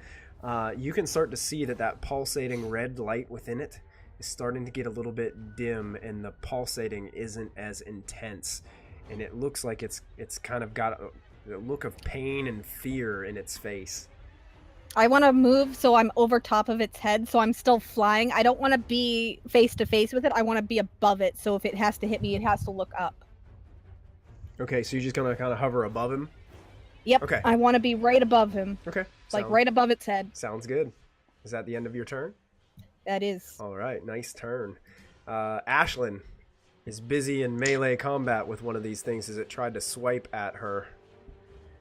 you can start to see that pulsating red light within it is starting to get a little bit dim, and the pulsating isn't as intense, and it looks like it's kind of got a look of pain and fear in its face. I want to move so I'm over top of its head, so I'm still flying. I don't want to be face to face with it. I want to be above it, so if it has to hit me, it has to look up. Okay, so you're just gonna kind of hover above him? Yep. Okay. I want to be right above him. Okay. Like right above its head. Sounds good. Is that the end of your turn? That is. All right, nice turn. Ashlyn is busy in melee combat with one of these things as it tried to swipe at her.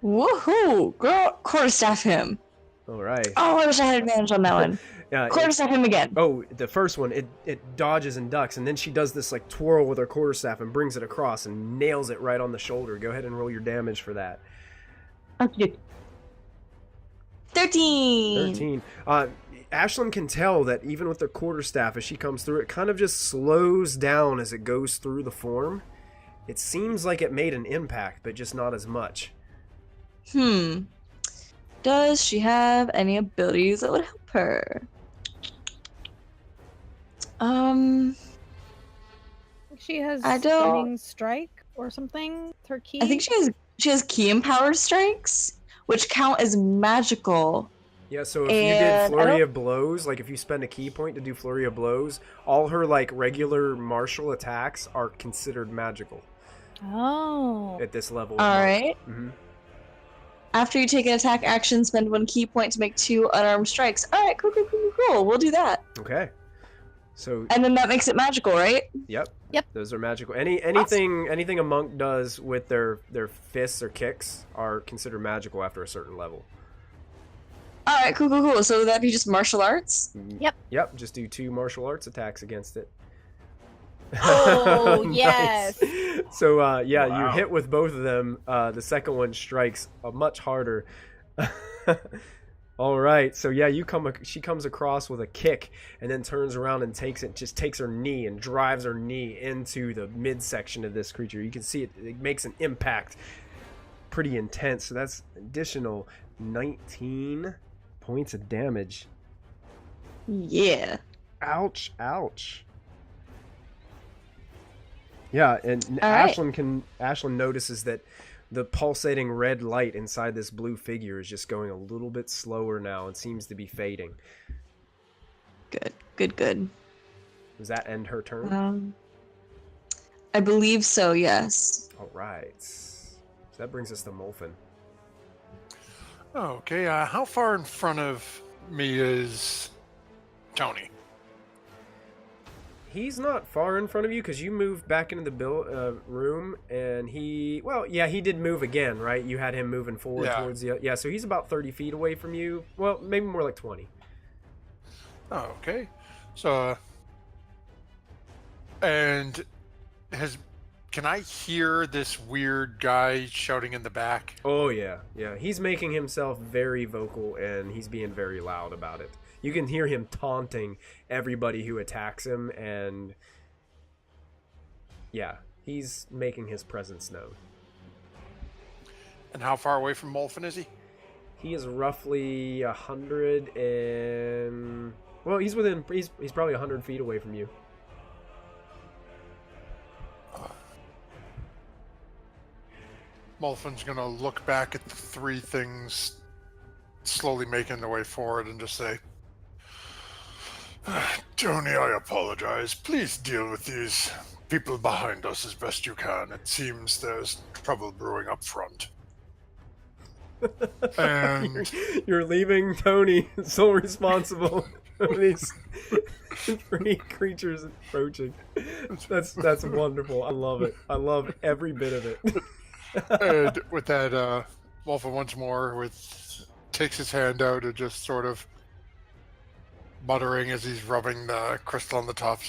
Woohoo! Girl, quarterstaff him. All right. Oh, I wish I had advantage on that one. Quarterstaff him again. Oh, the first one, it dodges and ducks, and then she does this like twirl with her quarterstaff and brings it across and nails it right on the shoulder. Go ahead and roll your damage for that. Okay. 13. 13. Ashlyn can tell that even with the quarterstaff, as she comes through, it kind of just slows down as it goes through the form. It seems like it made an impact, but just not as much. Does she have any abilities that would help her? She has I don't- Guiding Strike or something. Her key. I think she has key empowered strikes, which count as magical. Yeah, so if you did And Flurry of Blows, like if you spend a key point to do Flurry of Blows, all her like regular martial attacks are considered magical Oh. at this level. All right. Mm-hmm. After you take an attack action, spend 1 key point to make 2 unarmed strikes. All right, cool. We'll do that. Okay. So And then that makes it magical, right? Yep. Yep. Those are magical. Anything a monk does with their fists or kicks are considered magical after a certain level. All right, cool. So would that be just martial arts? Yep. Just do 2 martial arts attacks against it. Oh, Nice. yes. So yeah, Wow. you hit with both of them. The second one strikes much harder. All right, so yeah, she comes across with a kick and then turns around and takes her knee and drives her knee into the midsection of this creature. You can see it makes an impact pretty intense. So that's additional 19 points of damage. Yeah. Ouch. Yeah, and All right. Ashlyn notices that the pulsating red light inside this blue figure is just going a little bit slower now and seems to be fading. Good. Does that end her turn? I believe so, yes. All right. So that brings us to Molfin. Okay, how far in front of me is Tony? He's not far in front of you because you moved back into the room, and he did move again, right? You had him moving forward towards the so he's about 30 feet away from you. Well, maybe more like 20. Oh, okay. So, and can I hear this weird guy shouting in the back? Oh yeah. He's making himself very vocal, and he's being very loud about it. You can hear him taunting everybody who attacks him, and yeah, he's making his presence known. And how far away from Molfin is he? He is roughly 100 and... Well, he's probably 100 feet away from you. Molfin's gonna look back at the 3 things slowly making their way forward and just say, Tony, I apologize. Please deal with these people behind us as best you can. It seems there's trouble brewing up front. And You're leaving Tony sole responsible for these 3 creatures approaching. That's wonderful. I love it. I love every bit of it. And with that, Molfin once more takes his hand out and just sort of muttering as he's rubbing the crystal on the top,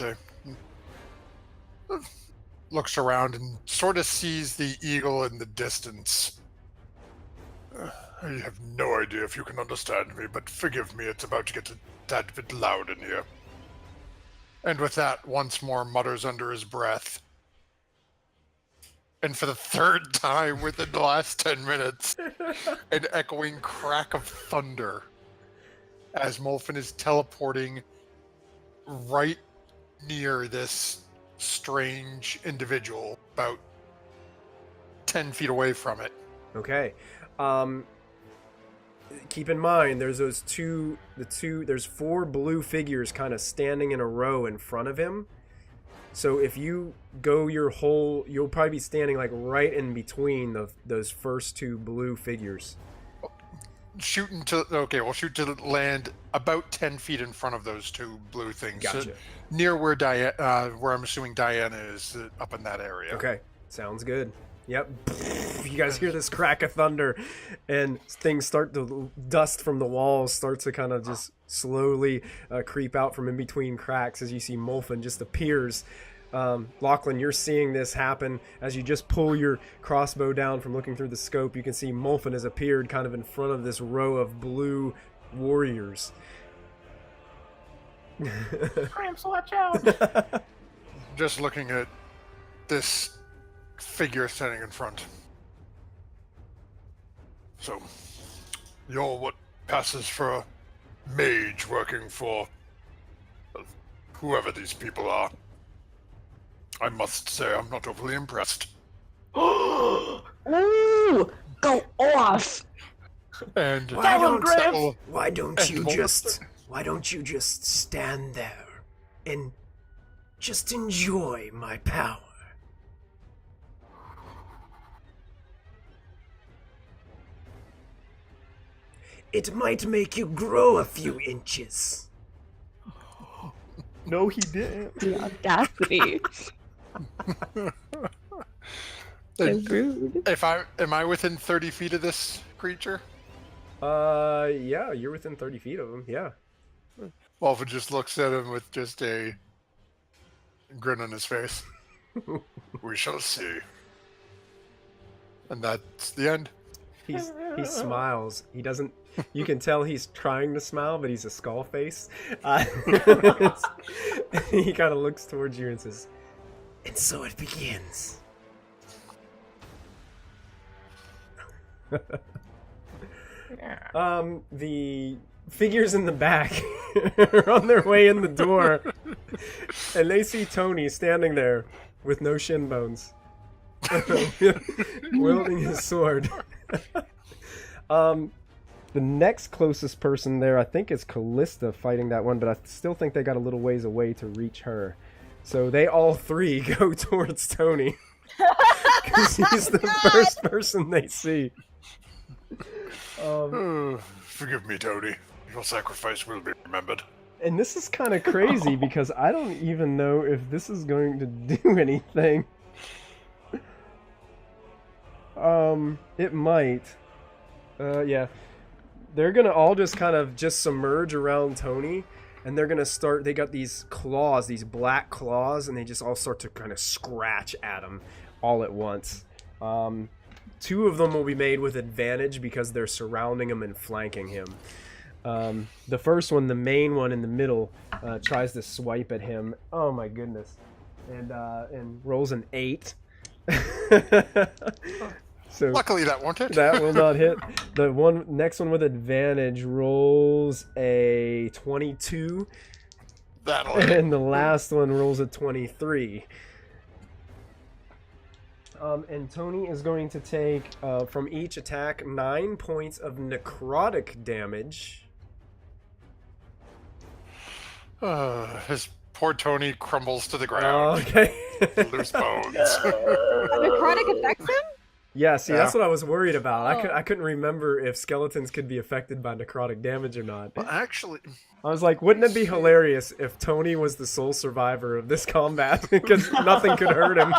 looks around and sort of sees the eagle in the distance. I have no idea if you can understand me, but forgive me, it's about to get a tad bit loud in here. And with that, once more mutters under his breath. And for the third time within the last 10 minutes, an echoing crack of thunder as Molfin is teleporting right near this strange individual, about 10 feet away from it. Okay. Keep in mind, there's there's 4 blue figures kind of standing in a row in front of him. So if you go you'll probably be standing like right in between those first 2 blue figures. We'll shoot to land about 10 feet in front of those 2 blue things. Gotcha. So near where where I'm assuming Diana is, up in that area. Okay, sounds good. Yep. You guys hear this crack of thunder, and things dust from the walls starts to kind of just slowly creep out from in between cracks as you see Molfin just appears. Lachlan, you're seeing this happen as you just pull your crossbow down from looking through the scope. You can see Molfin has appeared kind of in front of this row of blue warriors. Cramps, watch out! Just looking at this figure standing in front. So, you're what passes for a mage working for whoever these people are. I must say I'm not overly impressed. Ooh, go off! And Why and don't you just stand there and just enjoy my power? It might make you grow a few inches. No, he didn't. The audacity. So rude. Am I within 30 feet of this creature? Yeah, you're within 30 feet of him, yeah. Molfin just looks at him with just a grin on his face. We shall see. And that's the end. He smiles. He doesn't. You can tell he's trying to smile, but he's a skull face. He kind of looks towards you and says, "And so it begins." The figures in the back are on their way in the door, and they see Tony standing there with no shin bones, wielding his sword. The next closest person there, I think, is Callista fighting that one, but I still think they got a little ways away to reach her. So they all 3 go towards Tony, because he's the first person they see. Forgive me, Tony. Your sacrifice will be remembered. And this is kind of crazy, because I don't even know if this is going to do anything. It might. Yeah. They're gonna all just kind of submerge around Tony, and they're gonna start. They got these claws, these black claws, and they just all start to kind of scratch at him all at once. 2 of them will be made with advantage because they're surrounding him and flanking him. The first one, the main one in the middle, tries to swipe at him. Oh my goodness, and rolls an 8. So luckily that won't hit. That will not hit. The next one with advantage rolls a 22. That'll hit. And the last one rolls a 23. And Tony is going to take, from each attack, 9 points of necrotic damage. His poor Tony crumbles to the ground. Okay. Loose bones. Necrotic affects him? Yeah, see, Yeah. that's what I was worried about. I couldn't remember if skeletons could be affected by necrotic damage or not. Well, actually, I was like, wouldn't it be hilarious if Tony was the sole survivor of this combat? Because nothing could hurt him.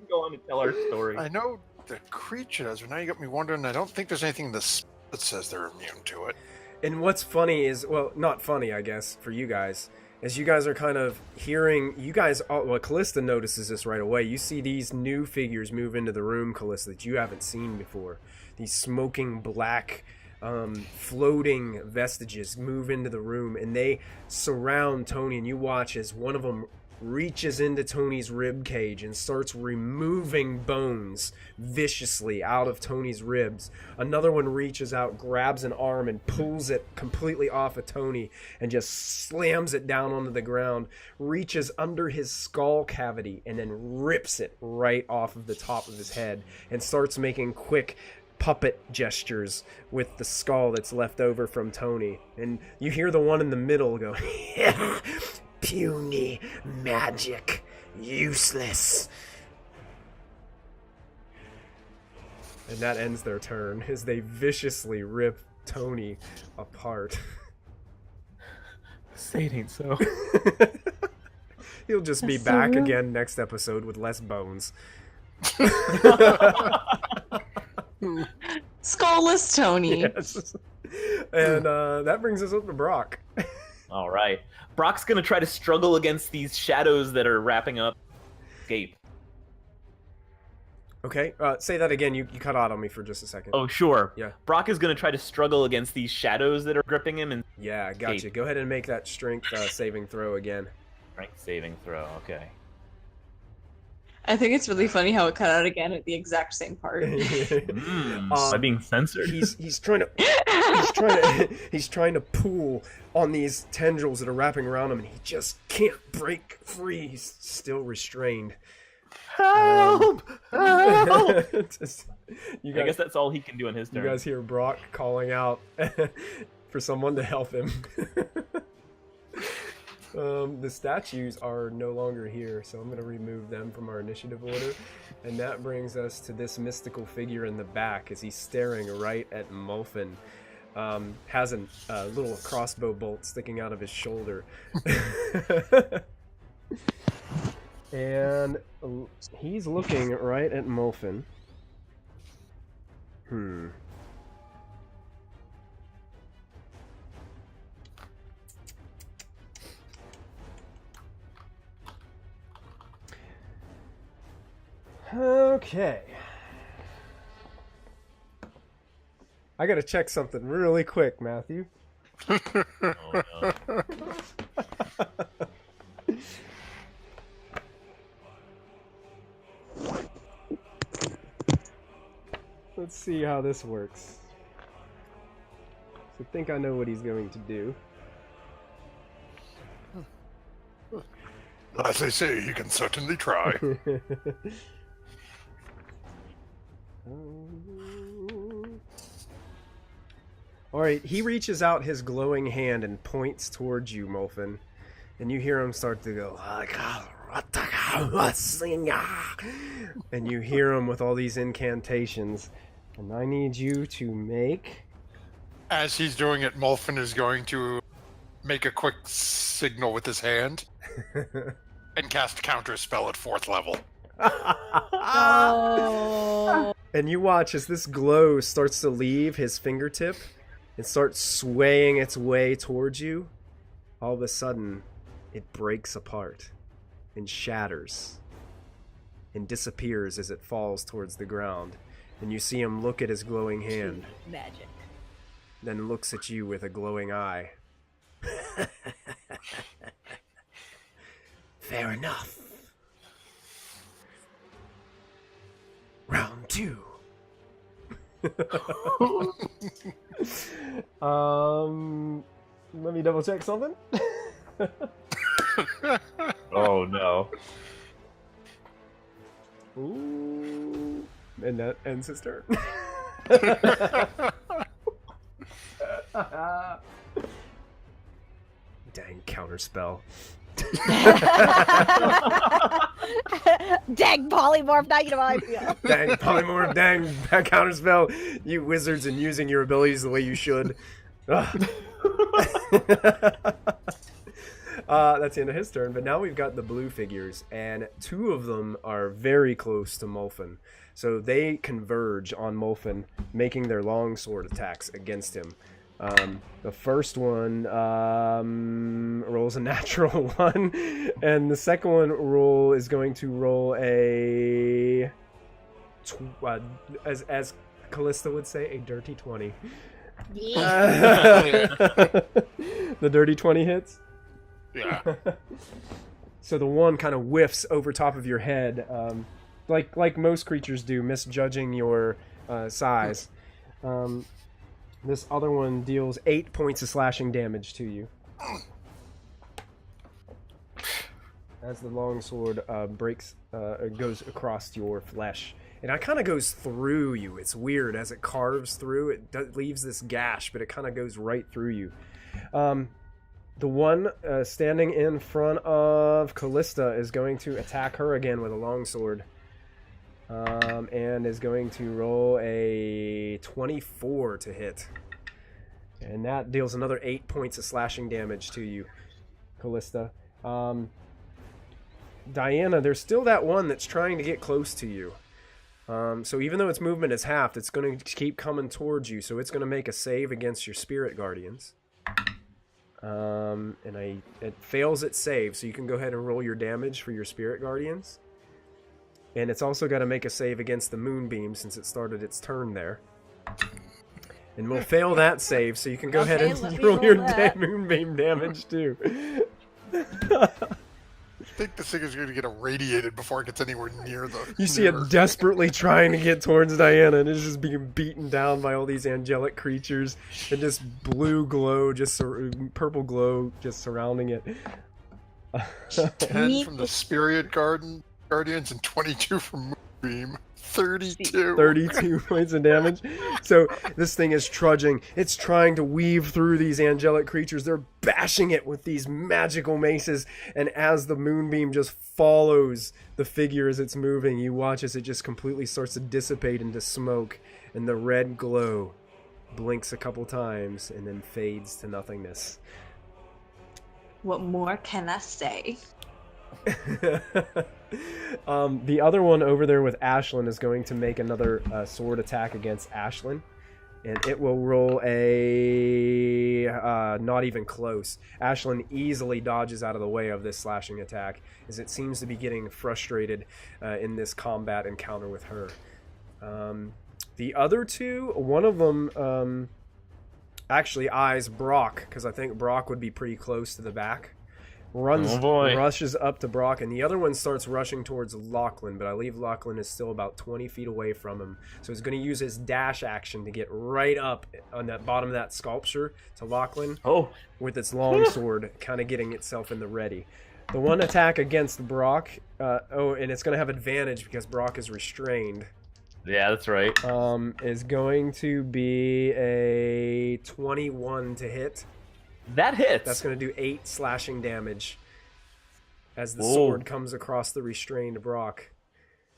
Go on to tell our story. I know the creature does, but now you got me wondering. I don't think there's anything in this that says they're immune to it. And what's funny is, well, not funny, I guess, for you guys, as you guys are kind of hearing, Callista notices this right away. You see these new figures move into the room, Callista, that you haven't seen before. These smoking black, floating vestiges move into the room, and they surround Tony, and you watch as one of them reaches into Tony's rib cage and starts removing bones viciously out of Tony's ribs. Another one reaches out, grabs an arm, and pulls it completely off of Tony and just slams it down onto the ground, reaches under his skull cavity, and then rips it right off of the top of his head and starts making quick puppet gestures with the skull that's left over from Tony. And you hear the one in the middle go, puny magic, useless. And that ends their turn as they viciously rip Tony apart. Say it ain't so. He'll just be That's so back real. again next episode with less bones. Skullless Tony. Yes. And that brings us up to Brock. All right. Brock's going to try to struggle against these shadows that are wrapping up. Escape. Okay, say that again. You cut out on me for just a second. Oh, sure. Yeah. Brock is going to try to struggle against these shadows that are gripping him and Yeah, gotcha. Escape. Go ahead and make that strength saving throw again. strength saving throw. Okay. I think it's really funny how it cut out again at the exact same part. Am I being censored? He's trying to pull on these tendrils that are wrapping around him, and he just can't break free. He's still restrained. Help! Help! You I guys, guess that's all he can do in his you turn. guys hear Brock calling out for someone to help him. The statues are no longer here, so I'm going to remove them from our initiative order. And that brings us to this mystical figure in the back as he's staring right at Molfin. Has a little crossbow bolt sticking out of his shoulder. And he's looking right at Molfin. Okay. I gotta check something really quick, Matthew. Oh, no. Let's see how this works. I think I know what he's going to do. As they say, you can certainly try. Alright, he reaches out his glowing hand and points towards you, Molfin. And you hear him start to go, and you hear him with all these incantations. And I need you to make... As he's doing it, Molfin is going to make a quick signal with his hand and cast counter spell at 4th level. Oh. And you watch as this glow starts to leave his fingertip and starts swaying its way towards you. All of a sudden, it breaks apart and shatters and disappears as it falls towards the ground. And you see him look at his glowing hand, Magic. then looks at you with a glowing eye. Fair enough. Round 2. Let me double check something. Oh no. Ooh. And that ends his turn. Dang counterspell. Dang polymorph, now you know how I feel. Dang polymorph, dang counterspell. You wizards and using your abilities the way you should. Ugh. That's the end of his turn, but now we've got the blue figures, and 2 of them are very close to Molfin. So they converge on Molfin, making their longsword attacks against him. The first one rolls a natural 1, and the second one roll is going to roll a as Callista would say, a dirty 20. The dirty 20 hits. Yeah. So the one kind of whiffs over top of your head, like most creatures do, misjudging your size. This other one deals 8 points of slashing damage to you. As the longsword goes across your flesh. And it kind of goes through you. It's weird. As it carves through, it leaves this gash, but it kind of goes right through you. The one standing in front of Callista is going to attack her again with a longsword. And is going to roll a 24 to hit. And that deals another 8 points of slashing damage to you, Callista. Diana, there's still that one that's trying to get close to you. So even though its movement is halved, it's going to keep coming towards you. So it's going to make a save against your spirit guardians. It fails its save, so you can go ahead and roll your damage for your spirit guardians. And it's also got to make a save against the moonbeam since it started its turn there. And we'll fail that save, so you can go ahead and roll your moonbeam damage too. I think this thing is going to get irradiated before it gets anywhere near the... You see it desperately trying to get towards Diana, and it's just being beaten down by all these angelic creatures, and just blue glow, purple glow, just surrounding it. 10 from the Spirit Guardians and 22 from Moonbeam. 32 points of damage. So this thing is trudging. It's trying to weave through these angelic creatures. They're bashing it with these magical maces. And as the moonbeam just follows the figure as it's moving, you watch as it just completely starts to dissipate into smoke. And the red glow blinks a couple times and then fades to nothingness. What more can I say? The other one over there with Ashlyn is going to make another sword attack against Ashlyn, and it will roll a not even close. Ashlyn easily dodges out of the way of this slashing attack as it seems to be getting frustrated in this combat encounter with her. The other two, one of them actually eyes Brock, because I think Brock would be pretty close to the back. Rushes up to Brock, and the other one starts rushing towards Lachlan, but I believe Lachlan is still about 20 feet away from him. So he's going to use his dash action to get right up on that bottom of that sculpture to Lachlan with its long sword, kind of getting itself in the ready. The one attack against Brock, and it's going to have advantage because Brock is restrained. Yeah, that's right. Is going to be a 21 to hit. That hits. That's going to do 8 slashing damage as the sword comes across the restrained Brock.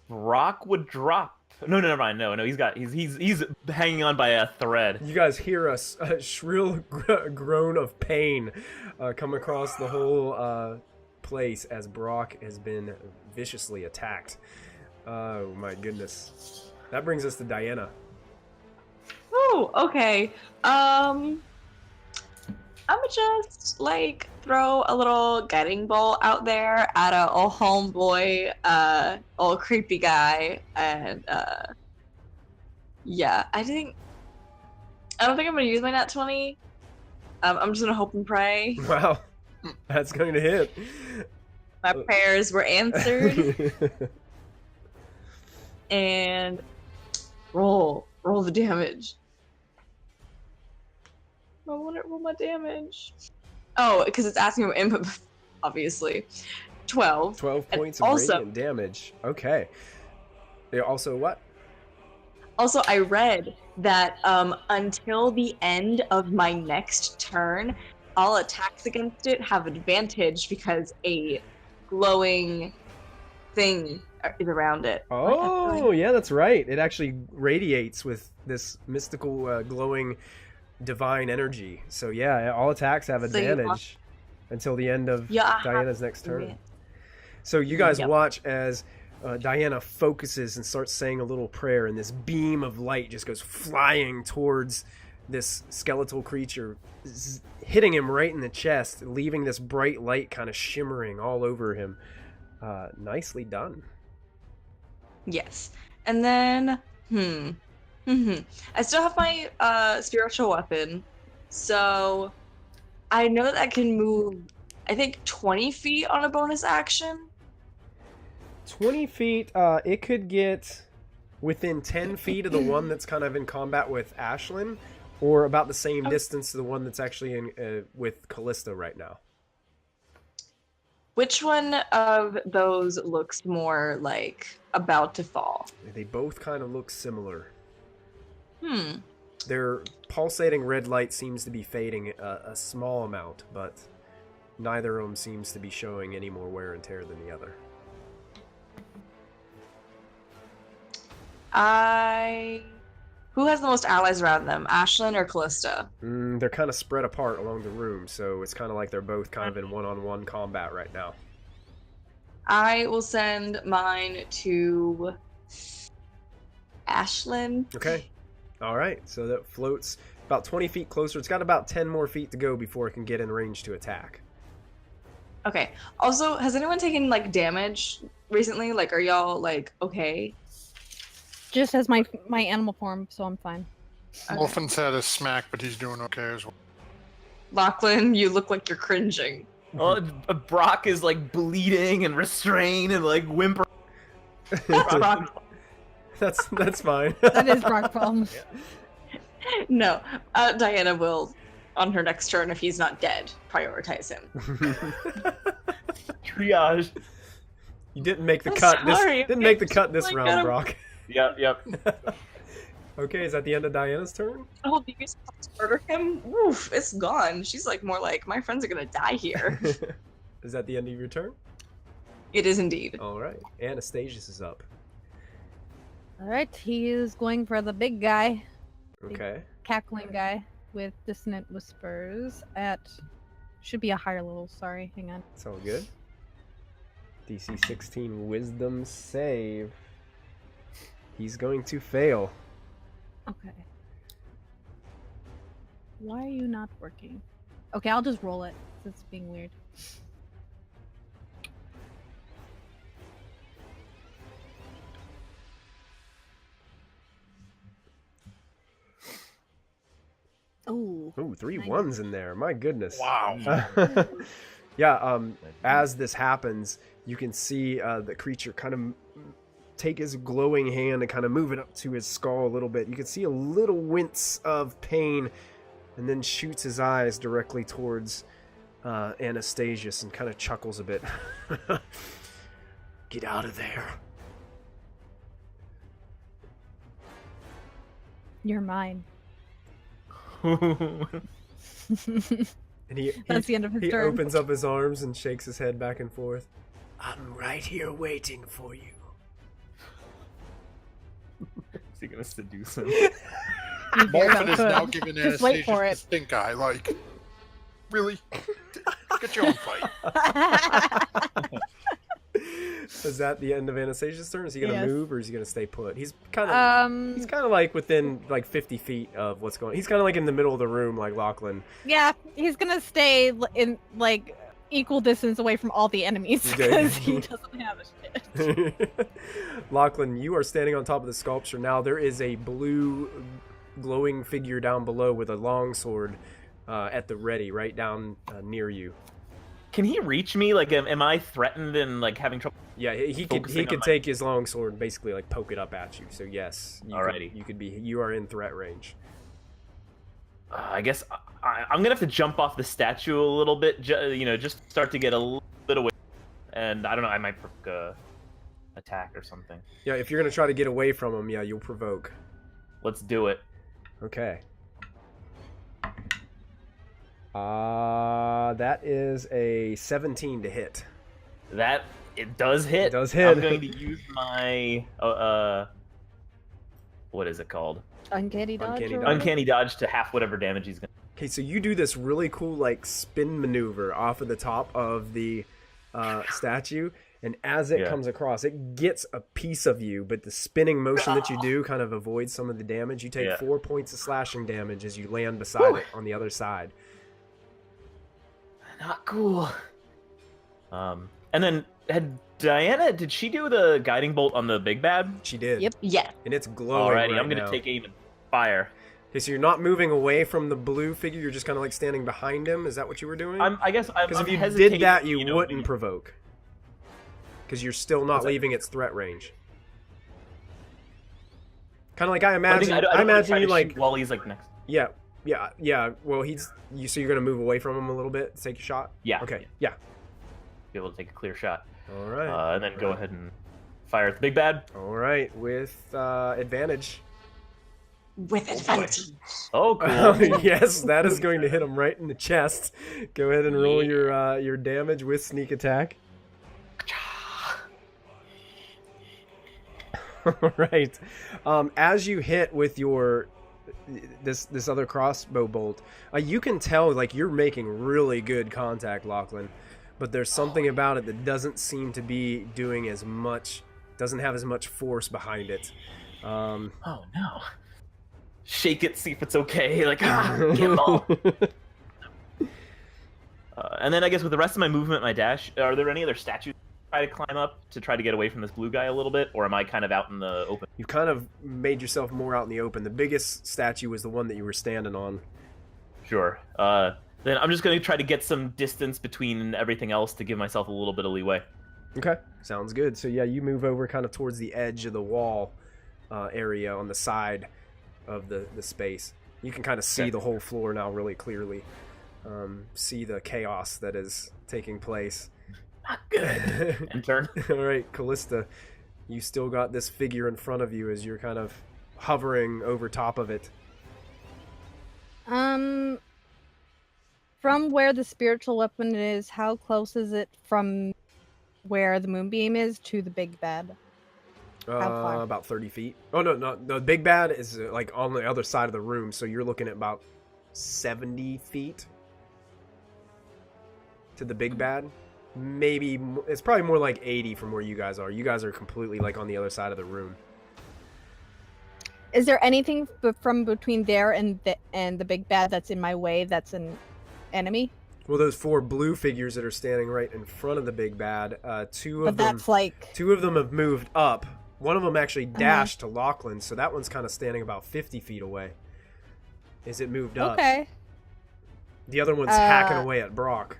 Brock would drop. No, never mind. No, he's hanging on by a thread. You guys hear a shrill groan of pain come across the whole place as Brock has been viciously attacked. Oh my goodness. That brings us to Diana. Oh, okay. I'm gonna just throw a little guiding bolt out there at a old homeboy, old creepy guy, and yeah, I don't think I'm gonna use my nat 20. I'm just gonna hope and pray. Wow, that's going to hit. My prayers were answered. And roll the damage. I want to roll my damage. Oh, because it's asking for input, obviously. 12. 12 points of radiant damage. Okay. They also what? Also, I read that until the end of my next turn, all attacks against it have advantage because a glowing thing is around it. Oh, yeah, that's right. It actually radiates with this mystical glowing divine energy. So yeah, all attacks have advantage until the end of Diana's next turn. So you guys watch as Diana focuses and starts saying a little prayer, and this beam of light just goes flying towards this skeletal creature hitting him right in the chest, leaving this bright light kind of shimmering all over him. Nicely done. Yes. And then, I still have my spiritual weapon, so I know that I can move, I think, 20 feet on a bonus action. 20 feet, it could get within 10 feet of the one that's kind of in combat with Ashlyn, or about the same distance to the one that's actually in with Callista right now. Which one of those looks more like about to fall? They both kind of look similar. Hmm. Their pulsating red light seems to be fading a small amount, but neither of them seems to be showing any more wear and tear than the other. Who has the most allies around them, Ashlyn or Callista? They're kind of spread apart along the room, so it's kind of like they're both kind of in one-on-one combat right now. I will send mine to Ashlyn. Okay. All right. So that floats about 20 feet closer. It's got about 10 more feet to go before it can get in range to attack. Okay. Also, has anyone taken like damage recently? Like, are y'all like okay? Just as my animal form, so I'm fine. Okay. Molfin's had a smack, but he's doing okay as well. Lachlan, you look like you're cringing. Oh, Brock is like bleeding and restrained and like whimpering. Brock. That's fine. That is Brock's problem. No, Diana will, on her next turn, if he's not dead, prioritize him. Triage. You didn't make the I'm cut. sorry, Didn't okay, make the cut this just round, like, Brock. Yep. Okay, is that the end of Diana's turn? Oh, do you guys murder him? Oof, it's gone. She's like more like, my friends are gonna die here. Is that the end of your turn? It is indeed. All right. Anastasius is up. All right, he is going for the big guy, Okay. cackling guy with dissonant whispers at should be a higher level. Sorry, hang on. It's all good. DC 16 Wisdom save. He's going to fail. Okay. Why are you not working? Okay, I'll just roll it. It's being weird. Oh. Ooh, three Nice. ones in there. My goodness. Wow. Yeah, as this happens, you can see the creature kind of take his glowing hand and kind of move it up to his skull a little bit. You can see a little wince of pain, and then shoots his eyes directly towards Anastasius and kind of chuckles a bit. Get out of there. You're mine. And That's the end of his he turn. opens up his arms and shakes his head back and forth. I'm right here waiting for you. Is he gonna seduce him? Molfin is now Good. giving Just wait for Anastasia it. the stink eye. Like, really? Get your own fight. Is that the end of Anastasia's turn? Is he gonna Yes. move or is he gonna stay put? He's kind of he's kind of like within like 50 feet of what's going. He's kind of like in the middle of the room, like Lachlan. Yeah, he's gonna stay in like equal distance away from all the enemies Okay. because he doesn't have a shit. Lachlan, you are standing on top of the sculpture now. There is a blue glowing figure down below with a long sword at the ready, right down near you. Can he reach me? Like, am I threatened and like having trouble? Yeah, he Focusing could on my- take his long sword and basically like poke it up at you. So yes, Alrighty. you are in threat range. I guess I'm gonna have to jump off the statue a little bit. Just start to get a little bit away. And I don't know. I might provoke attack or something. Yeah, if you're gonna try to get away from him, yeah, you'll provoke. Let's do it. Okay. That is a 17 to hit. It does hit. It does hit. I'm going to use my what is it called? Uncanny dodge. Uncanny or dodge. whatever? Uncanny dodge to half whatever damage he's gonna. Okay, so you do this really cool like spin maneuver off of the top of the statue, And as it Yeah. comes across, it gets a piece of you, but the spinning motion that you do kind of avoids some of the damage. You take Yeah. 4 points of slashing damage as you land beside it on the other side. Not cool. And then did she do the guiding bolt on the big bad? She did. Yep. Yeah. And it's glowing Alrighty, right I'm gonna now. take aim and fire. Okay, so you're not moving away from the blue figure. You're just kind of like standing behind him. Is that what you were doing? I guess I'm Because if you hesitating, did that, you know, wouldn't maybe- provoke. Because you're still not What's that? leaving its threat range. Kind of like I I imagine. think I don't I wanna imagine try you to like. shoot while he's like next. Yeah. Well, so you're gonna move away from him a little bit, take a shot. Yeah. Okay. Yeah. Be able to take a clear shot. All right. And then go ahead and fire at the big bad. All right. With advantage. With advantage. Oh, cool. Yes, that is going to hit him right in the chest. Go ahead and roll your damage with sneak attack. All right. As you hit with your this other crossbow bolt, you can tell like you're making really good contact, Lachlan. But there's something about it that doesn't seem to be doing as much. Doesn't have as much force behind it. Oh no. Shake it, see if it's okay. Like, gimbal. And then I guess with the rest of my movement, my dash, are there any other statues I try to climb up to try to get away from this blue guy a little bit, or am I kind of out in the open? You've kind of made yourself more out in the open. The biggest statue was the one that you were standing on. Sure. Then I'm just going to try to get some distance between everything else to give myself a little bit of leeway. Okay, sounds good. So yeah, you move over kind of towards the edge of the wall area on the side of the space. You can kind of see Okay. the whole floor now really clearly. See the chaos that is taking place. Not good. And turn. All right, Callista, you still got this figure in front of you as you're kind of hovering over top of it. From where the spiritual weapon is, how close is it from where the moonbeam is to the big bad? How far? About 30 feet. Oh, no, the big bad is like on the other side of the room, so you're looking at about 70 feet to the big bad. Maybe, it's probably more like 80 from where you guys are. You guys are completely like on the other side of the room. Is there anything from between there and the big bad that's in my way that's an enemy? Well, those 4 blue figures that are standing right in front of the big bad, two But of them that's like... have moved up. One of them actually dashed to Lachlan, so that one's kind of standing about 50 feet away. Is it moved up? Okay. The other one's hacking away at Brock.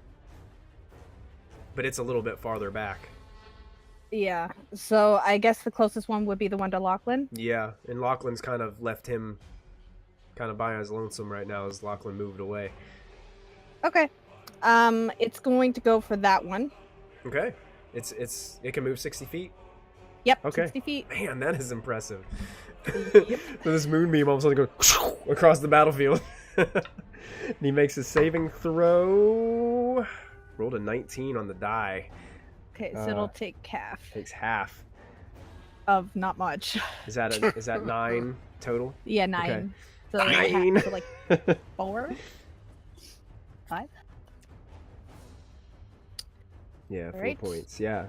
But it's a little bit farther back. Yeah. So I guess the closest one would be the one to Lachlan. Yeah, and Lachlan's kind of left him kind of by his lonesome right now as Lachlan moved away. Okay. It's going to go for that one. Okay. It can move 60 feet. Yep. Okay. 60 feet. Man, that is impressive. So this moonbeam all of a sudden goes across the battlefield. And he makes a saving throw. Rolled a 19 on the die. Okay, so it'll take half Takes half. of not much. Is that 9 total? Yeah, 9. Okay. So, 9. So like 4, 5. Yeah, 4 Alright. points. Yeah.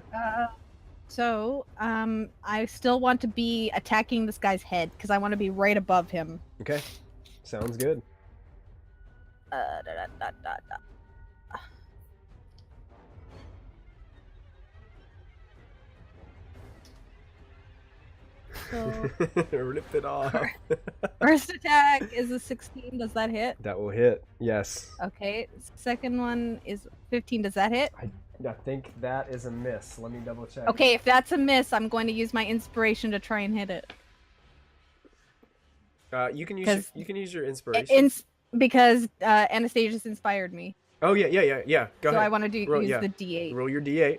So I still want to be attacking this guy's head because I want to be right above him. Okay. Sounds good. Da, da, da, da, da. So Rip it off. first attack is a 16. Does that hit? That will hit. Yes. Okay. Second one is 15. Does that hit? I think that is a miss. Let me double check. Okay, if that's a miss, I'm going to use my inspiration to try and hit it. You can use 'Cause your inspiration. Because Anastasius inspired me. Oh yeah. Go So ahead. I want to use yeah. the D8, Roll your D8.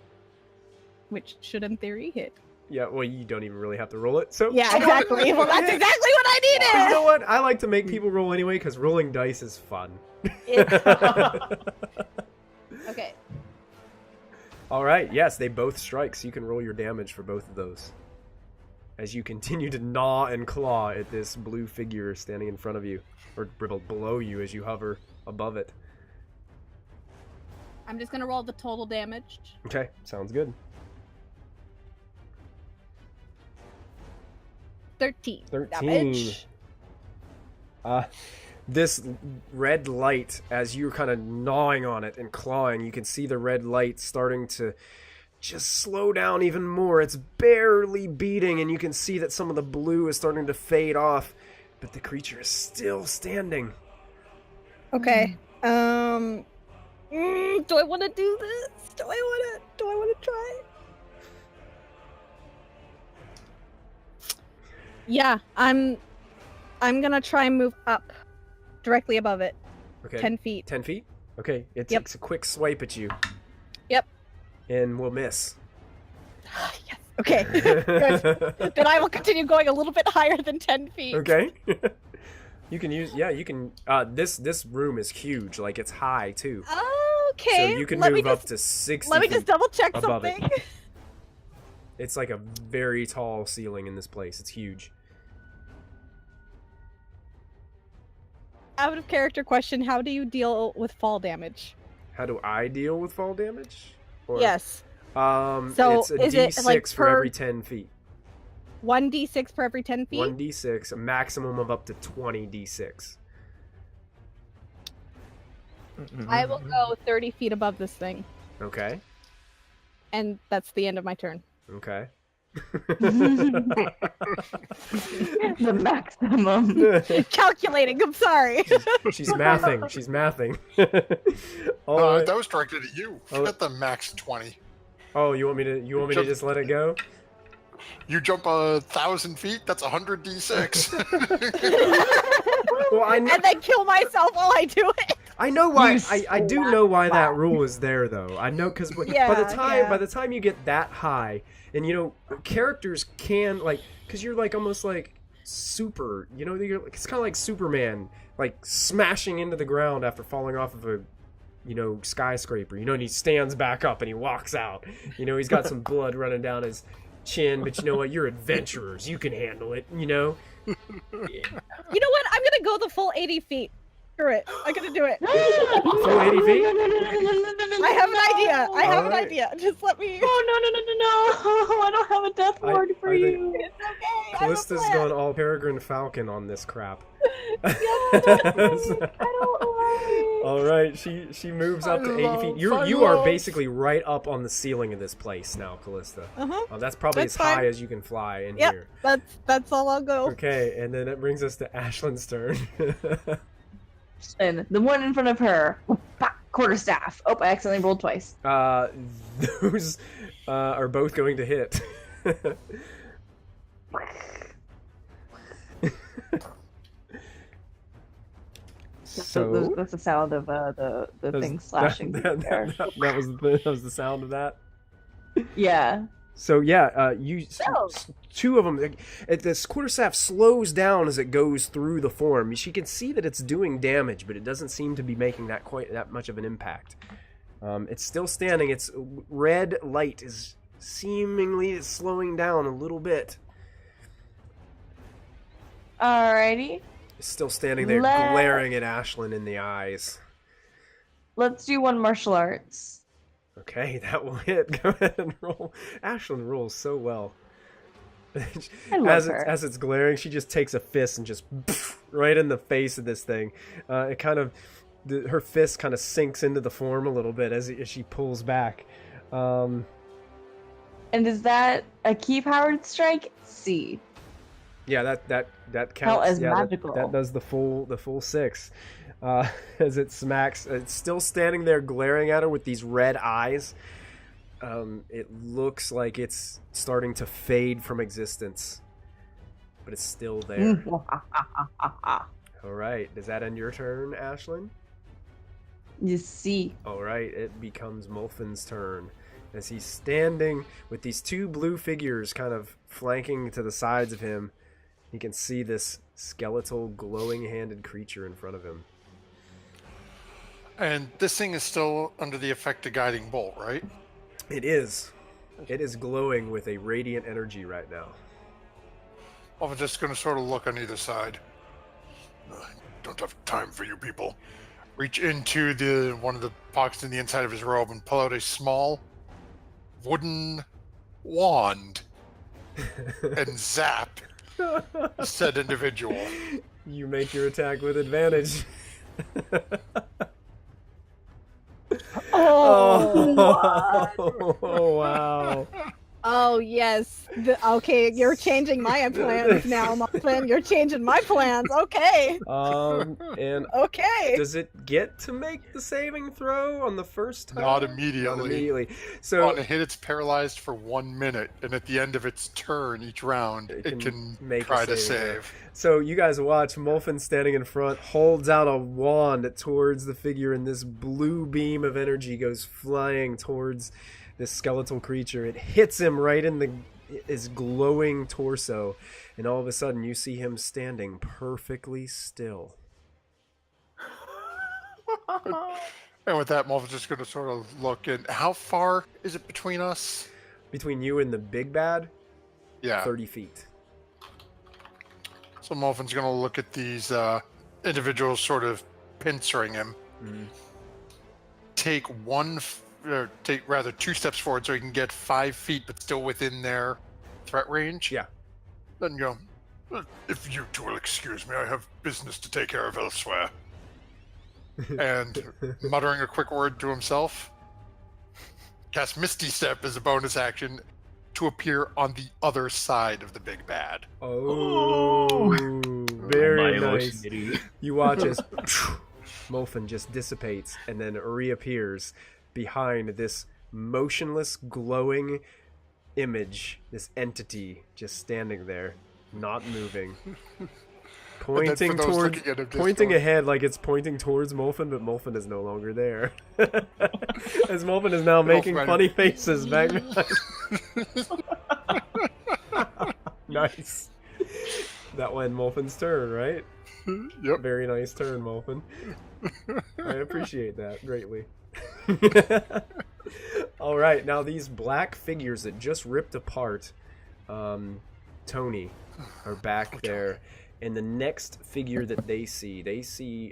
which should in theory hit. Yeah. Well, you don't even really have to roll it. So Yeah, exactly. Well, that's exactly what I You needed. know what? I like to make people roll anyway because rolling dice is fun. Okay. All right. Yes, they both strike, so you can roll your damage for both of those. As you continue to gnaw and claw at this blue figure standing in front of you, or below you as you hover above it. I'm just gonna roll the total damage. Okay, sounds good. 13. 13. Damage. This red light, as you're kind of gnawing on it and clawing, you can see the red light starting to just slow down even more. It's barely beating, and you can see that some of the blue is starting to fade off, but the creature is still standing. Okay. Do I want to do this? Do I want to try? Yeah, I'm gonna try and move up directly above it. Okay. 10 feet. 10 feet? Okay. It Yep. takes a quick swipe at you. Yep. And will miss. Yes. Okay. Good. Then I will continue going a little bit higher than 10 feet. Okay. You can use, you can, this room is huge, like it's high too. Okay. So you can let move me up just, to 60 Let me feet just double check above it. something. It's like a very tall ceiling in this place. It's huge. Out of character question, how do you deal with fall damage? How do I deal with fall damage? Or, Yes. So it's a is D6 it, like, for per- every 10 feet. 1d6 per every 10 feet? 1d6, a maximum of up to 20 d6. I will go 30 feet above this thing. Okay. And that's the end of my turn. Okay. The maximum. Calculating, I'm sorry. She's mathing. She's mathing. Oh, right. that was directed at you. Forget the max 20. Oh, you want me to just let it go? You jump 1,000 feet, that's 100 d6. Well, And then kill myself while I do it. I know why. You I do know why that rule is there, though. I know because by the time you get that high, and characters can because you're almost like super. It's kind of like Superman, like smashing into the ground after falling off of a skyscraper. And he stands back up and he walks out. He's got some blood running down his chin, but you know what? You're adventurers. You can handle it. You know what? I'm gonna go the full 80 feet. Screw it. I'm gonna do it. Full 80 feet? I have an idea. I have an Alright. idea. Just let me. Oh, no. I don't have a death ward for I think- you. It's okay. I have a Callista's plan. gone all Peregrine Falcon on this crap. I don't like. All right, she moves up to 80 feet. You are basically right up on the ceiling of this place now, Callista. Uh-huh. That's probably That's as high fine. as you can fly in Yep. here. That's all I'll go. Okay, and then it brings us to Ashlin's turn. And the one in front of her, quarterstaff. Oh, I accidentally rolled twice. Those are both going to hit. So That's the sound of the thing slashing. that was the sound of that. Yeah. So yeah, So- two of them. This quarterstaff slows down as it goes through the form. She can see that it's doing damage, but it doesn't seem to be making quite that much of an impact. It's still standing. Its red light is seemingly slowing down a little bit. Alrighty. It's still standing there, glaring at Ashlyn in the eyes. Let's do one martial arts. Okay, that will hit. Go ahead and roll. Ashlyn rolls so well. I love her. As it's glaring, she just takes a fist and just right in the face of this thing. It kind of, her fist kind of sinks into the form a little bit as she pulls back. And is that a key powered strike? C. Yeah, that counts. Count as yeah, magical. That does the full 6. As it smacks, it's still standing there glaring at her with these red eyes. It looks like it's starting to fade from existence, but it's still there. All right, does that end your turn, Ashlyn? You see. All right, it becomes Molfin's turn as he's standing with these two blue figures kind of flanking to the sides of him. You can see this skeletal, glowing-handed creature in front of him. And this thing is still under the effect of guiding bolt, right? It is. It is glowing with a radiant energy right now. I'm just going to sort of look on either side. I don't have time for you people. Reach into one of the pockets in the inside of his robe and pull out a small wooden wand and zap. said individual. You make your attack with advantage. Oh, Oh, wow. Oh yes. Okay, you're changing my plans now, Molfin. You're changing my plans. Okay. And Okay. does it get to make the saving throw on the first time? Not immediately. Not immediately. So On a hit, it's paralyzed for 1 minute, and at the end of its turn, each round, it can make a try to saving throw. save. So you guys watch Molfin standing in front, holds out a wand towards the figure, and this blue beam of energy goes flying towards this skeletal creature. It hits him right in his glowing torso, and all of a sudden you see him standing perfectly still. And with that, Molfin's just going to sort of look. And how far is it between us? Between you and the big bad, Yeah. 30 feet. So Molfin's going to look at these individuals sort of pincering him. Mm. Take rather 2 steps forward so he can get 5 feet, but still within their threat range. Yeah. Then go, if you two will excuse me, I have business to take care of elsewhere. And muttering a quick word to himself, cast Misty Step as a bonus action to appear on the other side of the big bad. Oh, very My nice. emotion. You watch as Molfin just dissipates and then reappears behind this motionless, glowing image, this entity just standing there, not moving. Pointing for those towards, looking at him, just pointing going- ahead like it's pointing towards Molfin, but Molfin is no longer there. As Molfin is now making Molfin- funny faces back behind. Nice. That went Molfin's turn, right? Yep. Very nice turn, Molfin. I appreciate that greatly. All right, now these black figures that just ripped apart Tony are back there. And the next figure that they see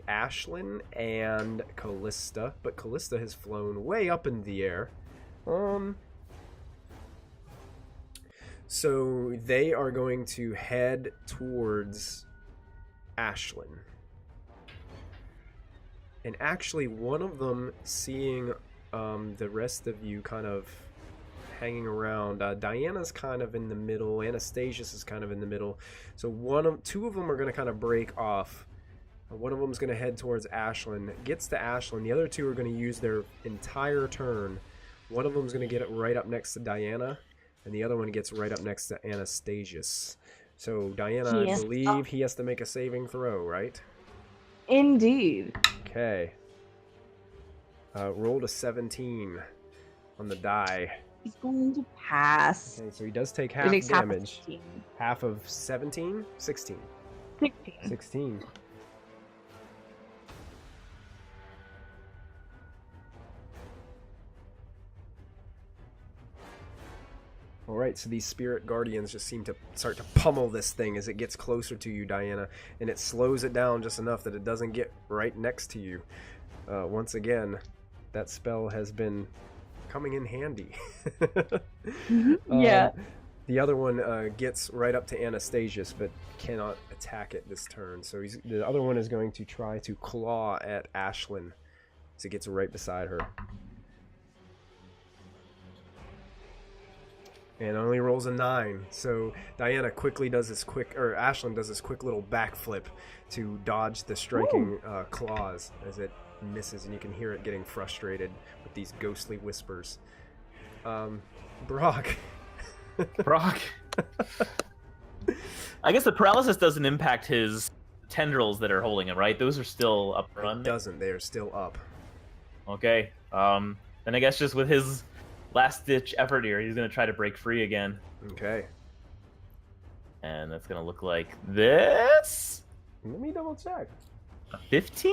Ashlyn and Callista, but Callista has flown way up in the air. So they are going to head towards Ashlyn. And actually, one of them, seeing the rest of you kind of hanging around, Diana's kind of in the middle, Anastasius is kind of in the middle. So two of them are going to kind of break off. One of them is going to head towards Ashlyn. Gets to Ashlyn. The other two are going to use their entire turn. One of them is going to get it right up next to Diana, and the other one gets right up next to Anastasius. So Diana, I believe he has to make a saving throw, right? indeed. Okay. Rolled a 17 on the die. He's going to pass. Okay, so he does take He half takes half of damage. 15. Half of 17? 16. 16. 16. Alright, so these spirit guardians just seem to start to pummel this thing as it gets closer to you, Diana, and it slows it down just enough that it doesn't get right next to you. Once again, that spell has been coming in handy. Yeah. The other one gets right up to Anastasius, but cannot attack it this turn. So the other one is going to try to claw at Ashlyn as it gets right beside her. And only rolls a 9. So Diana quickly does this Ashlyn does this quick little backflip to dodge the striking claws as it misses, and you can hear it getting frustrated with these ghostly whispers. Brock. Brock. I guess the paralysis doesn't impact his tendrils that are holding him, right? Those are still up and running. It doesn't. They are still up. Okay. Then I guess just with his last-ditch effort here, he's going to try to break free again. Okay. And that's going to look like this. Let me double check. A 15?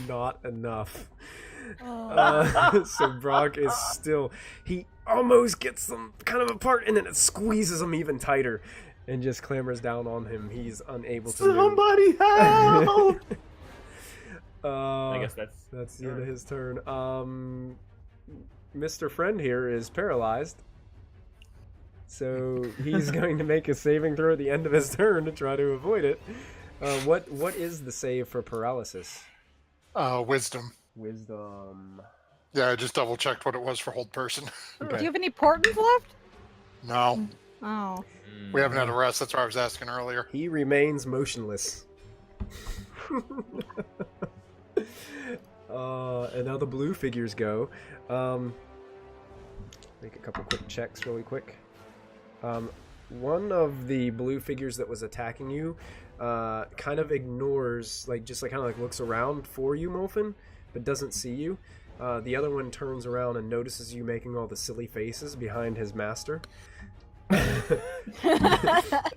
Not enough. Oh. So Brock is still... He almost gets them kind of apart, and then it squeezes them even tighter and just clambers down on him. He's unable to move. Somebody help! I guess that's the end of his turn. Mr. Friend here is paralyzed. So he's going to make a saving throw at the end of his turn to try to avoid it. What is the save for paralysis? Wisdom. Wisdom. Yeah, I just double checked what it was for hold person. Okay. Do you have any portents left? No, Oh. we haven't had a rest. That's why I was asking earlier. He remains motionless. And now the blue figures go. Make a couple quick checks really quick. One of the blue figures that was attacking you kind of ignores, kind of looks around for you, Molfin, but doesn't see you. The other one turns around and notices you making all the silly faces behind his master.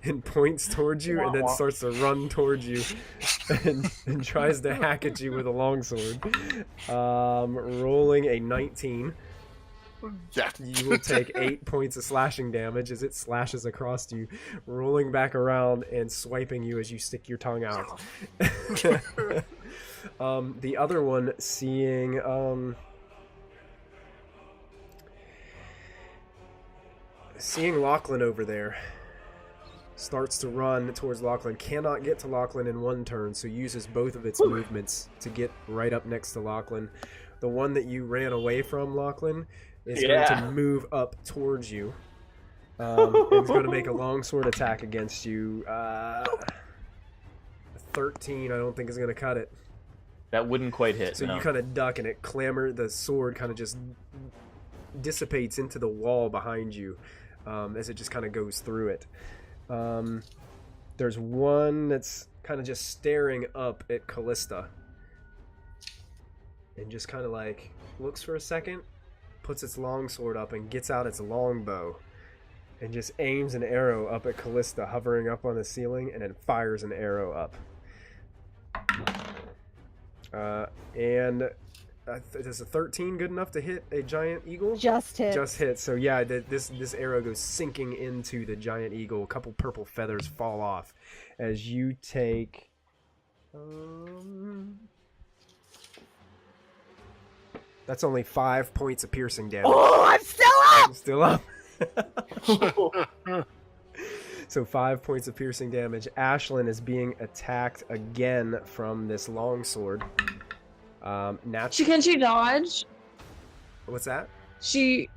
And points towards you and then starts to run towards you and tries to hack at you with a longsword. Rolling a 19. Yeah. You will take 8 points of slashing damage as it slashes across you, rolling back around and swiping you as you stick your tongue out. The other one, seeing Lachlan over there, starts to run towards Lachlan. Cannot get to Lachlan in one turn, so uses both of its movements to get right up next to Lachlan. The one that you ran away from, Lachlan, is going to move up towards you. And is going to make a longsword attack against you. 13, I don't think is going to cut it. That wouldn't quite hit. So no. you kind of duck, and the sword kind of just dissipates into the wall behind you as it just kind of goes through it. There's one that's kind of just staring up at Callista and just kind of looks for a second, puts its longsword up and gets out its longbow and just aims an arrow up at Callista hovering up on the ceiling, and then fires an arrow up. And is a 13 good enough to hit a giant eagle? Just hit. Just hit. So yeah, this arrow goes sinking into the giant eagle. A couple purple feathers fall off as you take... That's only 5 points of piercing damage. Oh, I'm still up! Still up. So 5 points of piercing damage. Ashlyn is being attacked again from this longsword. Can she dodge? What's that? She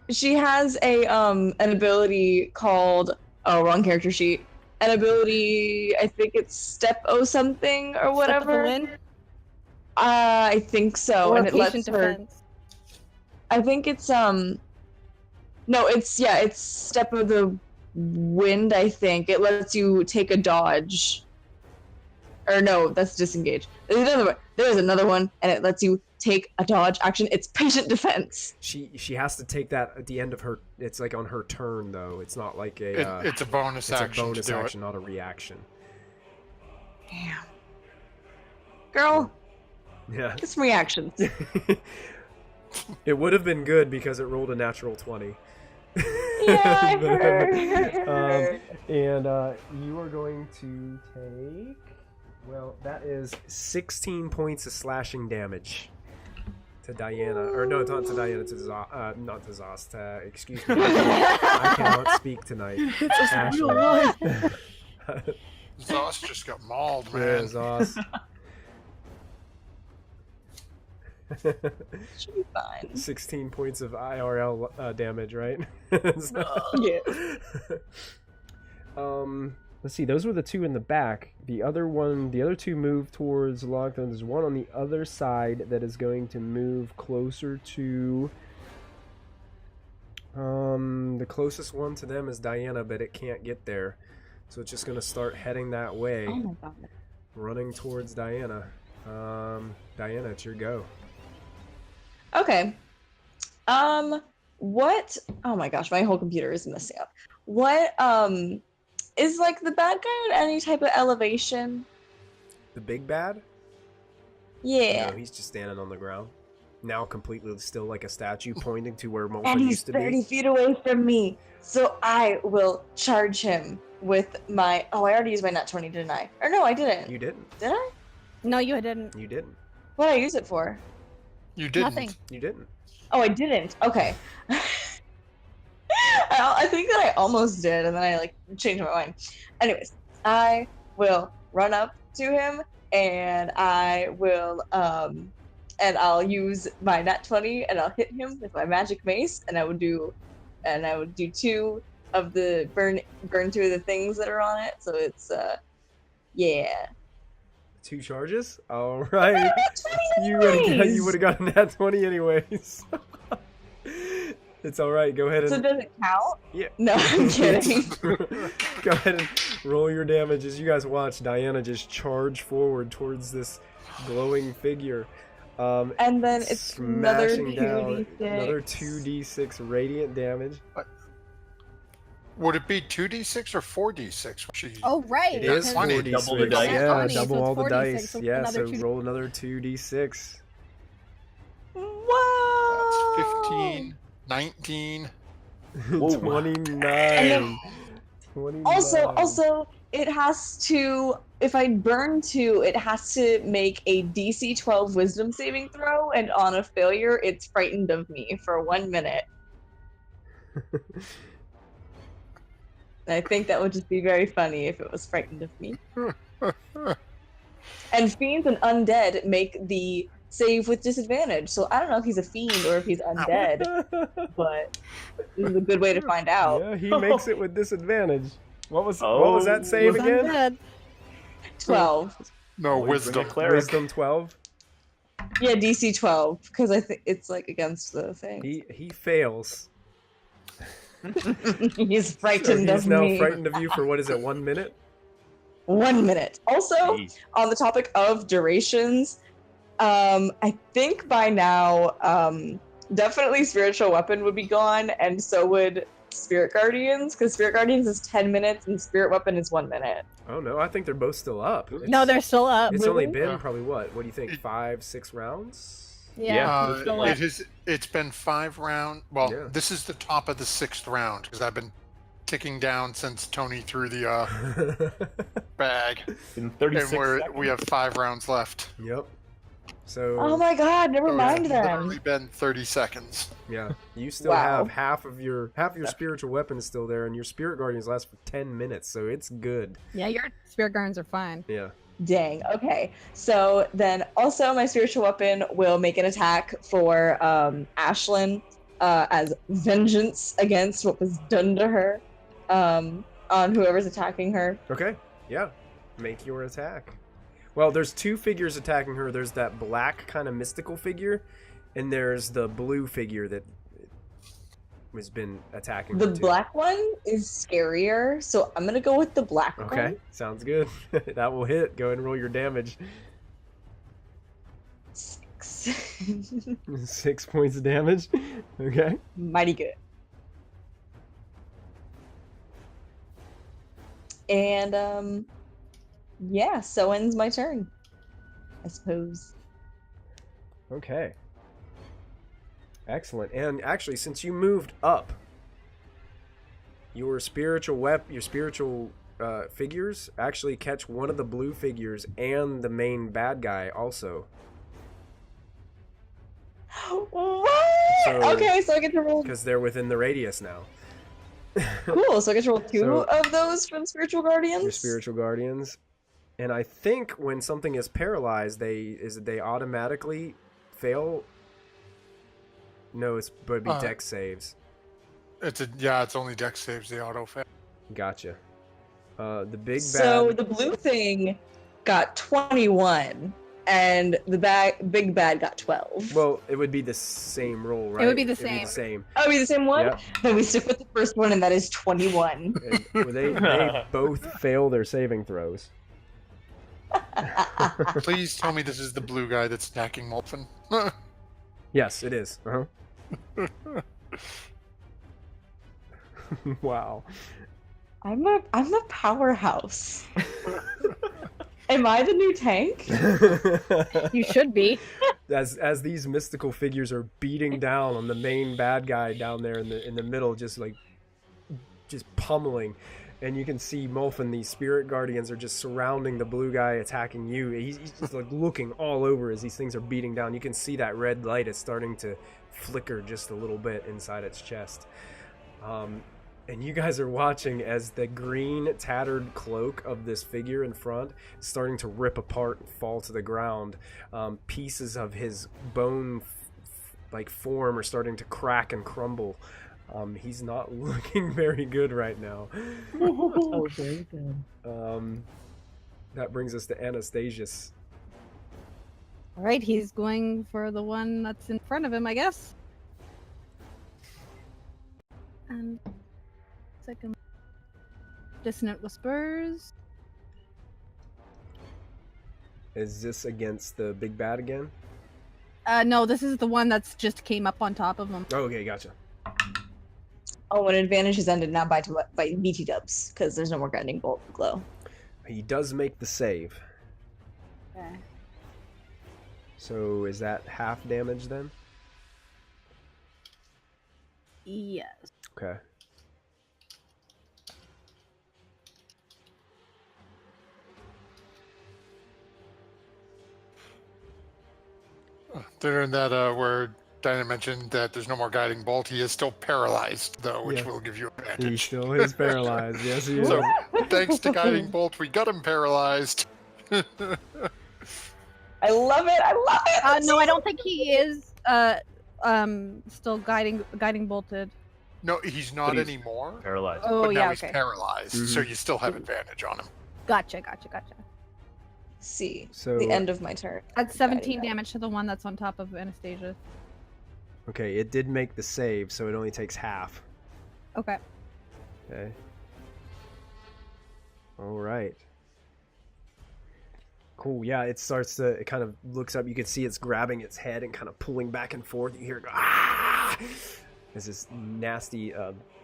has an ability called wrong character sheet. An ability, I think it's Step O something or whatever. Step of the wind? I think so, Or and it lets her. defense. I think it's no, it's Step of the Wind. I think it lets you take a dodge. Or no, that's disengage. There's another one, and it lets you take a dodge action. It's patient defense. She has to take that at the end of her. It's on her turn though. It's not like a. It's a bonus it's action. a bonus to do action, not a reaction. Damn. Girl, Yeah. get some reactions. It would have been good because it rolled a natural 20. Yeah, I heard. And you are going to take. Well, that is 16 points of slashing damage to Diana. Or no, not to Diana, not to Zost. Excuse me. I cannot speak tonight. It's a Ashley. real one. Zoss just got mauled, Yeah, man. Zost. Should be fine. 16 points of IRL damage, right? Yeah. Let's see. Those were the two in the back. The other two move towards Lachlan. There's one on the other side that is going to move closer to. The closest one to them is Diana, but it can't get there, so it's just going to start heading that way, Oh my god. running towards Diana. Diana, it's your go. Okay. What? Oh my gosh, my whole computer is messing up. What? Is the bad guy at any type of elevation? The big bad? Yeah. No, he's just standing on the ground. Now completely still like a statue pointing to where And Molfin he's used to 30 be. feet away from me. So I will charge him with my... Oh, I already used my nat 20, didn't I? Or no, I didn't. You didn't. Did I? No, you didn't. You didn't. What did I use it for? You didn't. Nothing. You didn't. Oh, I didn't. Okay. I think that I almost did, and then I like changed my mind. Anyways, I will run up to him, and I'll use my nat 20, and I'll hit him with my magic mace, and I would do 2 of the burn through the things that are on it. So it's yeah. 2 charges. All right. You would have gotten that 20 anyways. It's all right. Go ahead So and. does it count? Yeah. No, I'm kidding. Go ahead and roll your damage as you guys watch Diana just charge forward towards this glowing figure. And then it's another smashing down 2d6. another 2d6 radiant damage. Would it be 2d6 or 4d6? Should you- Oh, right. It is That's 4d6. double the dice. Yeah, 20, so double it's all the 46, dice. so Yeah, another so 2d6. roll another 2d6. Whoa! That's 15, 19. Whoa. 29. 29. Also, it has to. If I burn 2, it has to make a DC 12 Wisdom saving throw, and on a failure, it's frightened of me for 1 minute. I think that would just be very funny if it was frightened of me. And fiends and undead make the save with disadvantage. So I don't know if he's a fiend or if he's undead, but this is a good way to find out. Yeah, he makes it with disadvantage. What was that save Was again? Undead. 12. No, Oh, he's wisdom. a cleric. Wisdom 12. Yeah, DC 12, because I think it's like against the thing. He fails. He's So frightened he's of now me. frightened of you for what is it, 1 minute? 1 minute. Also, Jeez. on the topic of durations, I think by now, definitely spiritual weapon would be gone, and so would spirit guardians, because spirit guardians is 10 minutes and spirit weapon is 1 minute. Oh no, I think they're both still up. No, they're still up. It's only Really? been probably what? What do you think? 5-6 rounds? Yeah. It's still up. It's been 5 rounds. Well, Yeah. this is the top of the 6th round because I've been ticking down since Tony threw the bag, In 36 and seconds. we have 5 rounds left. Yep. So Oh my god, never So mind it's then. literally been 30 seconds. yeah, you still Wow. have half of your spiritual weapon is still there, and your spirit guardians last for 10 minutes, so it's good. Yeah, your spirit guardians are fine. Yeah. Dang, okay. So then also my spiritual weapon will make an attack for Ashlyn as vengeance against what was done to her on whoever's attacking her. Okay. Yeah. Make your attack. Well, there's 2 figures attacking her. There's that black kind of mystical figure, and there's the blue figure that has been attacking The her too. black one is scarier, so I'm gonna go with the black Okay, one. sounds good. That will hit. Go ahead and roll your damage. 6. 6 points of damage. Okay. Mighty good. And yeah, so ends my turn, I suppose. Okay. Excellent. And actually, since you moved up, your spiritual figures actually catch one of the blue figures and the main bad guy also. What? So- Okay, so I get to roll. Because they're within the radius now. Cool. So I get to roll 2 So- of those from spiritual guardians. Your spiritual guardians. And I think when something is paralyzed, they automatically fail. No, it's but be dex saves. It's only dex saves the auto fail. Gotcha. The big bad. So the blue thing got 21, and the big bad got 12. Well, it would be the same roll, right? would be the It'd same. same. Oh, we the same one? Yep. Then we stick with the first one, and that is 21. And, well, they both fail their saving throws. Please tell me this is the blue guy that's attacking Molfin. Yes, it is. Uh-huh. Wow. I'm a powerhouse. Am I the new tank? You should be. As these mystical figures are beating down on the main bad guy down there in the middle, just pummeling, and you can see Molfin, these spirit guardians are just surrounding the blue guy attacking you. He's just like looking all over as these things are beating down. You can see that red light is starting to flicker just a little bit inside its chest. And you guys are watching as the green tattered cloak of this figure in front is starting to rip apart and fall to the ground. Pieces of his bone form are starting to crack and crumble. He's not looking very good right now. Oh, very good. That brings us to Anastasius. All right, he's going for the one that's in front of him, I guess. And second, Dissonant Whispers. Is this against the big bad again? No, this is the one that's just came up on top of him. Oh, okay, gotcha. Oh, and advantage is ended now by BT dubs because there's no more guiding bolt glow. He does make the save. Okay. So is that half damage then? Yes. Okay. During that, where Dinah mentioned that there's no more guiding bolt, he is still paralyzed, though, which Yeah. will give you He advantage. still is paralyzed. Yes, he is. So, thanks to guiding bolt, we got him paralyzed. I love it. I love it. No, I don't think he is. Still guiding bolted. No, he's not But he's anymore. Paralyzed. Oh But now yeah, he's okay. paralyzed, so you still have advantage on him. Gotcha. See, So the end of my turn. That's 17 damage to the one that's on top of Anastasia. okay, it did make the save, so it only takes half. Okay. Okay. All right. Cool. Yeah, it starts to. It kind of looks up. You can see it's grabbing its head and kind of pulling back and forth. You hear it go, ah! As this nasty,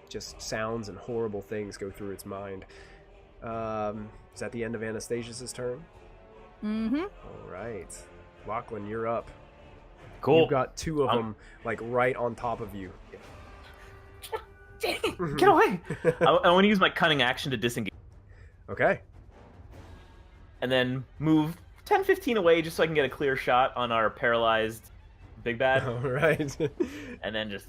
just sounds and horrible things go through its mind. Is that the end of Anastasius's turn? Mm-hmm. All right, Lachlan, you're up. Cool. You've got two of them like right on top of you. Get away! I want to use my cunning action to disengage. Okay. And then move 10-15 away just so I can get a clear shot on our paralyzed big bad. All right. And then just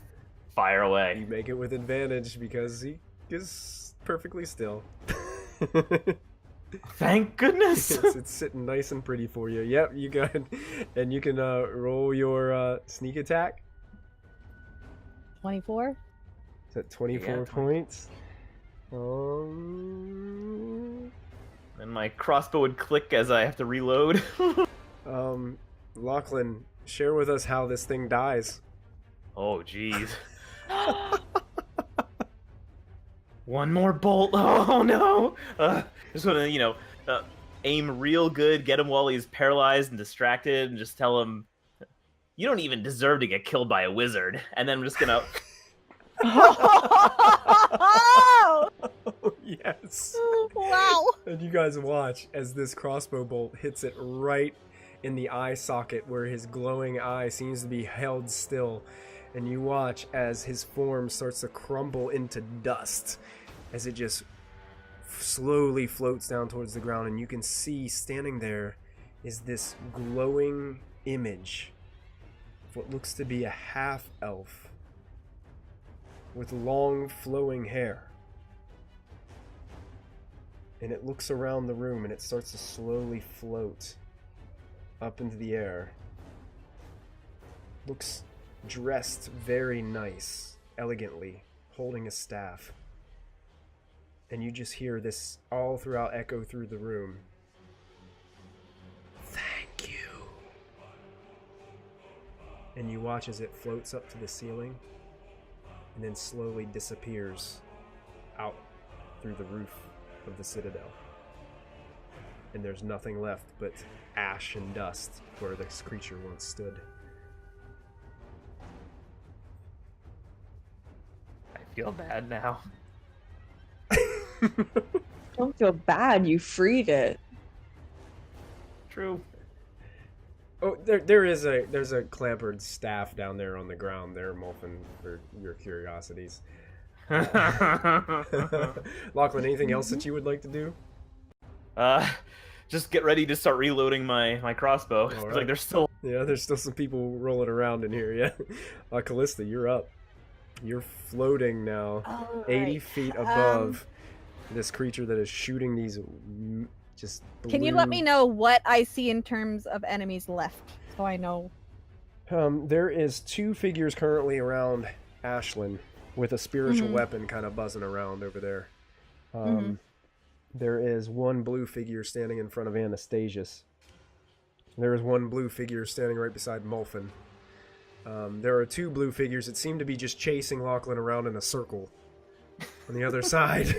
fire You away. make it with advantage because he is perfectly still. Thank goodness! It's sitting nice and pretty for you. Yep, you got it. And you can roll your sneak attack. 24. Is that 24 Yeah, 20. points? And my crossbow would click as I have to reload. Lachlan, share with us how this thing dies. Oh, jeez. One more bolt. Oh, no. Just want to, aim real good, get him while he's paralyzed and distracted, and just tell him, you don't even deserve to get killed by a wizard. And then I'm just going to... Oh! Yes. Wow. And you guys watch as this crossbow bolt hits it right in the eye socket where his glowing eye seems to be held still. And you watch as his form starts to crumble into dust as it just slowly floats down towards the ground. And you can see standing there is this glowing image of what looks to be a half-elf with long flowing hair. And it looks around the room and it starts to slowly float up into the air. Looks dressed very nice, elegantly, holding a staff. And you just hear this all throughout echo through the room. Thank you. And you watch as it floats up to the ceiling and then slowly disappears out through the roof of the Citadel. And there's nothing left but ash and dust where this creature once stood. I feel bad now. Don't feel bad. You freed it. True. Oh, there's a clampered staff down there on the ground there, Molfin, for your curiosities. Lachlan, anything else that you would like to do? Just get ready to start reloading my crossbow. It's Alright. like there's still... Yeah, there's still some people rolling around in here, yeah. Callista, you're up. You're floating now, All 80 right. feet above this creature that is shooting these just blue... Can you let me know what I see in terms of enemies left, so I know? There is 2 figures currently around Ashlyn with a spiritual weapon kind of buzzing around over there. There is 1 blue figure standing in front of Anastasius. There is 1 blue figure standing right beside Molfin. There are 2 blue figures that seem to be just chasing Lachlan around in a circle on the other side.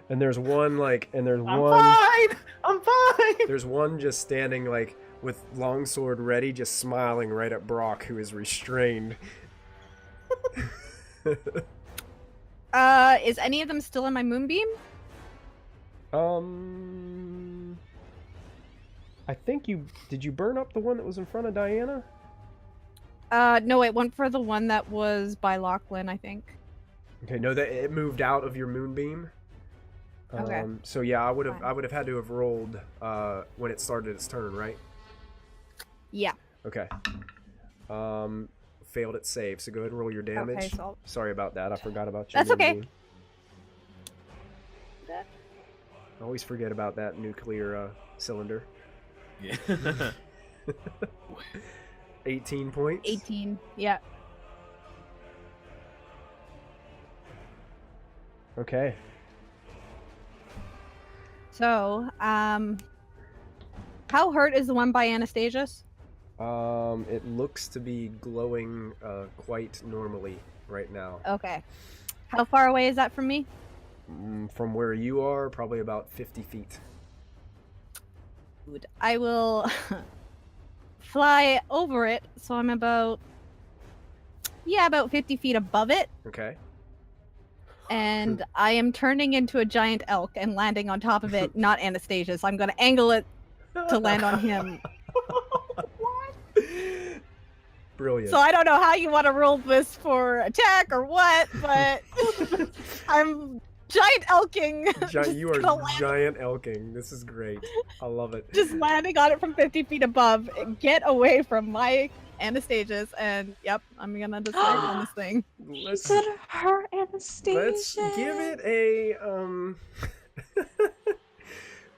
And there's one I'm fine. There's one just standing like with longsword ready, just smiling right at Brock, who is restrained. Is any of them still in my moonbeam? I think did you burn up the one that was in front of Diana? No, it went for the one that was by Lachlan, I think. Okay, no, that it moved out of your moonbeam. Okay. So yeah, I would have had to have rolled when it started its turn, right? Yeah. Okay. Failed its save, so go ahead and roll your damage. Okay, so Sorry about that. I forgot about your That's okay. moonbeam. I always forget about that nuclear cylinder. Yeah. 18 points. 18. Yeah. Okay. So, how hurt is the one by Anastasius? It looks to be glowing quite normally right now. Okay. How far away is that from me? From where you are, probably about 50 feet. Good. I will fly over it, so I'm about 50 feet above it. Okay. And I am turning into a giant elk and landing on top of it, not Anastasius. I'm going to angle it to land on him. Brilliant. So I don't know how you want to roll this for attack or what, but I'm giant elking. You are giant elking. This is great. I love it. Just landing on it from 50 feet above. Get away from my Anastasius, and yep, I'm gonna decide on this thing. You said her Anastasia. Let's give it a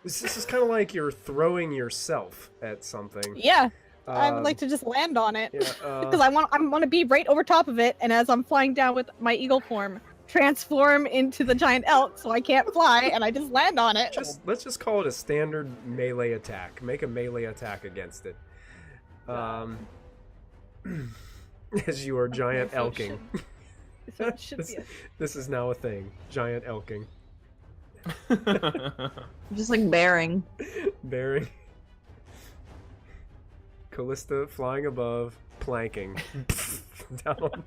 This is kind of like you're throwing yourself at something. Yeah, I would like to just land on it Yeah, because I want to be right over top of it, and as I'm flying down with my eagle form, transform into the giant elk so I can't fly, and I just land on it. Let's just call it a standard melee attack. Make a melee attack against it. As you are giant elking. So it should be This is now a thing. Giant elking. Just like bearing. Bearing. Callista flying above, planking. Down.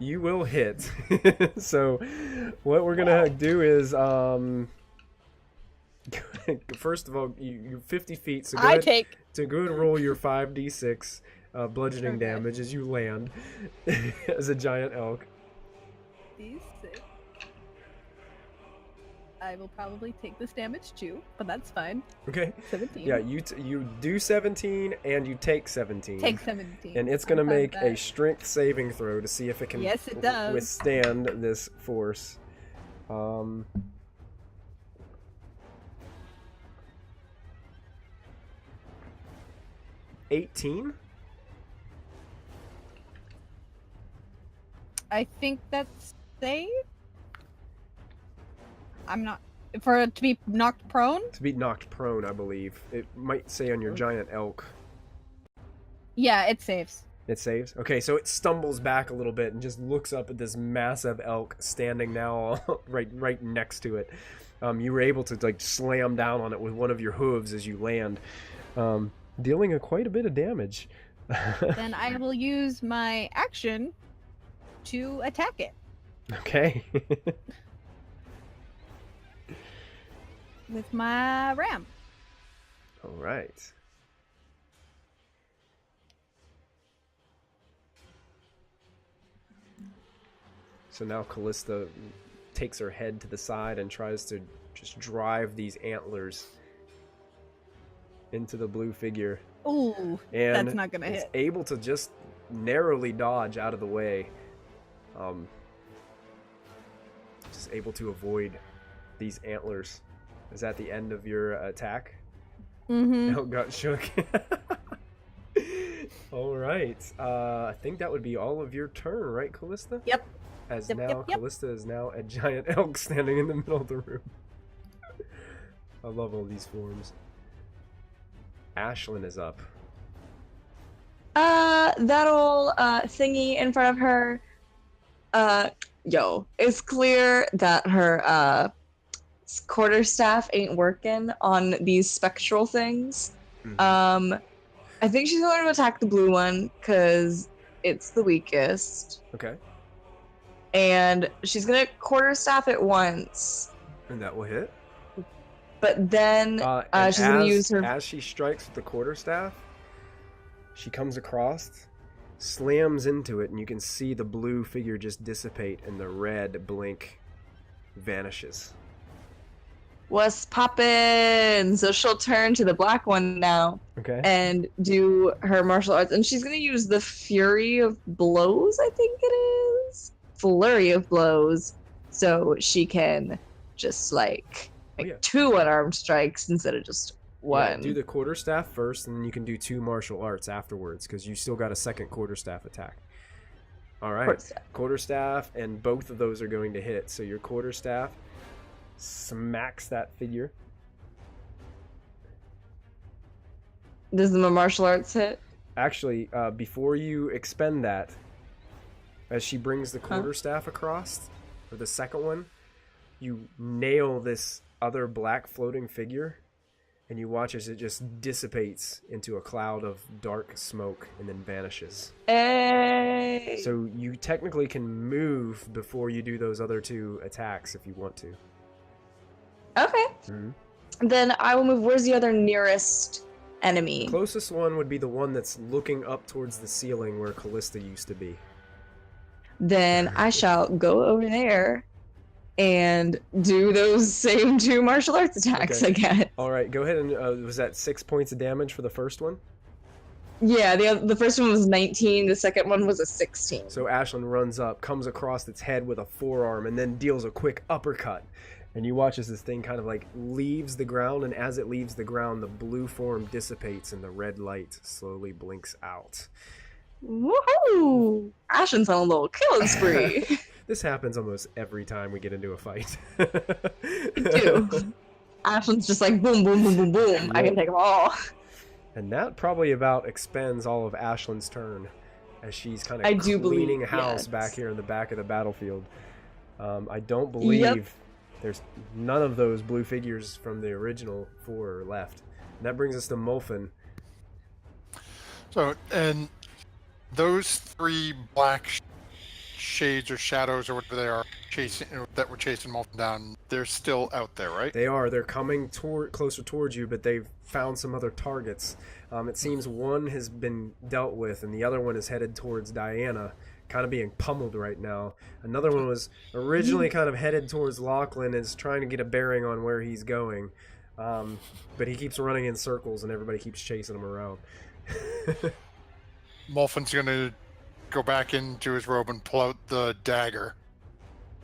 You will hit. So what we're gonna do is first of all, you're 50 feet, so go ahead and roll your 5d6 bludgeoning damage as you land as a giant elk. D6. I will probably take this damage too, but that's fine. Okay. 17. Yeah, you do 17 and you take 17. Take 17. And it's gonna make a strength saving throw to see if it can Yes, it does. withstand this force. 18? I think that's safe. I'm not for it to be knocked prone. To be knocked prone, I believe. It might say on your giant elk. Yeah, it saves. It saves? Okay, so it stumbles back a little bit and just looks up at this massive elk standing now right next to it. You were able to like slam down on it with one of your hooves as you land, dealing quite a bit of damage. Then I will use my action to attack it. Okay. With my ram. All right. So now Callista takes her head to the side and tries to just drive these antlers into the blue figure. Ooh, And that's not gonna it's hit. able to just narrowly dodge out of the way. Just able to avoid these antlers. Is that the end of your attack? Mm-hmm. Elk got shook. All right. I think that would be all of your turn, right, Callista? Yep. As Yep, now, yep, yep. Callista is now a giant elk standing in the middle of the room. I love all these forms. Ashlyn is up. That old thingy in front of her. It's clear that her quarterstaff ain't working on these spectral things. Mhm. I think she's going to attack the blue one because it's the weakest, Okay. and she's gonna quarterstaff it once, And that will hit. but then And she's gonna use her. as she strikes with the quarterstaff, she comes across, slams into it, and you can see the blue figure just dissipate and the red blink vanishes. What's poppin'? So she'll turn to the black one now Okay. and do her martial arts, and she's gonna use the Fury of Blows, I think it is. Flurry of Blows, so she can just make yeah. 2 unarmed strikes instead of just one. Yeah, do the quarterstaff first, and then you can do 2 martial arts afterwards, because you still got a second quarterstaff attack. All right. Quarterstaff, and both of those are going to hit. So your quarterstaff smacks that figure. Does the martial arts hit? Actually, before you expend that, as she brings the quarterstaff across, or the second one, you nail this other black floating figure, and you watch as it just dissipates into a cloud of dark smoke and then vanishes. Hey! So you technically can move before you do those other 2 attacks if you want to. Okay. Mm-hmm. Then I will move. Where's the other nearest enemy? Closest one would be the one that's looking up towards the ceiling where Callista used to be. Then I shall go over there and do those same 2 martial arts attacks again. All right, go ahead and was that 6 points of damage for the first one? Yeah, the first one was 19, the second one was a 16. So Ashlyn runs up, comes across its head with a forearm, and then deals a quick uppercut. And you watch as this thing kind of like leaves the ground, and as it leaves the ground, the blue form dissipates and the red light slowly blinks out. Woohoo! Ashlyn's on a little killing spree. This happens almost every time we get into a fight. Dude. Ashlyn's just like boom, boom, boom, boom, boom. I can take them all. And that probably about expends all of Ashlyn's turn, as she's kind of cleaning house back here in the back of the battlefield. I don't believe there's none of those blue figures from the original 4 are left. And that brings us to Molfin. So, and those 3 black shades or shadows or whatever they are that were chasing Molfin down, they're still out there, right? They are. They're coming closer towards you, but they've found some other targets. It seems one has been dealt with, and the other one is headed towards Diana, kind of being pummeled right now. Another one was originally kind of headed towards Lachlan, is trying to get a bearing on where he's going. But he keeps running in circles, and everybody keeps chasing him around. Molfin's going to go back into his robe and pull out the dagger,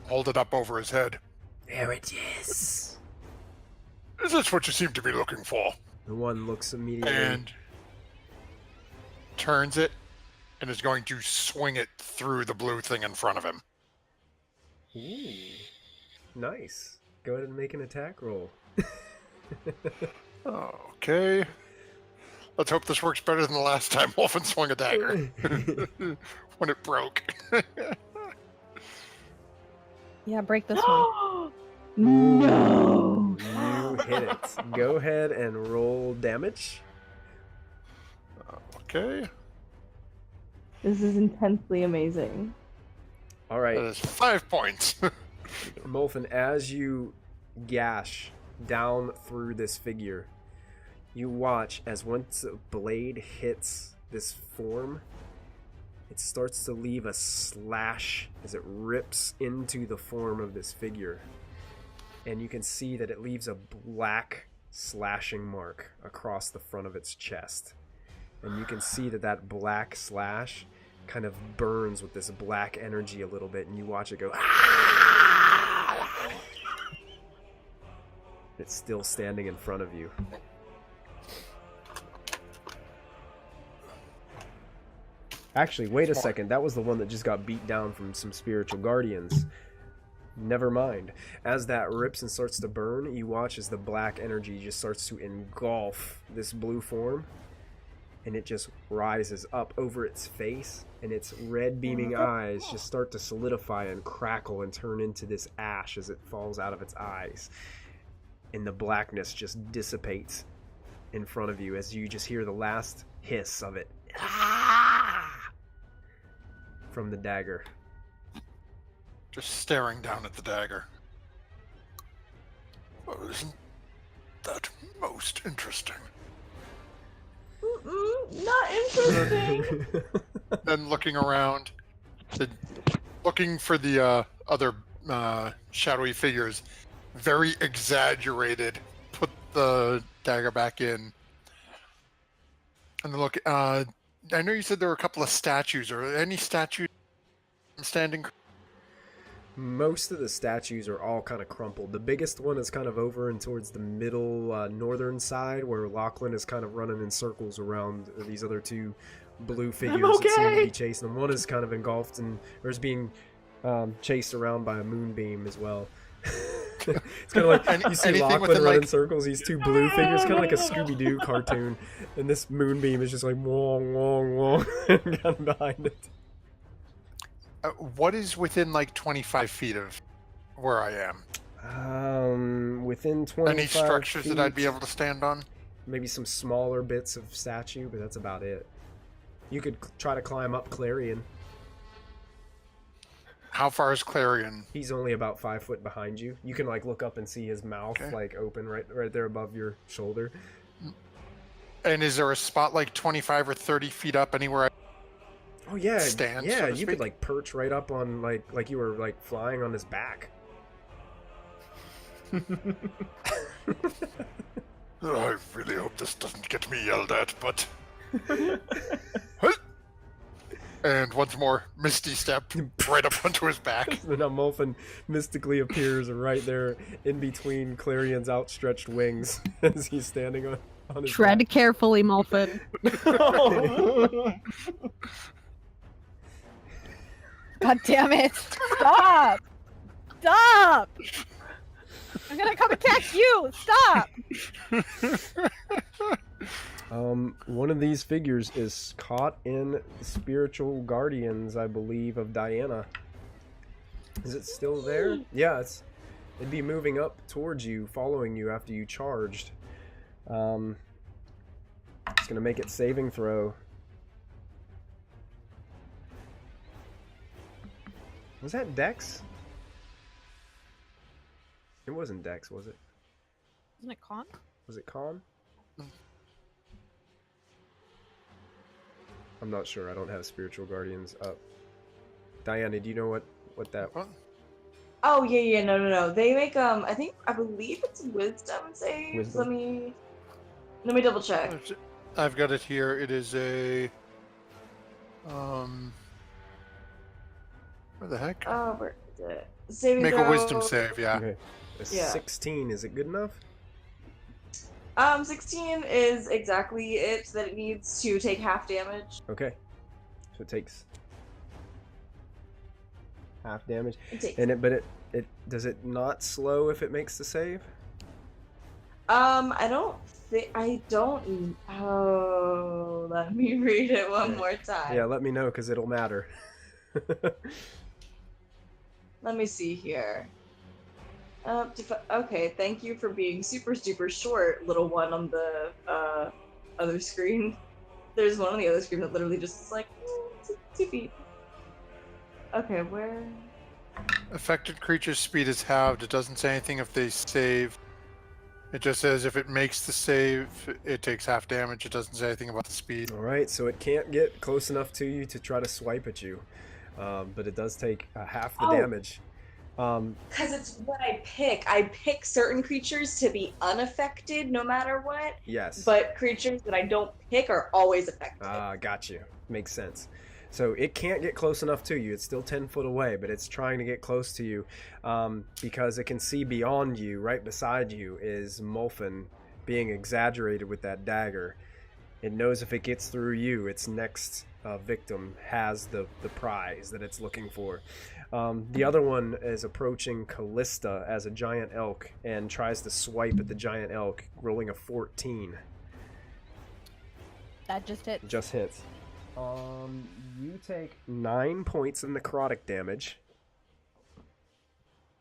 hold it up over his head. There it is. Is this what you seem to be looking for? The one looks immediately. And turns it and is going to swing it through the blue thing in front of him. Ooh. Nice. Go ahead and make an attack roll. Okay. Let's hope this works better than the last time Molfin swung a dagger. When it broke. Yeah, break this one. No! You hit it. Go ahead and roll damage. Okay. This is intensely amazing. All right. That is 5 points. Molfin, as you gash down through this figure, you watch as once a blade hits this form, it starts to leave a slash as it rips into the form of this figure. And you can see that it leaves a black slashing mark across the front of its chest. And you can see that that black slash kind of burns with this black energy a little bit, and you watch it go. It's still standing in front of you. Actually, wait a second. That was the one that just got beat down from some spiritual guardians. Never mind. As that rips and starts to burn, you watch as the black energy just starts to engulf this blue form, and it just rises up over its face, and its red beaming eyes just start to solidify and crackle and turn into this ash as it falls out of its eyes. And the blackness just dissipates in front of you as you just hear the last hiss of it. From the dagger. Just staring down at the dagger. Oh, isn't that most interesting? Not interesting. Then looking around, looking for the other shadowy figures, very exaggerated, put the dagger back in. And then look, I know you said there were a couple of statues. Are there any statues standing? Most of the statues are all kind of crumpled. The biggest one is kind of over and towards the middle northern side, where Lachlan is kind of running in circles around these other two blue figures that seem to be chasing him. One is kind of engulfed and or is being chased around by a moonbeam as well. It's kind of like you see Lachlan run in circles, these two blue figures, kind of like a Scooby-Doo cartoon, and this moonbeam is just like wong, wong, wong, kind of behind it. What is within like 25 feet of where I am? Within 25 Any structures feet, that I'd be able to stand on? Maybe some smaller bits of statue, but that's about it. You could try to climb up Clarion. How far is Clarion? He's only about 5 foot behind you. You can like look up and see his mouth like open right there above your shoulder. And is there a spot like 25 or 30 feet up anywhere? Oh yeah, Stand, yeah. so to You speak? could like perch right up on like you were like flying on his back. I really hope this doesn't get me yelled at, but. And once more, Misty step right up onto his back. So now Molfin mystically appears right there in between Clarion's outstretched wings as he's standing on his Tread back. carefully, Molfin. God damn it! Stop! Stop! I'm gonna come attack you! Stop! One of these figures is caught in the spiritual guardians, I believe, of Diana. Is it still there? Yeah, it'd be moving up towards you, following you after you charged. It's gonna make its saving throw. Was that Dex? It wasn't Dex, was it? Isn't it con? Was it Con? I'm not sure. I don't have spiritual guardians up. Diana, do you know what that? What? Oh yeah, no. They make I believe it's wisdom save. Wisdom? Let me double check. I've got it here. It is a. Where the heck? Oh, where is it? Saving Make throw. a wisdom save, yeah. Okay. Yeah. 16. Is it good enough? 16 is exactly it that it needs to take half damage. Okay. So it takes half damage. But it does it not slow if it makes the save? I don't. Oh, let me read it one more time. Yeah, let me know because it'll matter. Let me see here. Okay, thank you for being super short, little one on the other screen. There's one on the other screen that literally just is like 2 feet. Okay, where? Affected creature's speed is halved. It doesn't say anything if they save. It just says if it makes the save, it takes half damage. It doesn't say anything about the speed. All right, so it can't get close enough to you to try to swipe at you, but it does take half the damage. Because it's what I pick. I pick certain creatures to be unaffected no matter what. Yes. But creatures that I don't pick are always affected. Got you. Makes sense. So it can't get close enough to you. It's still 10 foot away, but it's trying to get close to you because it can see beyond you. Right beside you is Molfin being exaggerated with that dagger. It knows if it gets through you, its next victim has the prize that it's looking for. The other one is approaching Callista as a giant elk and tries to swipe at the giant elk, rolling a 14. That just hits. Just hits. You take 9 points of necrotic damage.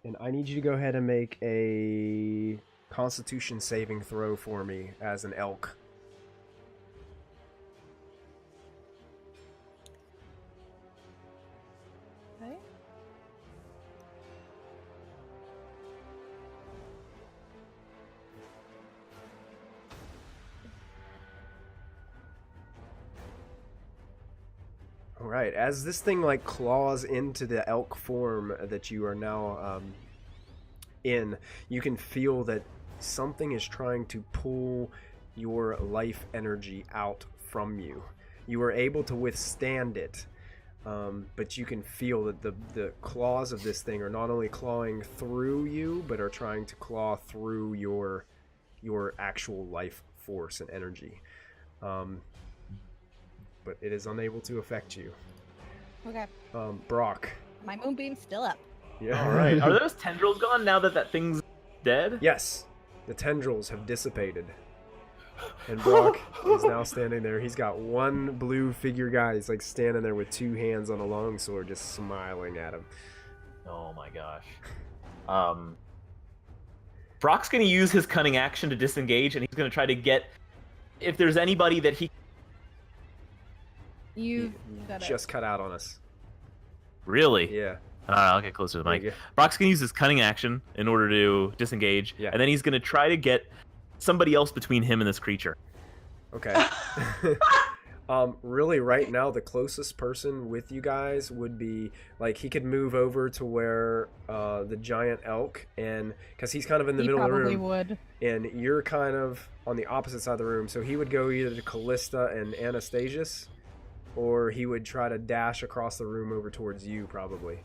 And I need you to go ahead and make a Constitution saving throw for me as an elk. Okay. All right, as this thing like claws into the elk form that you are now in, you can feel that something is trying to pull your life energy out from you. You are able to withstand it, but you can feel that the claws of this thing are not only clawing through you, but are trying to claw through your actual life force and energy. But it is unable to affect you. Okay. Brock. My moonbeam's still up. Yeah. All right. Are those tendrils gone now that that thing's dead? Yes. The tendrils have dissipated. And Brock is now standing there. He's got one blue figure guy. He's like standing there with two hands on a longsword, just smiling at him. Oh my gosh. Brock's gonna use his cunning action to disengage, and he's gonna try to get if there's anybody that he. You just cut out on us. Really? Yeah. I'll get closer to the There you mic. go. Brock's gonna use his cunning action in order to disengage, Yeah. and then he's gonna try to get somebody else between him and this creature. Okay. Really, right now, the closest person with you guys would be like he could move over to where the giant elk, and because he's kind of in the middle of the probably room, would. and you're kind of on the opposite side of the room. So he would go either to Callista and Anastasius, or he would try to dash across the room over towards you, probably.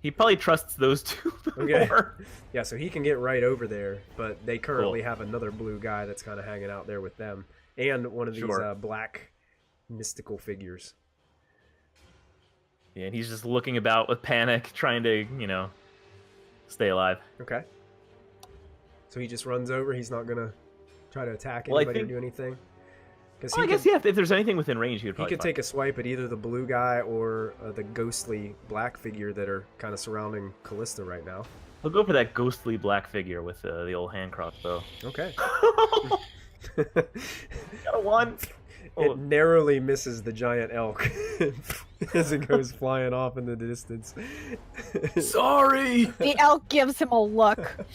He probably trusts those two Okay. more. Yeah, so he can get right over there, but they currently have another blue guy that's kind of hanging out there with them, and one of these Sure. black mystical figures. Yeah, and he's just looking about with panic, trying to, stay alive. Okay. So he just runs over. He's not gonna try to attack Well, I anybody or think- do anything. Because Well, I guess, yeah, if there's anything within range, he would he probably could take a swipe at either the blue guy or the ghostly black figure that are kind of surrounding Callista right now. He'll go for that ghostly black figure with the old hand crossbow. Okay. Got a one. It narrowly misses the giant elk as it goes flying off in the distance. Sorry. The elk gives him a look.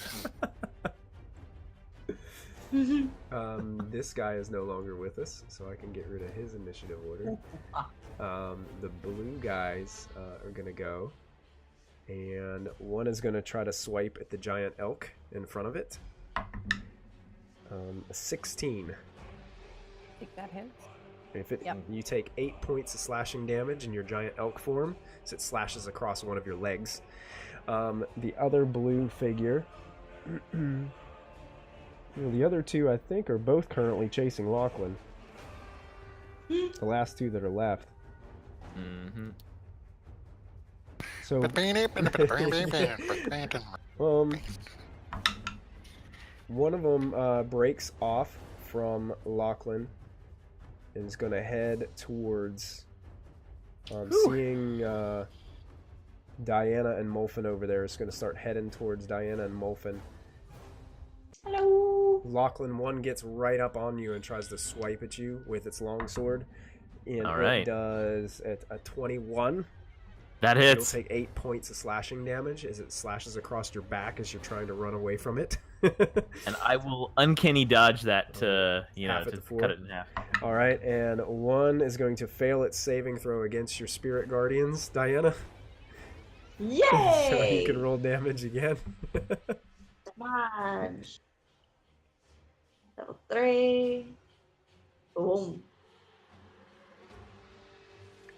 This guy is no longer with us, so I can get rid of his initiative order. The blue guys are going to go, and one is going to try to swipe at the giant elk in front of it. A 16. I think that hits. If it, Yep. You take 8 points of slashing damage in your giant elk form, so it slashes across one of your legs. The other blue figure... the other two, I think, are both currently chasing Lachlan. The last two that are left. Mm-hmm. So, one of them breaks off from Lachlan and is going to head towards seeing Diana and Molfin over there. Is going to start heading towards Diana and Molfin. Hello. Lachlan 1 gets right up on you and tries to swipe at you with its longsword. And All it right. does at a 21. That You'll hits. take 8 points of slashing damage as it slashes across your back as you're trying to run away from it. And I will uncanny dodge that to, Half at to the floor. cut it in half. All right, and 1 is going to fail its saving throw against your spirit guardians, Diana. Yay! So you can roll damage again. Come on. Level 3. Boom.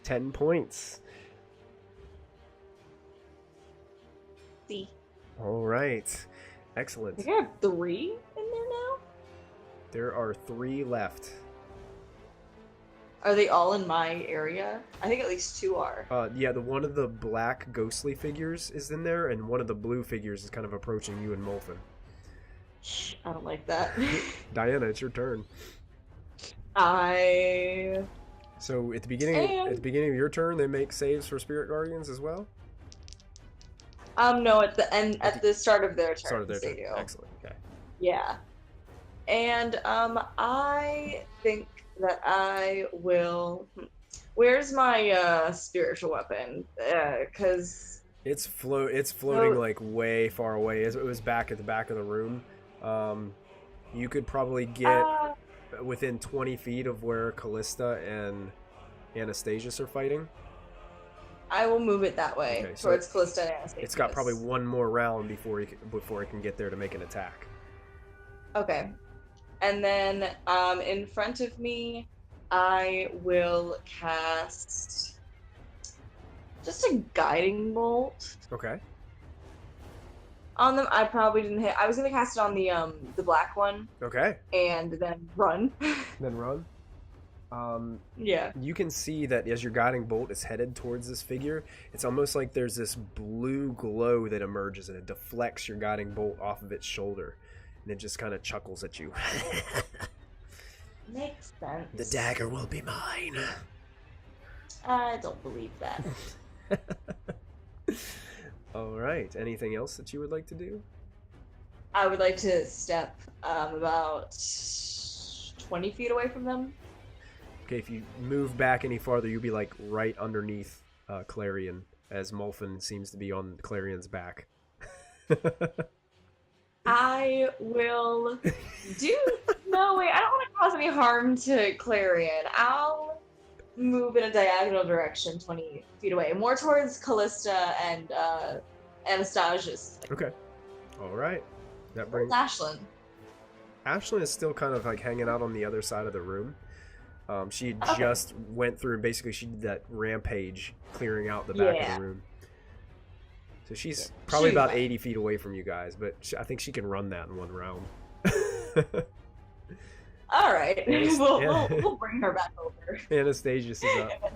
10 points. See. All right. Excellent. I think I have 3 in there now. There are 3 left. Are they all in my area? I think at least 2 are. Yeah, the one of the black ghostly figures is in there, and one of the blue figures is kind of approaching you and Molfin. I don't like that. Diana, it's your turn. So at the beginning of your turn, they make saves for spirit guardians as well. No, at the end, at the start of their turn. Start of their turn. Do. Excellent. Okay. Yeah. And I think that I will. Where's my spiritual weapon? Because it's floating like way far away. It was back at the back of the room. You could probably get within 20 feet of where Callista and Anastasius are fighting. I will move it that way, so towards Callista and Anastasius. It's got probably one more round before it can get there to make an attack. Okay. And then in front of me, I will cast just a guiding bolt. Okay. On them, I probably didn't hit. I was gonna cast it on the black one. Okay. And then run. Then run. Yeah. You can see that as your guiding bolt is headed towards this figure, it's almost like there's this blue glow that emerges and it deflects your guiding bolt off of its shoulder, and it just kind of chuckles at you. Makes sense. The dagger will be mine. I don't believe that. All right. Anything else that you would like to do? I would like to step about 20 feet away from them. Okay, if you move back any farther, you'll be like right underneath Clarion, as Molfin seems to be on Clarion's back. I will do. No, wait, I don't want to cause any harm to Clarion. I'll move in a diagonal direction 20 feet away, more towards Callista and Anastasius. Okay. All right. That brings. Ashlyn. Ashlyn is still kind of like hanging out on the other side of the room. She just went through and basically she did that rampage clearing out the back of the room. So she's probably about 80 feet away from you guys, but I think she can run that in one round. All right, we'll bring her back over. Anastasius is up.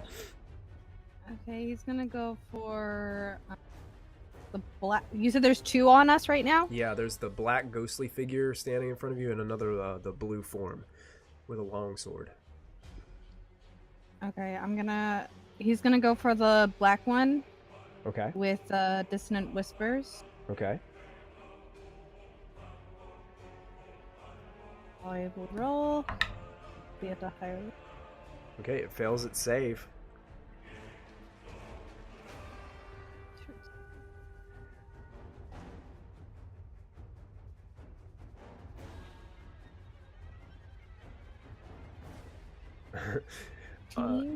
Okay, he's gonna go for the black. You said there's 2 on us right now? Yeah, there's the black ghostly figure standing in front of you, and another the blue form with a long sword. Okay, he's gonna go for the black one. Okay. With dissonant whispers. Okay. I will roll. Be at a higher. Okay, it fails its save.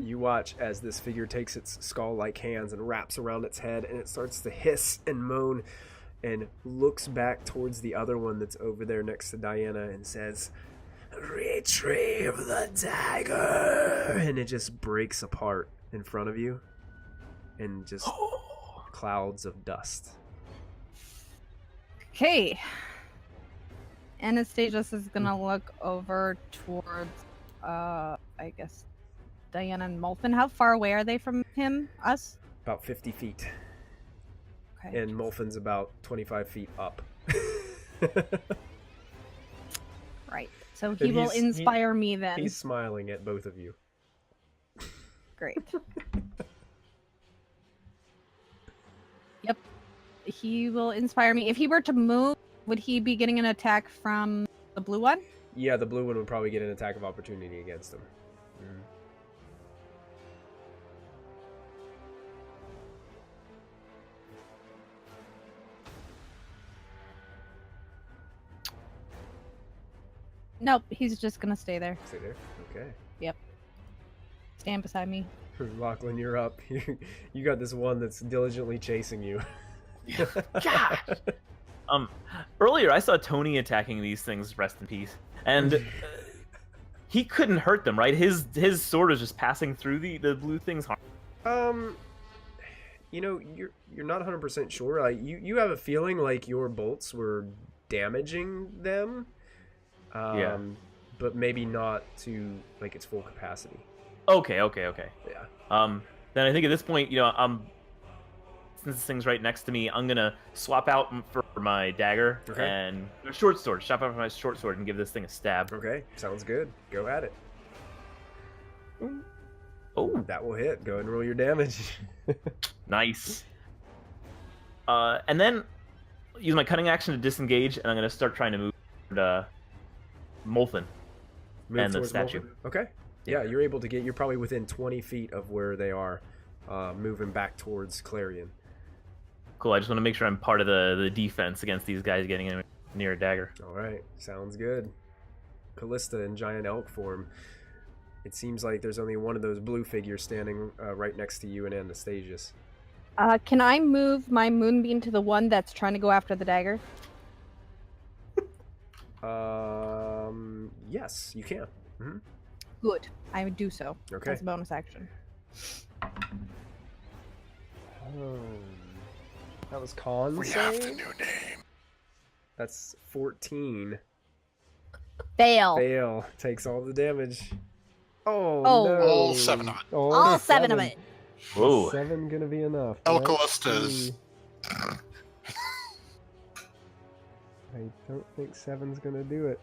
You watch as this figure takes its skull-like hands and wraps around its head, and it starts to hiss and moan and looks back towards the other one that's over there next to Diana and says, "Retrieve the dagger!" And it just breaks apart in front of you and just clouds of dust. Okay. Anastasius is gonna look over towards, I guess, Diana and Molfin. How far away are they from us? About 50 feet. Okay. And Molfin's about 25 feet up. Right. So he will inspire me then. He's smiling at both of you. Great. Yep. He will inspire me. If he were to move, would he be getting an attack from the blue one? Yeah, the blue one would probably get an attack of opportunity against him. Mm-hmm. Nope, he's just gonna stay there. Stay there? Okay. Yep. Stand beside me. Lachlan, you're up. You got this one that's diligently chasing you. God! Earlier I saw Tony attacking these things, rest in peace. And he couldn't hurt them, right? His sword is just passing through the blue thing's harm. You know, you're not 100% sure. Like you have a feeling like your bolts were damaging them. Yeah. But maybe not to like its full capacity. Okay. Yeah. Then I think at this point, since this thing's right next to me, I'm gonna swap out for my dagger Okay. and short sword. Swap out for my short sword and give this thing a stab. Okay, sounds good. Go at it. Oh, That will hit. Go ahead and roll your damage. nice. And then use my cutting action to disengage, and I'm gonna start trying to move toward, Molfin. Move And the towards statue. Molfin. Okay. Yeah, you're able to get. You're probably within 20 feet of where they are, moving back towards Clarion. Cool. I just want to make sure I'm part of the defense against these guys getting in near a dagger. All right, sounds good. Callista in giant elk form. It seems like there's only one of those blue figures standing right next to you and Anastasius. Can I move my moonbeam to the one that's trying to go after the dagger? Yes, you can. Mm-hmm. Good. I would do so. Okay. As a bonus action. That was con We save? have the new name. That's 14. Fail. Fail. Takes all the damage. Oh, Oh. no. All 7 of it. All seven of it. Whoa. 7 gonna be enough. El right? Callista's. I don't think 7's gonna do it.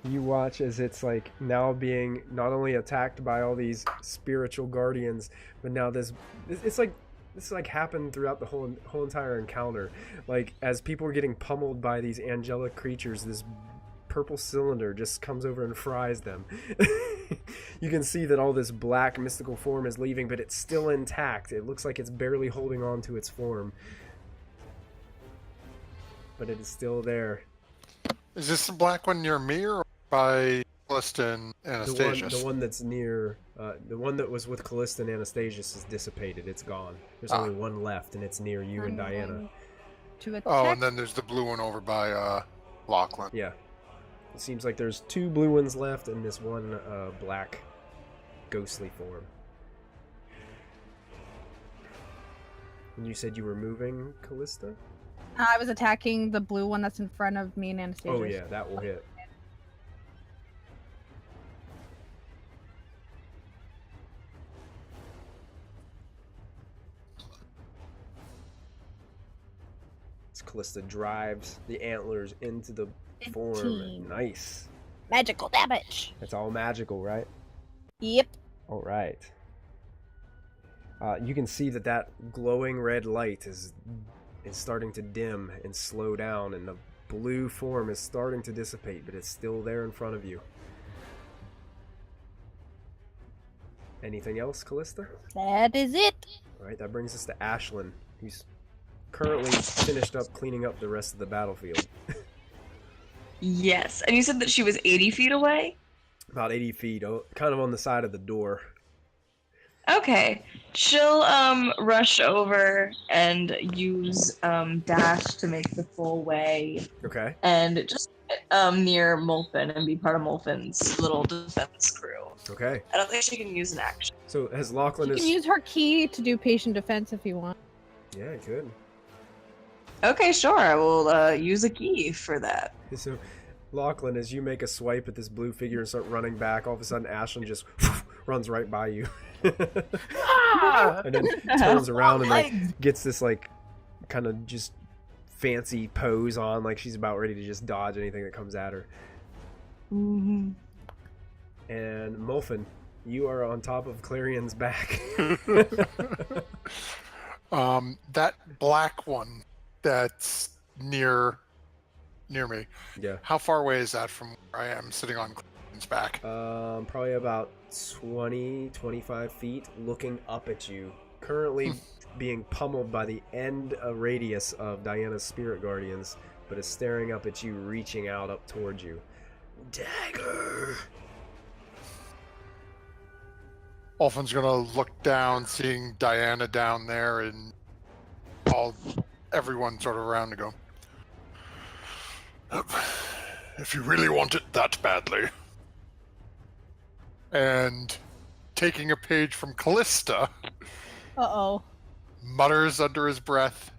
You watch as it's like now being not only attacked by all these spiritual guardians, but now this happened throughout the whole entire encounter. Like as people were getting pummeled by these angelic creatures, this purple cylinder just comes over and fries them. You can see that all this black mystical form is leaving, but it's still intact. It looks like it's barely holding on to its form, but it is still there. Is this the black one near me or by Callista and Anastasius? The one that's near, the one that was with Callista and Anastasius is dissipated. It's gone. There's only one left, and it's near you and Diana. To attack. Oh, and then there's the blue one over by Lachlan. Yeah. It seems like there's 2 blue ones left and this one black ghostly form. And you said you were moving, Callista? I was attacking the blue one that's in front of me and Anastasia. Oh yeah, that will hit. As Callista drives the antlers into the form. 15. Nice. Magical damage. It's all magical, right? Yep. All right. You can see that glowing red light is starting to dim and slow down, and the blue form is starting to dissipate, but it's still there in front of you. Anything else, Callista? That is it. All right, that brings us to Ashlyn, who's currently finished up cleaning up the rest of the battlefield. Yes, and you said that she was 80 feet away? About 80 feet, kind of on the side of the door. Okay. She'll rush over and use dash to make the full way Okay. and just near Molfin and be part of Molfin's little defense crew. Okay. I don't think she can use an action. So as Lachlan You is... can use her key to do patient defense if you want. Yeah, good. Okay, sure. I will use a key for that. So, Lachlan, as you make a swipe at this blue figure and start running back, all of a sudden Ashlyn just runs right by you. And then turns around and like gets this like kind of just fancy pose on, like she's about ready to just dodge anything that comes at her. Mm-hmm. And Molfin, you are on top of Clarion's back. That black one that's near me. Yeah. How far away is that from where I am sitting on Clayton's back? Probably about 20-25 feet, looking up at you, currently being pummeled by the end radius of Diana's spirit guardians, but is staring up at you, reaching out up towards you. Dagger. Molfin's gonna look down, seeing Diana down there, and everyone sort of around to go. If you really want it that badly, and taking a page from Callista, Uh-oh. mutters under his breath,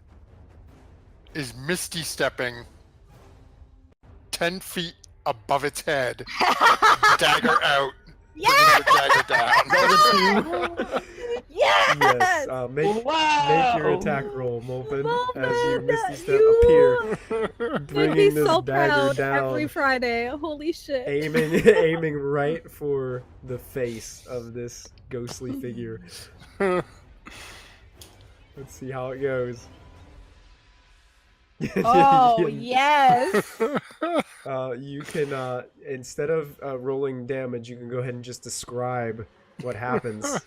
is misty stepping 10 feet above its head, dagger out, Yeah! bringing the dagger down. Yes! Yes. Make your attack roll, Molfin, as you misty step appear, I'd be bringing this so dagger proud down, every Friday. Holy shit. aiming right for the face of this ghostly figure. Let's see how it goes. Oh, yes. You can instead of rolling damage, you can go ahead and just describe what happens.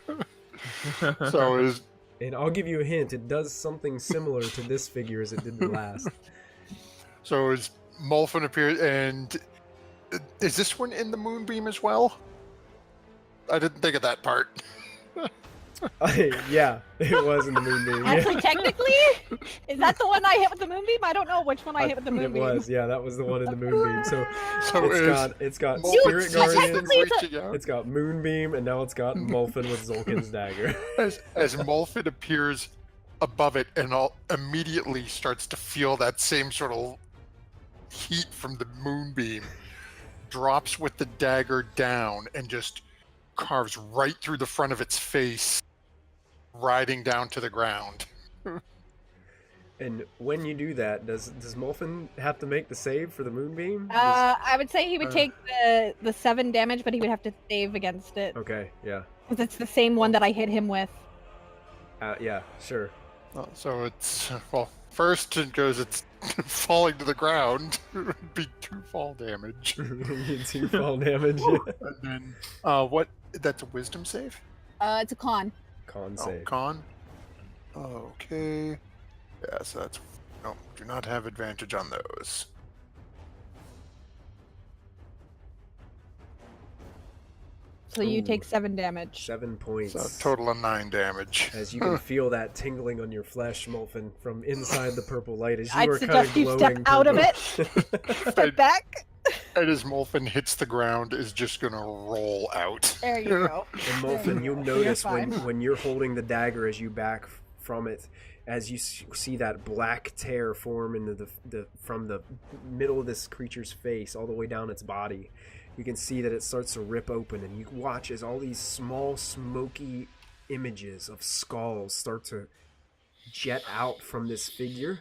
So is And I'll give you a hint. It does something similar to this figure as it did the last. Molfin appears, and is this one in the moonbeam as well? I didn't think of that part. Yeah, it was in the moonbeam. Actually, technically, is that the one I hit with the moonbeam? I don't know which one I hit with the moonbeam. It was, yeah, that was the one in the moonbeam. So So it's got Molfin Spirit sees Guardians, things reaching out. it's got moonbeam, and now it's got Molfin with Zolkin's dagger. As Molfin appears above it and immediately starts to feel that same sort of heat from the moonbeam, drops with the dagger down and just carves right through the front of its face, riding down to the ground. And when you do that, does Molfin have to make the save for the moonbeam? I would say he would take the 7 damage, but he would have to save against it. Okay, yeah. Because it's the same one that I hit him with. Yeah, sure. So it's, well, first it goes, it's falling to the ground. It'd be 2 fall damage. 2 fall damage. And then, what? That's a wisdom save? It's a con. Con Oh, save. con? Okay. Yeah, so that's... No, do not have advantage on those. So you Ooh. take 7 damage. 7 points. So total of 9 damage. As you can feel that tingling on your flesh, Molfin, from inside the purple light, as you I'd are kind of suggest you glowing step out of purple. Step back. And as Molfin hits the ground, is just gonna roll out. There you go. And Molfin, you'll You're notice fine. when you're holding the dagger as you back from it, as you see that black tear form into from the middle of this creature's face all the way down its body, you can see that it starts to rip open, and you watch as all these small smoky images of skulls start to jet out from this figure,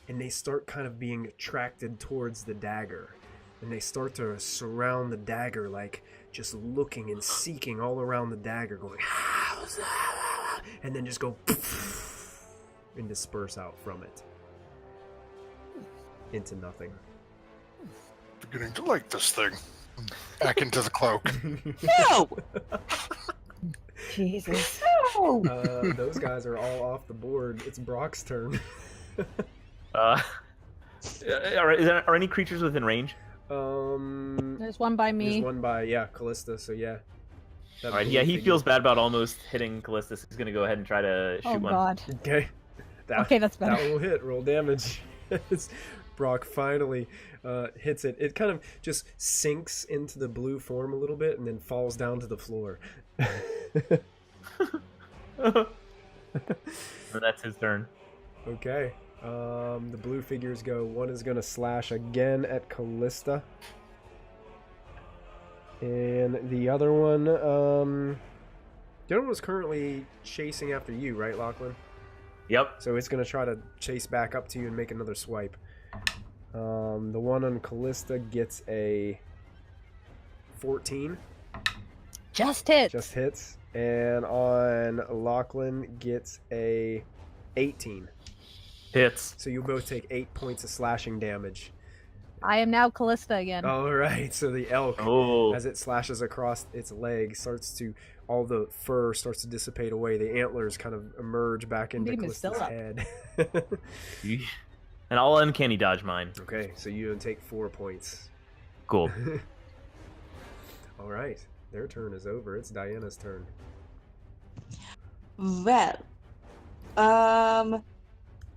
and they start kind of being attracted towards the dagger, and they start to surround the dagger, like just looking and seeking all around the dagger, going and then just go and disperse out from it into nothing. Beginning to like this thing. Back into the cloak. No! Jesus. No! Those guys are all off the board. It's Brock's turn. Are any creatures within range? There's one by me. There's one by, Callista, so yeah. That All right, blue yeah, he figure. feels bad about almost hitting Callistus. He's gonna go ahead and try to shoot Oh one. god. Okay. Okay, that's That better. will hit. Roll damage. Brock finally hits it. It kind of just sinks into the blue form a little bit and then falls down to the floor. So that's his turn. Okay. The blue figures go. One is going to slash again at Callista. And the other one was currently chasing after you, right, Lachlan? Yep. So it's going to try to chase back up to you and make another swipe. The one on Callista gets a 14. Just hits. Just hits. And on Lachlan gets a 18. Hits. So you both take 8 points of slashing damage. I am now Callista again. All right. So the elk, Oh. as it slashes across its leg, all the fur starts to dissipate away. The antlers kind of emerge back into Beam is still Callista's up. head. And I'll uncanny dodge mine. Okay, so you take 4 points. Cool. All right. Their turn is over. It's Diana's turn. Well,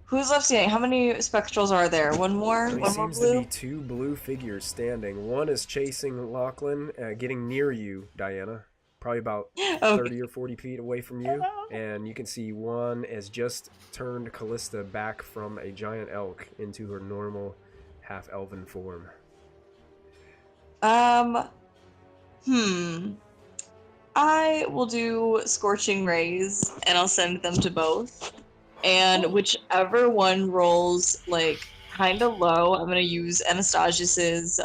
Who's left standing? How many spectrals are there? One more? There One more seems to blue? be 2 blue figures standing. One is chasing Lachlan, getting near you, Diana. Probably about Okay. 30 or 40 feet away from you. And you can see one has just turned Callista back from a giant elk into her normal half-elven form. I will do Scorching Rays, and I'll send them to both. And whichever one rolls, like, kind of low, I'm going to use Anastasius's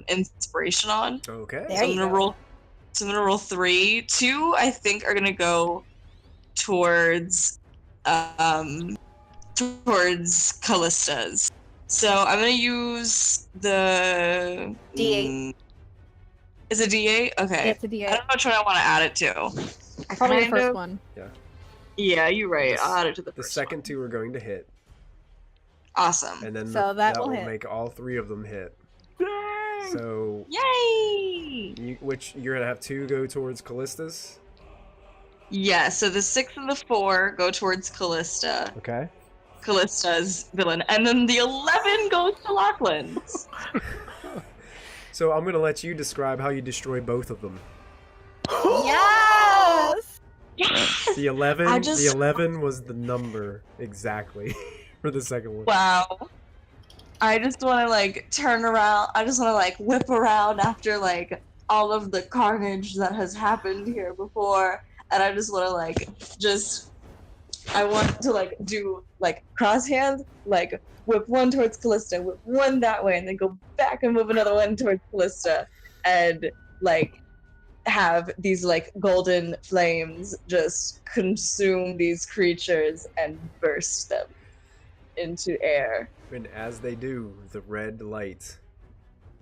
inspiration on. Okay. There So I'm you going to go. roll... So I'm going to roll 3. 2, I think, are going to go towards Callista's. So I'm going to use the... D8. Is it D8? Okay. It's a I D8. don't know which one I want to add it to. I Probably the kind first of- one. Yeah, you're right. I'll add it to the The first second one. 2 are going to hit. Awesome. And then So that will will hit. make all 3 of them hit. So Yay! you're gonna have 2 go towards Callista's. Yeah, so the 6 and the 4 go towards Callista. Okay. Callista's villain. And then the 11 goes to Lachlan's. So I'm gonna let you describe how you destroy both of them. Yes! Yes! The 11. I just- The 11 was the number exactly for the second one. Wow. I just want to, like, turn around. I just want to, like, whip around after, like, all of the carnage that has happened here before. And I just want to, like, I want to, like, do, like, cross hands, like, whip one towards Callista, whip one that way, and then go back and whip another one towards Callista. And, like, have these, like, golden flames just consume these creatures and burst them into air. And as they do, the red light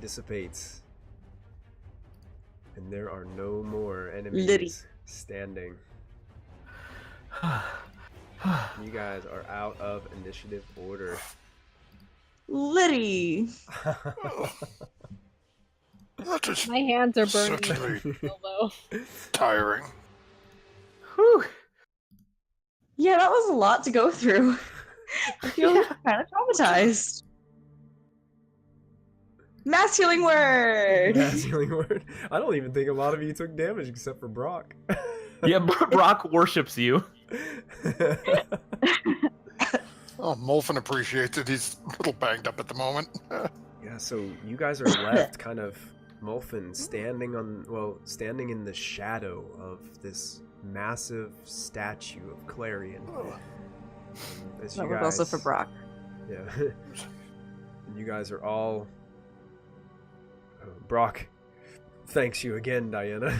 dissipates. And there are no more enemies Liddy. standing. You guys are out of initiative order. Liddy! That is My hands are burning. certainly Although. tiring. Whew. Yeah, that was a lot to go through. I feel kind of traumatized. Mass healing word! Mass healing word. I don't even think a lot of you took damage except for Brock. Yeah, Brock worships you. Oh, Molfin appreciates it. He's a little banged up at the moment. Yeah, so you guys are left kind of Molfin standing in the shadow of this massive statue of Clarion. As That you was guys, also for Brock. Yeah. You guys are all Brock thanks you again, Diana.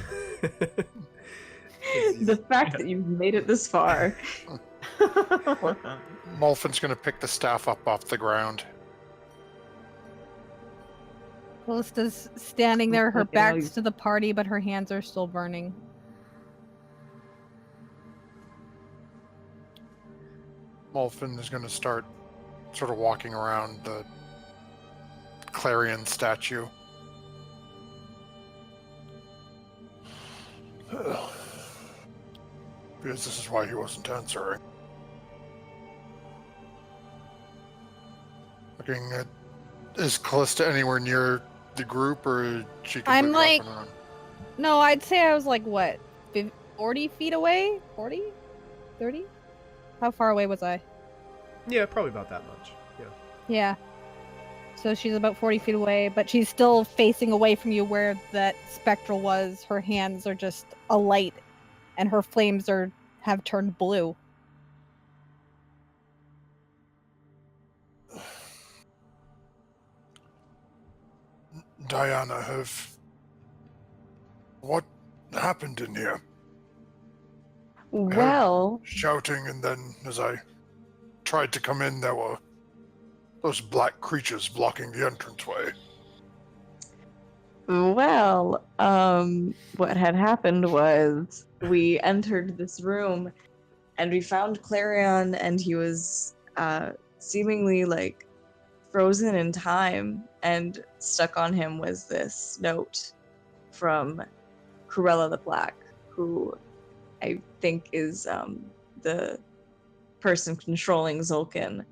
The fact that you've made it this far. Molfin's gonna pick the staff up off the ground. Callista's standing there, her Fucking hell, back's you- to the party, but her hands are still burning. Molfin is gonna start sort of walking around the Clarion statue. Because this is why he wasn't answering. Looking at... Is Callista anywhere near the group, or she I'm completely like- off and on? No, I'd say I was like, what, 40 feet away? 40? 30? How far away was I? Yeah, probably about that much. Yeah. Yeah. So she's about 40 feet away, but she's still facing away from you where that spectral was. Her hands are just alight, and her flames have turned blue. Diana, what happened in here? Well, Shouting, and then as I tried to come in, there were those black creatures blocking the entranceway. what had happened was we entered this room and we found Clarion, and he was seemingly like frozen in time, and stuck on him was this note from Kruella the Black, who I think is the person controlling Zulkin.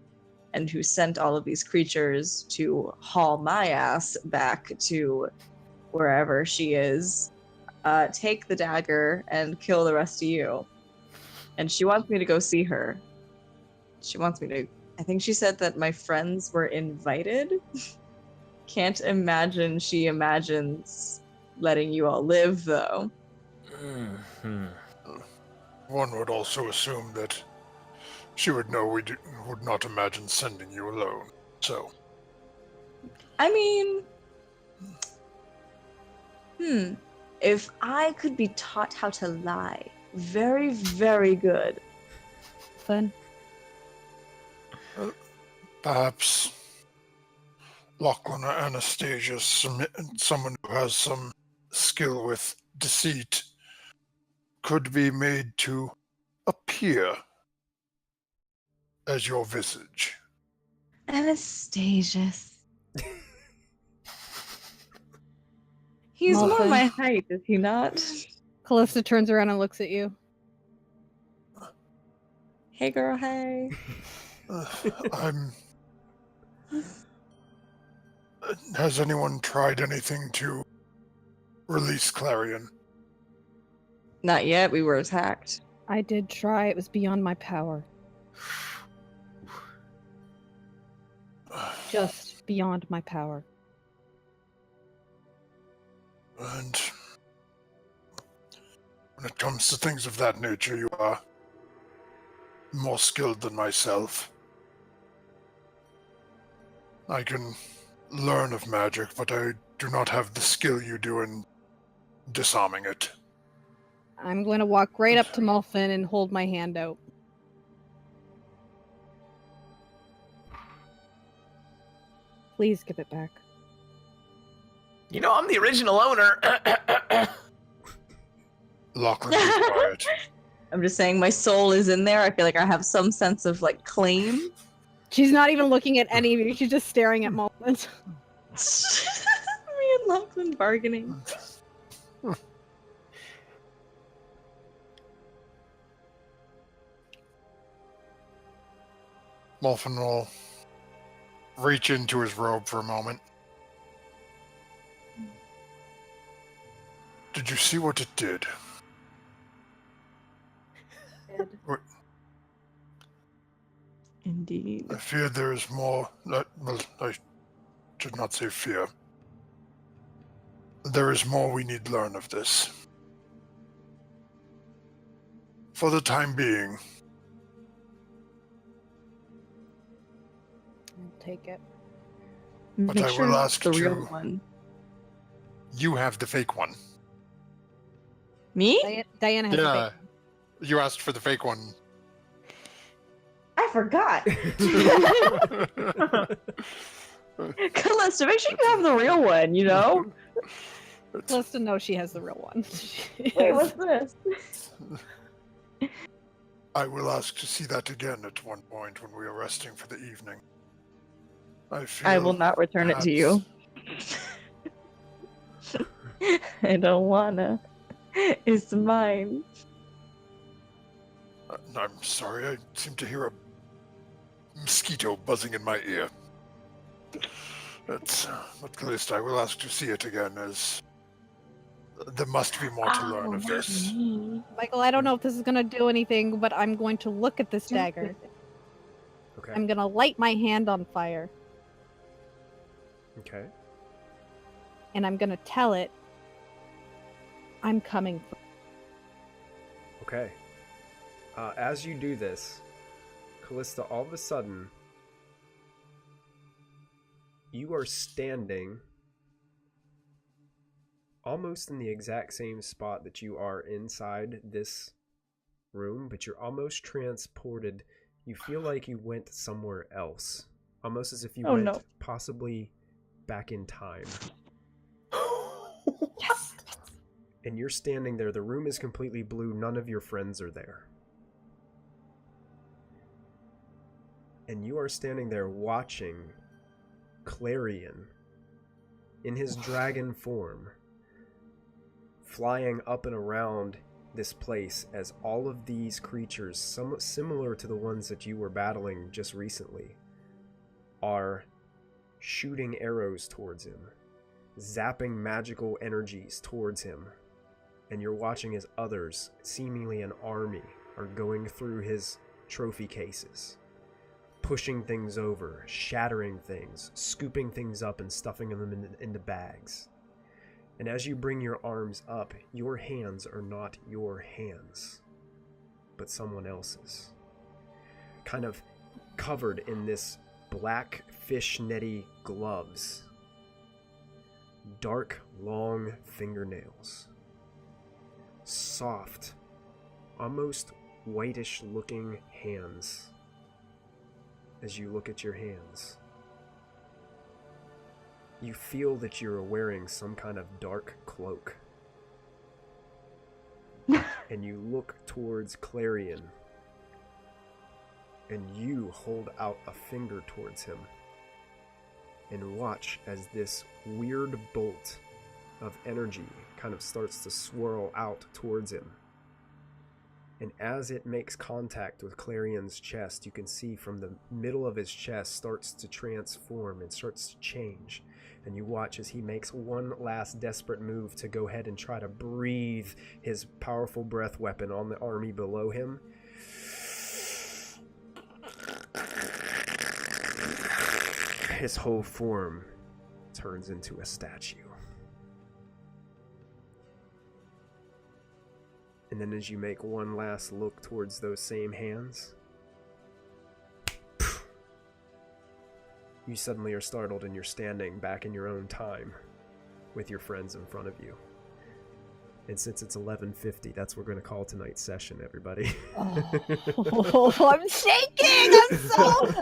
and who sent all of these creatures to haul my ass back to wherever she is, take the dagger and kill the rest of you. And she wants me to go see her. She wants me to. I think she said that my friends were invited. Can't imagine she imagines letting you all live, though. One would also assume that she would know would not imagine sending you alone. So, I mean, if I could be taught how to lie, very, very good. Fun. perhaps Lachlan or Anastasia, someone who has some skill with deceit, could be made to appear as your visage. Anastasius. He's more Molfin. my height, is he not? Callista turns around and looks at you. Hey, girl, hey. Has anyone tried anything to release Clarion? Not yet, we were attacked. I did try. It was beyond my power. Just beyond my power. And when it comes to things of that nature, you are more skilled than myself. I can learn of magic, but I do not have the skill you do in disarming it. I'm going to walk right up to Molfin and hold my hand out. Please give it back. You know, I'm the original owner. Lachlan, be quiet. I'm just saying my soul is in there. I feel like I have some sense of, like, claim. She's not even looking at any of you. She's just staring at Molfin. Me and Lachlan bargaining. Molfin will reach into his robe for a moment. Did you see what it did? Indeed. I fear there is more. Well, I should not say fear. There is more we need learn of this. For the time being, I'll take it. But Make I sure will it's ask the you- real one. you have the fake one. Me? Diana has a Yeah, big you asked for the fake one. I forgot. Callista, make sure you have the real one, you know? Callista knows she has the real one. Wait, what's this? I will ask to see that again at one point when we are resting for the evening. I will not return it to you. I don't wanna. It's mine. I'm sorry, I seem to hear a mosquito buzzing in my ear. But at least I will ask to see it again, as there must be more to learn of this. Michael, I don't know if this is going to do anything, but I'm going to look at this dagger. Okay. I'm going to light my hand on fire, Okay. and I'm going to tell it, I'm coming for Okay. As you do this, Callista, all of a sudden, you are standing almost in the exact same spot that you are inside this room, but you're almost transported. You feel like you went somewhere else, almost as if you went possibly back in time. Yes! And you're standing there. The room is completely blue. None of your friends are there. And you are standing there watching Clarion in his dragon form flying up and around this place as all of these creatures, somewhat similar to the ones that you were battling just recently, are shooting arrows towards him, zapping magical energies towards him. And you're watching as others, seemingly an army, are going through his trophy cases, pushing things over, shattering things, scooping things up and stuffing them into bags. And as you bring your arms up, your hands are not your hands, but someone else's. Kind of covered in this black fishnetty gloves, dark, long fingernails, soft, almost whitish looking hands. As you look at your hands, you feel that you're wearing some kind of dark cloak. And you look towards Clarion, and you hold out a finger towards him and watch as this weird bolt of energy kind of starts to swirl out towards him. And as it makes contact with Clarion's chest, you can see from the middle of his chest starts to transform and starts to change. And you watch as he makes one last desperate move to go ahead and try to breathe his powerful breath weapon on the army below him. His whole form turns into a statue. And then as you make one last look towards those same hands, you suddenly are startled and you're standing back in your own time with your friends in front of you. And since it's 11:50, that's what we're going to call tonight's session, everybody. Oh, I'm shaking! I'm so...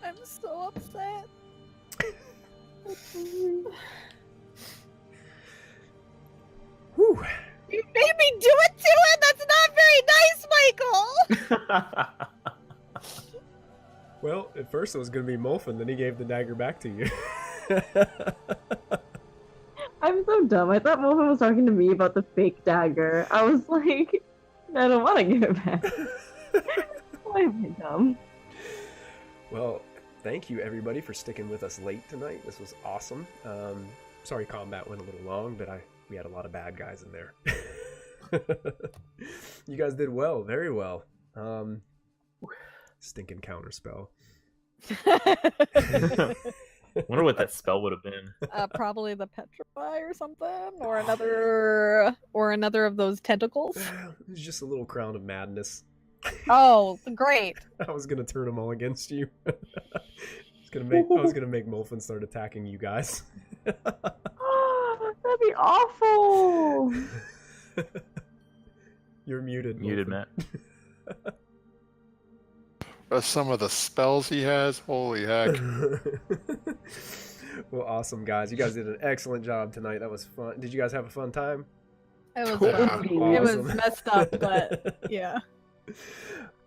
I'm so upset. Whew. You made me do it to him! That's not very nice, Michael! Well, at first it was going to be Molfin, then he gave the dagger back to you. I'm so dumb. I thought Molfin was talking to me about the fake dagger. I was like, I don't want to give it back. Why am I dumb? Well, thank you everybody for sticking with us late tonight. This was awesome. Sorry combat went a little long, but we had a lot of bad guys in there. You guys did well, very well. Stinking counterspell. Wonder what that spell would have been. Probably the petrify or something, or another of those tentacles. It was just a little crown of madness. Oh, great! I was gonna turn them all against you. I was gonna make Molfin start attacking you guys. That'd be awful. You're muted. Muted, Molfin. Matt. Some of the spells he has, holy heck. Well, awesome, guys. You guys did an excellent job tonight. That was fun. Did you guys have a fun time? It was Cool. it was Awesome. messed up, but yeah.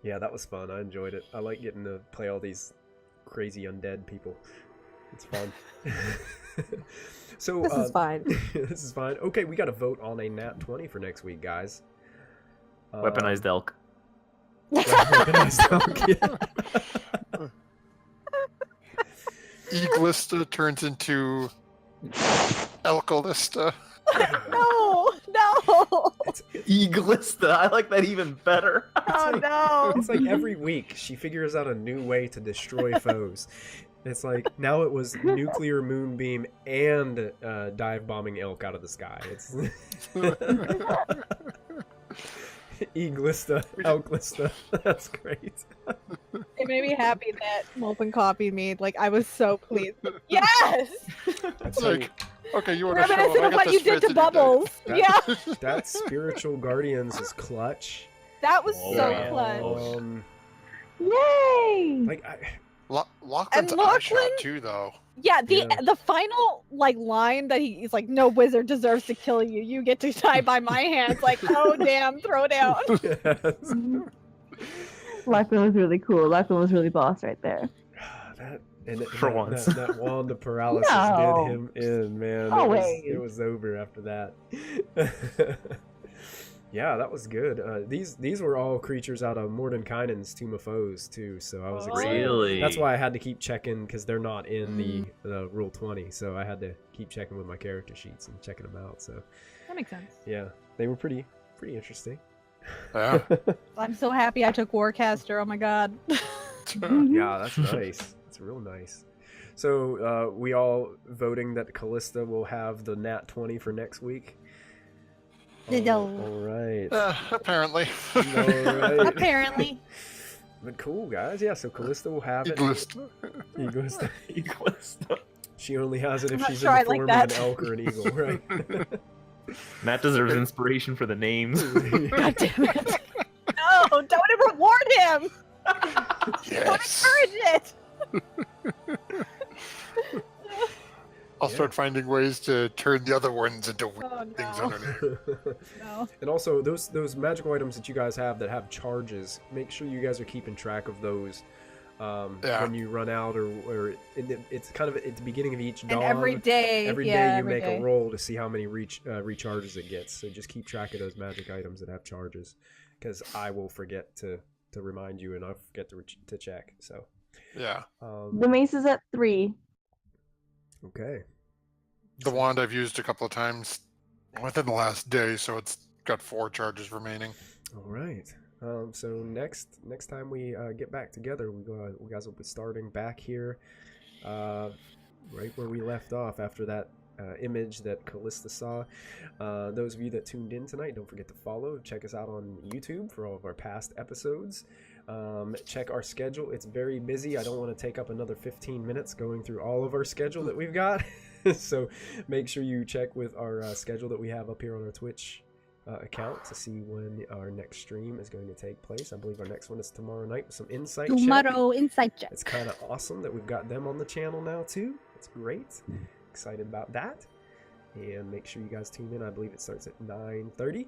Yeah, that was fun. I enjoyed it. I like getting to play all these crazy undead people. It's fun. So This is fine. This is fine. Okay, we got to vote on a nat 20 for next week, guys. Weaponized elk. Weaponized elk, yeah. Eaglista turns into Elkalista. No! Eaglista. I like that even better. Oh no! It's like every week she figures out a new way to destroy foes. It's like now it was nuclear moonbeam and dive bombing elk out of the sky. It's Eaglista, Elklista. That's great. It made me happy that Molfin copied me. Like I was so pleased. Yes! It's like, okay, you want to show Reminiscent of what you did to Bubbles. That- Yeah, That spiritual guardians is clutch. that was Oh, so yeah. clutch. Yay! Like Lachlan's And eye Lachlan- shot too, though. Yeah, Yeah. the final line that he's like, "No wizard deserves to kill you. You get to die by my hands." Like, oh damn, throw down. yes. Lachlan was really cool. Lachlan was really boss right there. For once. that wand of paralysis No. did him in, man. Always. It was over after that. Yeah, that was good. These were all creatures out of Mordenkainen's Tomb of Foes too, so I was excited. Really? That's why I had to keep checking because they're not in the Rule 20, so I had to keep checking with my character sheets and checking them out. So That makes sense. yeah, they were pretty interesting. Yeah. I'm so happy I took Warcaster. Oh my god. Yeah, that's nice. It's real nice. So we all voting that Callista will have the Nat 20 for next week. No. All right. Apparently. All right. Apparently. But cool, guys. Yeah, so Callista will have it. Egoist. Egoist. Egoist. She only has it if I'm not she's sure in I the like form of that. an elk or an eagle, right? Matt deserves inspiration for the names. God damn it. No, don't reward him. Don't Yes. encourage it. I'll start finding ways to turn the other ones into Oh things no. underneath. No. And also, those magical items that you guys have that have charges, make sure you guys are keeping track of those Yeah. when you run out, or it's kind of at the beginning of each dawn. And every day. Every yeah, day you every make day. a roll to see how many recharges it gets. So just keep track of those magic items that have charges, because I will forget to remind you, and I'll forget to check. So Yeah. The mace is at 3. okay. The wand I've used a couple of times within the last day, so it's got 4 charges remaining. All right. So next time we get back together, we guys will be starting back here, right where we left off after that image that Callista saw. Those of you that tuned in tonight, don't forget to follow. Check us out on YouTube for all of our past episodes. Check our schedule. It's very busy. I don't want to take up another 15 minutes going through all of our schedule that we've got. So make sure you check with our schedule that we have up here on our Twitch account to see when our next stream is going to take place. I believe our next one is tomorrow night with some insight check. Tomorrow insight check. It's kind of awesome that we've got them on the channel now too. It's great. Excited about that. And make sure you guys tune in. I believe it starts at 9:30.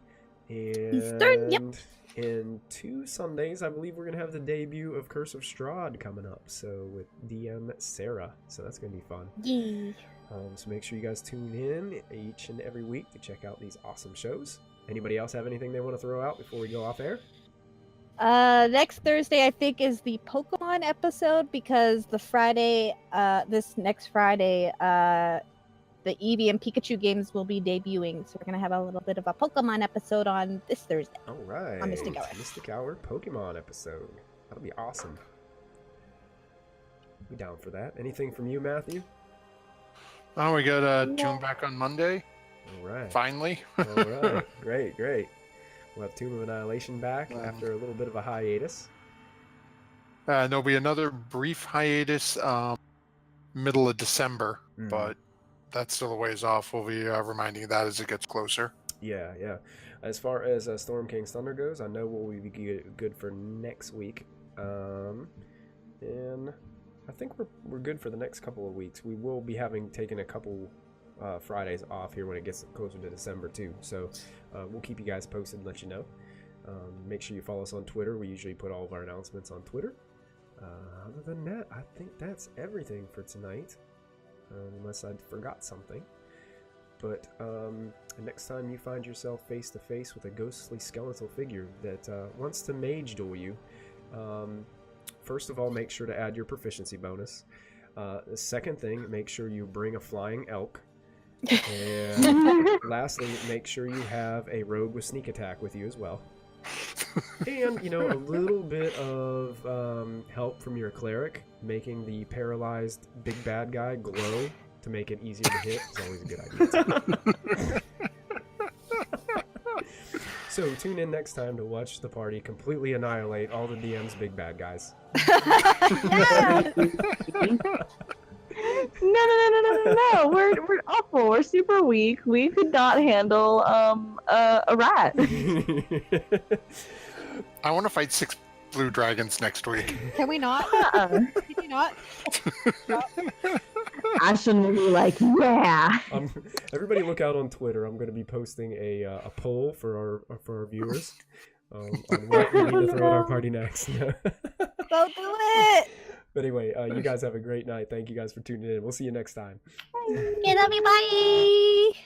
Eastern, yep. And in 2 Sundays, I believe we're going to have the debut of Curse of Strahd coming up. So with DM Sarah. So that's going to be fun. Yeah. So make sure you guys tune in each and every week to check out these awesome shows. Anybody else have anything they want to throw out before we go off air? Next Thursday, I think, is the Pokemon episode, because the Friday, this next Friday, the Eevee and Pikachu games will be debuting. So we're going to have a little bit of a Pokemon episode on this Thursday. All right. On Mystic Hour. Mystic Hour Pokemon episode. That'll be awesome. Be down for that. Anything from you, Matthew? Oh, we got Tune back on Monday. All right. Finally. All right. Great. We'll have Tomb of Annihilation back after a little bit of a hiatus. There'll be another brief hiatus middle of December, but that's still a ways off. We'll be reminding you that as it gets closer. Yeah. As far as Storm King's Thunder goes, I know we'll be good for next week. And I think we're good for the next couple of weeks. We will be taking a couple Fridays off here when it gets closer to December too. So we'll keep you guys posted and let you know. Make sure you follow us on Twitter. We usually put all of our announcements on Twitter. Other than that, I think that's everything for tonight. Unless I forgot something. But next time you find yourself face to face with a ghostly skeletal figure that wants to mage duel you, first of all, make sure to add your proficiency bonus. The second thing, make sure you bring a flying elk. And lastly, make sure you have a rogue with sneak attack with you as well. And, a little bit of help from your cleric, making the paralyzed big bad guy glow to make it easier to hit is always a good idea. So tune in next time to watch the party completely annihilate all the DM's big bad guys. Yes! No. We're awful. We're super weak. We could not handle a rat. I want to fight 6 blue dragons next week. Can we not? Can you not? Ashton will be like, yeah. Everybody look out on Twitter. I'm going to be posting a poll for our viewers on what we need to throw at our party next. Don't do it! But anyway, you guys have a great night. Thank you guys for tuning in. We'll see you next time. Okay, love you, bye!